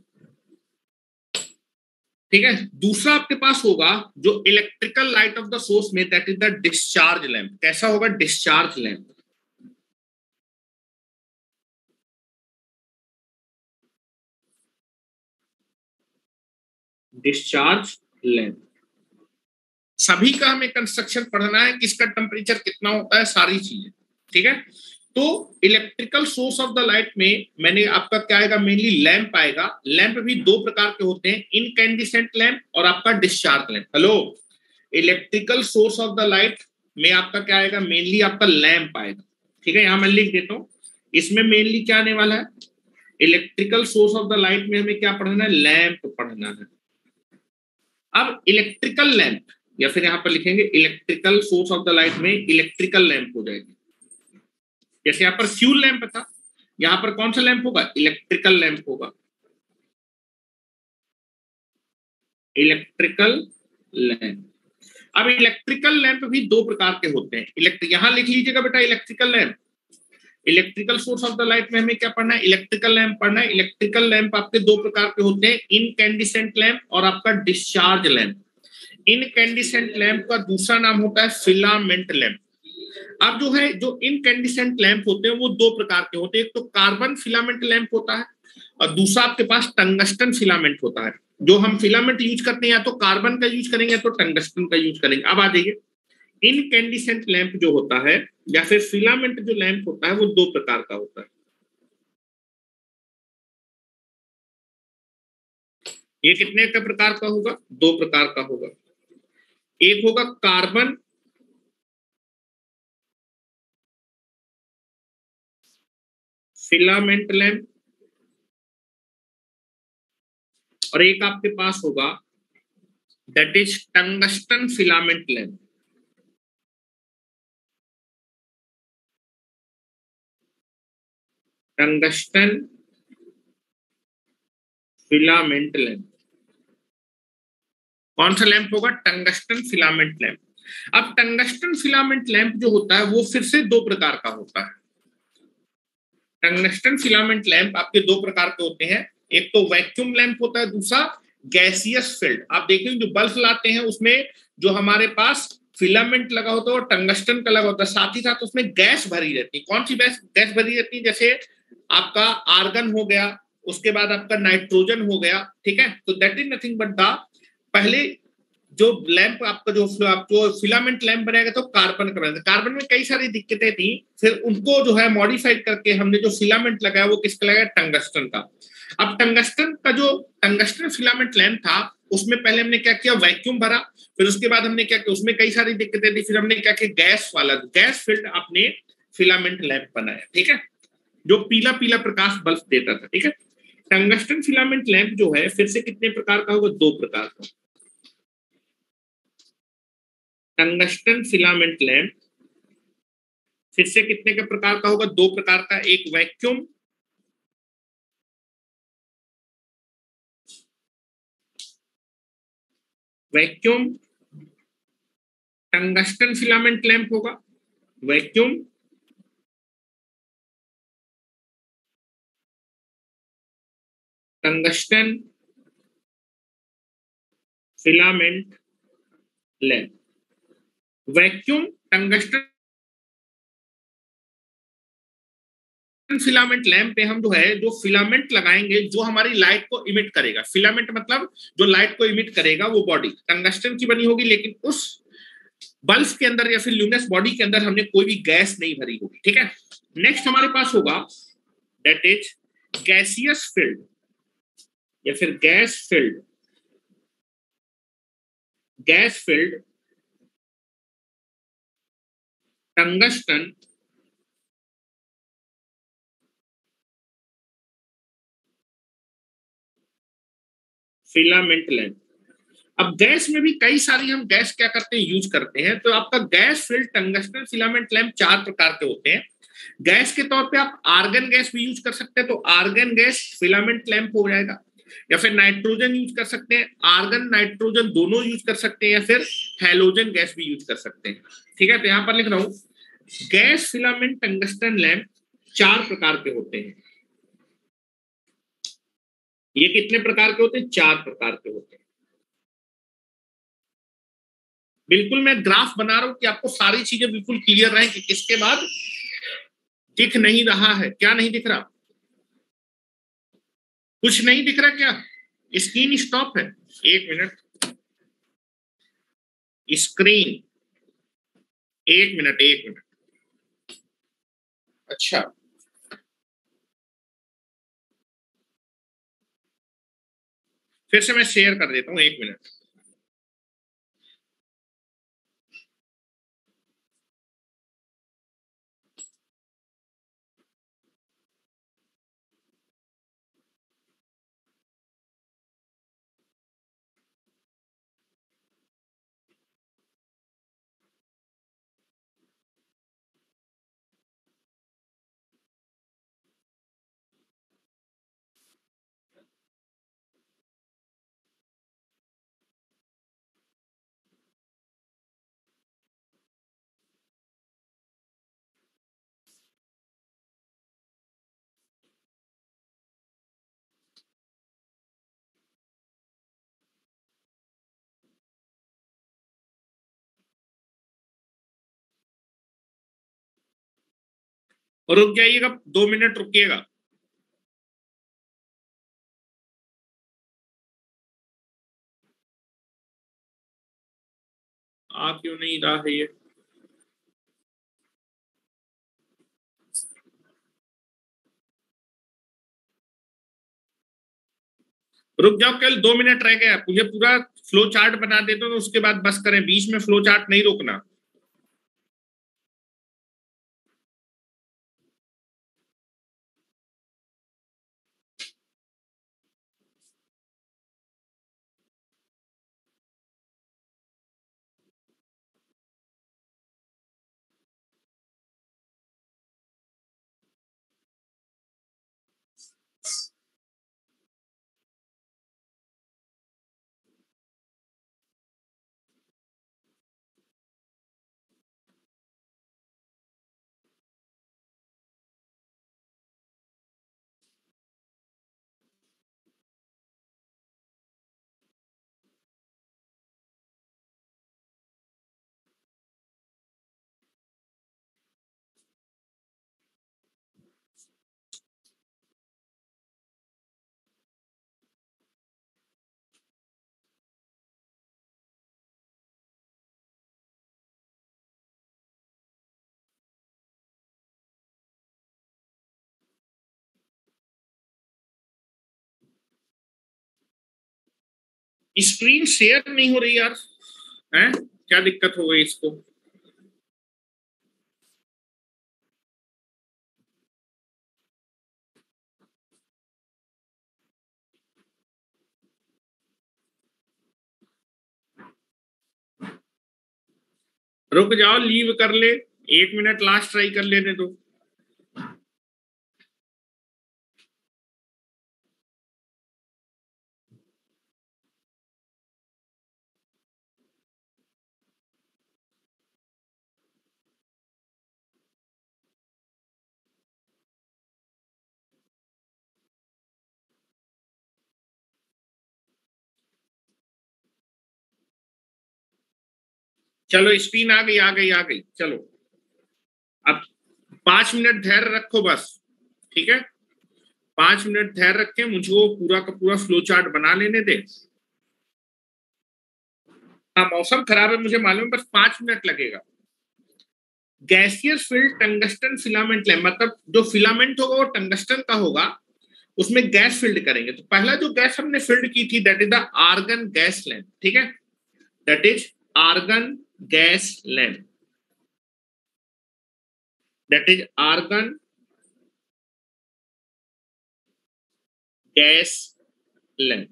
[SPEAKER 1] ठीक है। दूसरा आपके पास होगा जो electrical light of the source में, that is the discharge lamp. कैसा होगा? Discharge lamp. डिस्चार्ज लैंप, सभी का हमें कंस्ट्रक्शन पढ़ना है, किसका टेम्परेचर कितना होता है, सारी चीजें। ठीक है, तो electrical source of the light में मैंने आपका क्या आएगा, मेनली लैंप आएगा। लैंप भी दो प्रकार के होते हैं, इनकैंडिसेंट लैंप और आपका discharge lamp. Hello, electrical source of the light में आपका क्या आएगा, मेनली आपका लैंप आएगा। ठीक है, यहां मैं लिख देता हूं, इसमें मेनली क्या आने वाला है, electrical source of the light में हमें क्या पढ़ना है, लैंप पढ़ना है। अब इलेक्ट्रिकल लैंप, या फिर यहां पर लिखेंगे electrical source of the light में इलेक्ट्रिकल लैंप हो जाएगी। जैसे यहां पर फ्यूल लैंप था, यहां पर कौन सा लैंप होगा, इलेक्ट्रिकल लैंप होगा। Electrical lamp. अब इलेक्ट्रिकल लैंप भी दो प्रकार के होते हैं। यहां लिख लीजिएगा बेटा, electrical lamp, electrical source of the light में हमें क्या पढ़ना है, इलेक्ट्रिकल लैंप पढ़ना है। इलेक्ट्रिकल लैंप आपके दो प्रकार के होते हैं, इनकैंडिसेंट लैंप और आपका डिस्चार्ज लैंप। इनकैंडिसेंट लैंप का दूसरा नाम होता है फिलामेंट लैंप। अब जो है, जो इनकैंडिसेंट लैंप होते हैं वो दो प्रकार के होते हैं, एक तो कार्बन फिलामेंट लैंप होता है और दूसरा आपके पास टंगस्टन फिलामेंट होता है। जो हम फिलामेंट यूज करते हैं, या तो कार्बन का यूज करेंगे या तो टंगस्टन का यूज करेंगे। अब आ जाइए, इनकैंडिसेंट लैंप जो होता है या फिर फिलामेंट जो लैंप होता है वो दो प्रकार का होता है। ये कितने का प्रकार का होगा, दो प्रकार का होगा। एक होगा कार्बन फिलामेंट लैंप और एक आपके पास होगा that is tungsten filament lamp. Tungsten filament lamp, कौन सा लैंप होगा, टंगस्टन फिलामेंट लैंप। अब टंगस्टन फिलामेंट लैंप जो होता है वो फिर से दो प्रकार का होता है। टंगस्टन फिलामेंट लैंप आपके दो प्रकार के होते हैं, एक तो वैक्यूम लैंप होता है, दूसरा गैसियस फील्ड। आप देखेंगे जो बल्ब लाते हैं उसमें जो हमारे पास फिलामेंट लगा होता है और टंगस्टन का लगा होता है, साथ ही साथ उसमें गैस भरी रहती है। कौन सी गैस भरी रहती है, जैसे आपका आर्गन हो गया, उसके बाद आपका नाइट्रोजन हो गया। ठीक है, तो that is nothing but the, पहले जो लैंप आपका जो फिलामेंट लैंप बनाया गया तो कार्बन का बनाया था। कार्बन में कई सारी दिक्कतें थी, फिर उनको जो है मॉडिफाइड करके हमने जो फिलामेंट लगाया वो किसका लगाया, टंगस्टन का। अब टंगस्टन का जो टंगस्टन फिलामेंट लैंप था उसमें पहले हमने क्या किया, वैक्यूम भरा, फिर उसके बाद हमने क्या किया, उसमें कई सारी दिक्कतें थी, फिर हमने क्या किया, गैस वाला गैस फील्ड अपने फिलामेंट लैंप बनाया। ठीक है, जो पीला पीला प्रकाश बल्ब देता था। ठीक है, टंगस्टन फिलामेंट लैंप जो है फिर से कितने प्रकार का होगा, दो प्रकार का। टंगस्टन फिलामेंट लैंप फिर से कितने के प्रकार का होगा, दो प्रकार का, एक vacuum vacuum tungsten filament lamp होगा, vacuum tungsten filament lamp. Vacuum tungsten filament lamp पे हम जो है जो फिलामेंट लगाएंगे जो हमारी लाइट को इमिट करेगा, फिलामेंट मतलब जो लाइट को इमिट करेगा वो बॉडी टंगस्टन की बनी होगी, लेकिन उस बल्ब के अंदर या फिर ल्यूमिनस बॉडी के अंदर हमने कोई भी गैस नहीं भरी होगी, ठीक है। नेक्स्ट हमारे पास होगा दैट इज गैसियस फील्ड या फिर gas field. Gas field tungsten filament lamp. अब गैस में भी कई सारी हम गैस क्या करते हैं यूज करते हैं, तो आपका gas field tungsten filament lamp 4 प्रकार के होते हैं। गैस के तौर पे आप आर्गन गैस भी यूज कर सकते हैं, तो आर्गन गैस फिलामेंट लैंप हो जाएगा, या फिर नाइट्रोजन यूज कर सकते हैं, आर्गन नाइट्रोजन दोनों यूज कर सकते हैं, या फिर हैलोजन गैस भी यूज कर सकते हैं, ठीक है। तो यहां पर लिख रहा हूं गैस फिलामेंट टंगस्टन लैंप 4 प्रकार के होते हैं। ये कितने प्रकार के होते हैं? 4 प्रकार के होते हैं। बिल्कुल मैं ग्राफ बना रहा हूं कि आपको सारी चीजें बिल्कुल क्लियर रहे कि किसके बाद दिख नहीं रहा है, क्या नहीं दिख रहा, कुछ नहीं दिख रहा क्या? स्क्रीन स्टॉप है, 1 मिनट, स्क्रीन 1 मिनट 1 मिनट। अच्छा फिर से मैं शेयर कर देता हूं, 1 मिनट। और रुक जाइएगा, 2 मिनट रुकिएगा। आ क्यों नहीं रहा है ये? रुक जाओ, केवल 2 मिनट रह गए, मुझे पूरा फ्लो चार्ट बना देते तो उसके बाद बस करें, बीच में फ्लो चार्ट नहीं रोकना। स्क्रीन शेयर नहीं हो रही यार, हैं क्या दिक्कत हो गई इसको? रुक जाओ, लीव कर ले, 1 मिनट लास्ट ट्राई कर लेने दो। चलो स्क्रीन आ गई आ गई आ गई। चलो अब 5 मिनट धैर्य रखो बस, ठीक है? 5 मिनट धैर्य रखें, मुझे पूरा का पूरा फ्लो चार्ट बना लेने दे। हाँ मौसम खराब है मुझे मालूम, बस 5 मिनट लगेगा। Gaseous field tungsten filament lamp, मतलब जो फिलामेंट होगा वो टंगस्टन का होगा, उसमें गैस फील्ड करेंगे। तो पहला जो गैस हमने फील्ड की थी that is the argon gas lamp, ठीक है? That is argon gas lamp, that is argon gas lamp.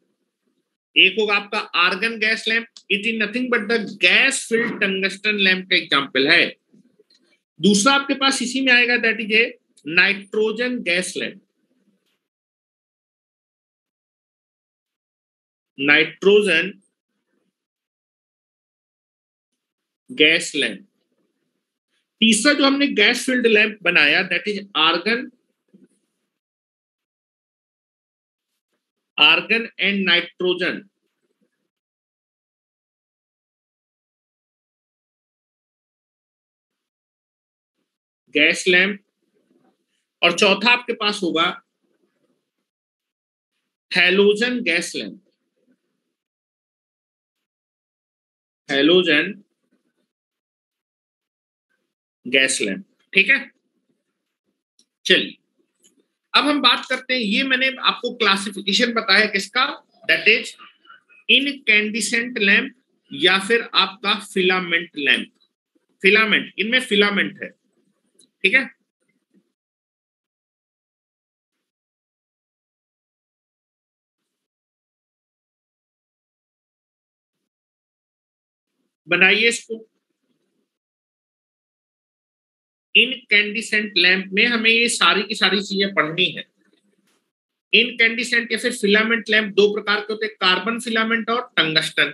[SPEAKER 1] एक होगा आपका argon gas lamp, it is nothing but the gas filled tungsten lamp का एग्जांपल है। दूसरा आपके पास इसी में आएगा that is a nitrogen gas lamp, nitrogen gas lamp. तीसरा जो हमने गैस फील्ड लैंप बनाया that is argon and nitrogen gas lamp. और चौथा आपके पास होगा halogen gas lamp, halogen gas lamp, ठीक है? चलिए अब हम बात करते हैं, ये मैंने आपको क्लासिफिकेशन बताया किसका, दैट इज इनकैंडिसेंट लैंप या फिर आपका फिलामेंट लैंप। फिलामेंट, इनमें फिलामेंट है, ठीक है? बनाइए इसको। इनकैंडिसेंट लैंप में हमें ये सारी की सारी चीजें पढ़नी है। इनकैंडिसेंट या फिर फिलामेंट लैंप दो प्रकार के होते हैं, कार्बन फिलामेंट और टंगस्टन।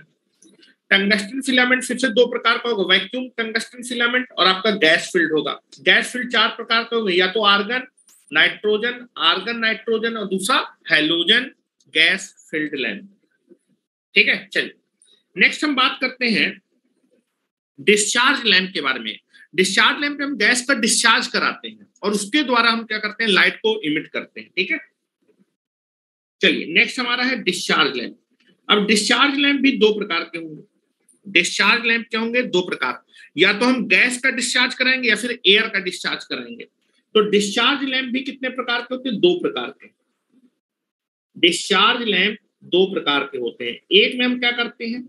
[SPEAKER 1] टंगस्टन फिलामेंट फिर से दो प्रकार का होगा, वैक्यूम टंगस्टन फिलामेंट और आपका गैस फील्ड होगा। गैस फील्ड चार प्रकार का होगा, या तो आर्गन नाइट्रोजन, आर्गन नाइट्रोजन और दूसरा हैलोजन गैस फील्ड लैंप, ठीक है? चलिए नेक्स्ट हम बात करते हैं डिस्चार्ज लैंप के बारे में। डिस्चार्ज लैंप में हम गैस का डिस्चार्ज कराते हैं और उसके द्वारा हम क्या करते हैं, लाइट को इमिट करते हैं, ठीक है? चलिए नेक्स्ट हमारा है डिस्चार्ज लैंप। अब डिस्चार्ज लैंप भी दो प्रकार के होंगे। डिस्चार्ज लैंप क्या होंगे, दो प्रकार, या तो हम गैस का डिस्चार्ज कराएंगे या फिर एयर का डिस्चार्ज कराएंगे। तो डिस्चार्ज लैंप भी कितने प्रकार के होते हैं, दो प्रकार के। डिस्चार्ज लैंप दो प्रकार के होते हैं, एक में हम क्या करते हैं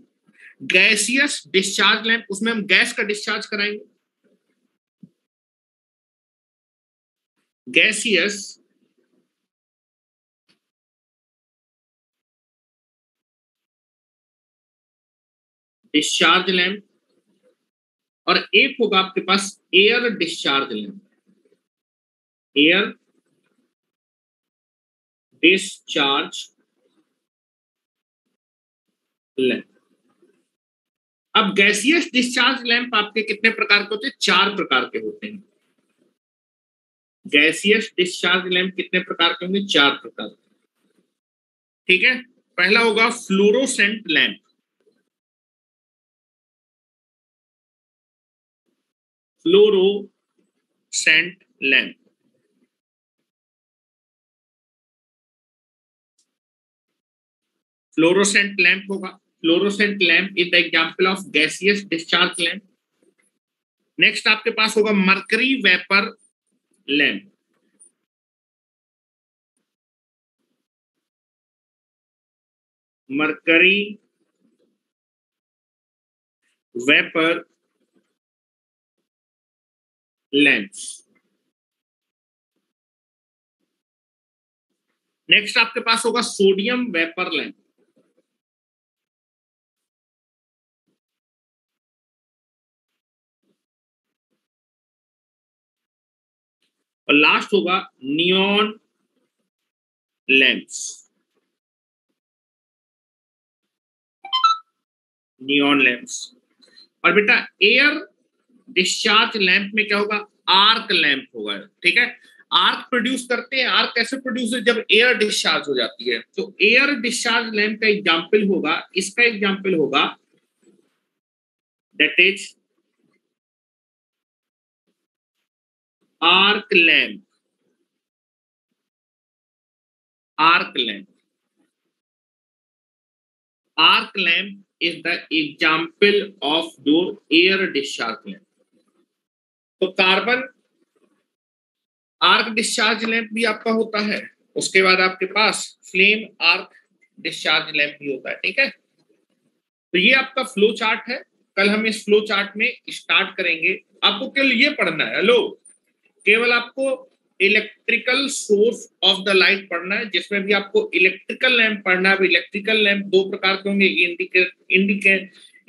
[SPEAKER 1] गैसियस डिस्चार्ज लैंप, उसमें हम गैस का डिस्चार्ज कराएंगे। गैसियस डिस्चार्ज लैंप, और एक होगा आपके पास air discharge lamp, air discharge lamp. अब गैसियस डिस्चार्ज लैंप आपके कितने प्रकार के होते हैं, चार प्रकार के होते हैं। गैसियस डिस्चार्ज लैंप कितने प्रकार के होंगे, चार प्रकार, ठीक है? पहला होगा fluorescent lamp, fluorescent lamp. Fluorescent lamp होगा, fluorescent lamp is the example of gaseous discharge lamp. Next आपके पास होगा mercury vapour lamp, mercury vapour lamps. Next आपके पास होगा सोडियम वेपर लैंप, और लास्ट होगा नियॉन लैंप्स, नियॉन लैंप्स। और बेटा एयर डिस्चार्ज लैंप में क्या होगा, आर्क लैंप होगा, ठीक है? आर्क प्रोड्यूस करते हैं, आर्क कैसे प्रोड्यूस है, जब एयर डिस्चार्ज हो जाती है। तो एयर डिस्चार्ज लैंप का एग्जांपल होगा, इसका एग्जांपल होगा that is arc lamp, arc lamp, arc lamp is the example of your air discharge lamp. तो कार्बन आर्क डिस्चार्ज लैंप भी आपका होता है, उसके बाद आपके पास फ्लेम आर्क डिस्चार्ज लैंप भी होता है, ठीक है। तो ये आपका फ्लो चार्ट है। कल हम इस फ्लो चार्ट में स्टार्ट करेंगे। आपको केवल ये पढ़ना है, हेलो, केवल आपको electrical source of the light पढ़ना है, जिसमें भी आपको इलेक्ट्रिकल लैंप पढ़ना है। इलेक्ट्रिकल लैंप दो प्रकार के होंगे,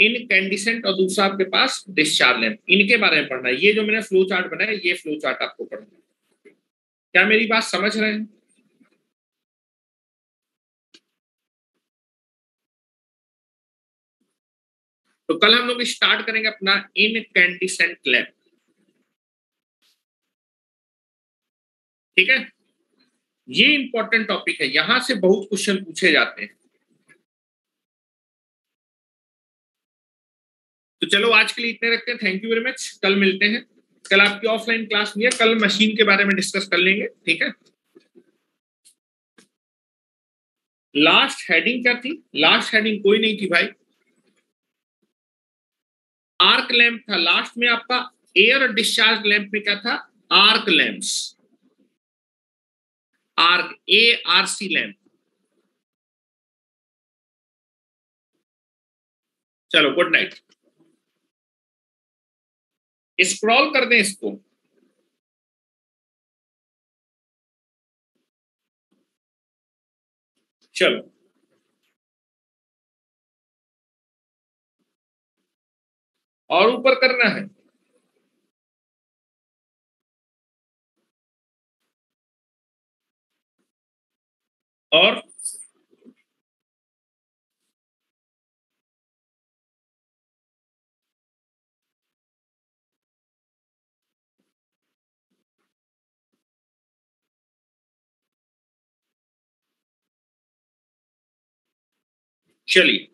[SPEAKER 1] इनकैंडिसेंट और दूसरा आपके पास डिस्चार्ज लैंप। इनके बारे में पढ़ना है। ये जो मैंने फ्लो चार्ट बनाया, ये फ्लो चार्ट आपको पढ़ना है। क्या मेरी बात समझ रहे हैं? तो कल हम लोग स्टार्ट करेंगे अपना इनकैंडिसेंट लैंप, ठीक है। ये इंपॉर्टेंट टॉपिक है, यहां से बहुत क्वेश्चन पूछे जाते हैं। तो चलो आज के लिए इतने रखते हैं। थैंक यू वेरी मच, कल मिलते हैं। कल आपकी ऑफलाइन क्लास नहीं है, कल मशीन के बारे में डिस्कस कर लेंगे, ठीक है। लास्ट हेडिंग क्या थी? लास्ट हेडिंग कोई नहीं थी भाई, आर्क लैंप था लास्ट में आपका। एयर डिस्चार्ज लैंप में क्या था? Arc lamps, arc, ARC lamp. चलो गुड नाइट, स्क्रॉल कर दें इसको। चलो और ऊपर करना है। और चलिए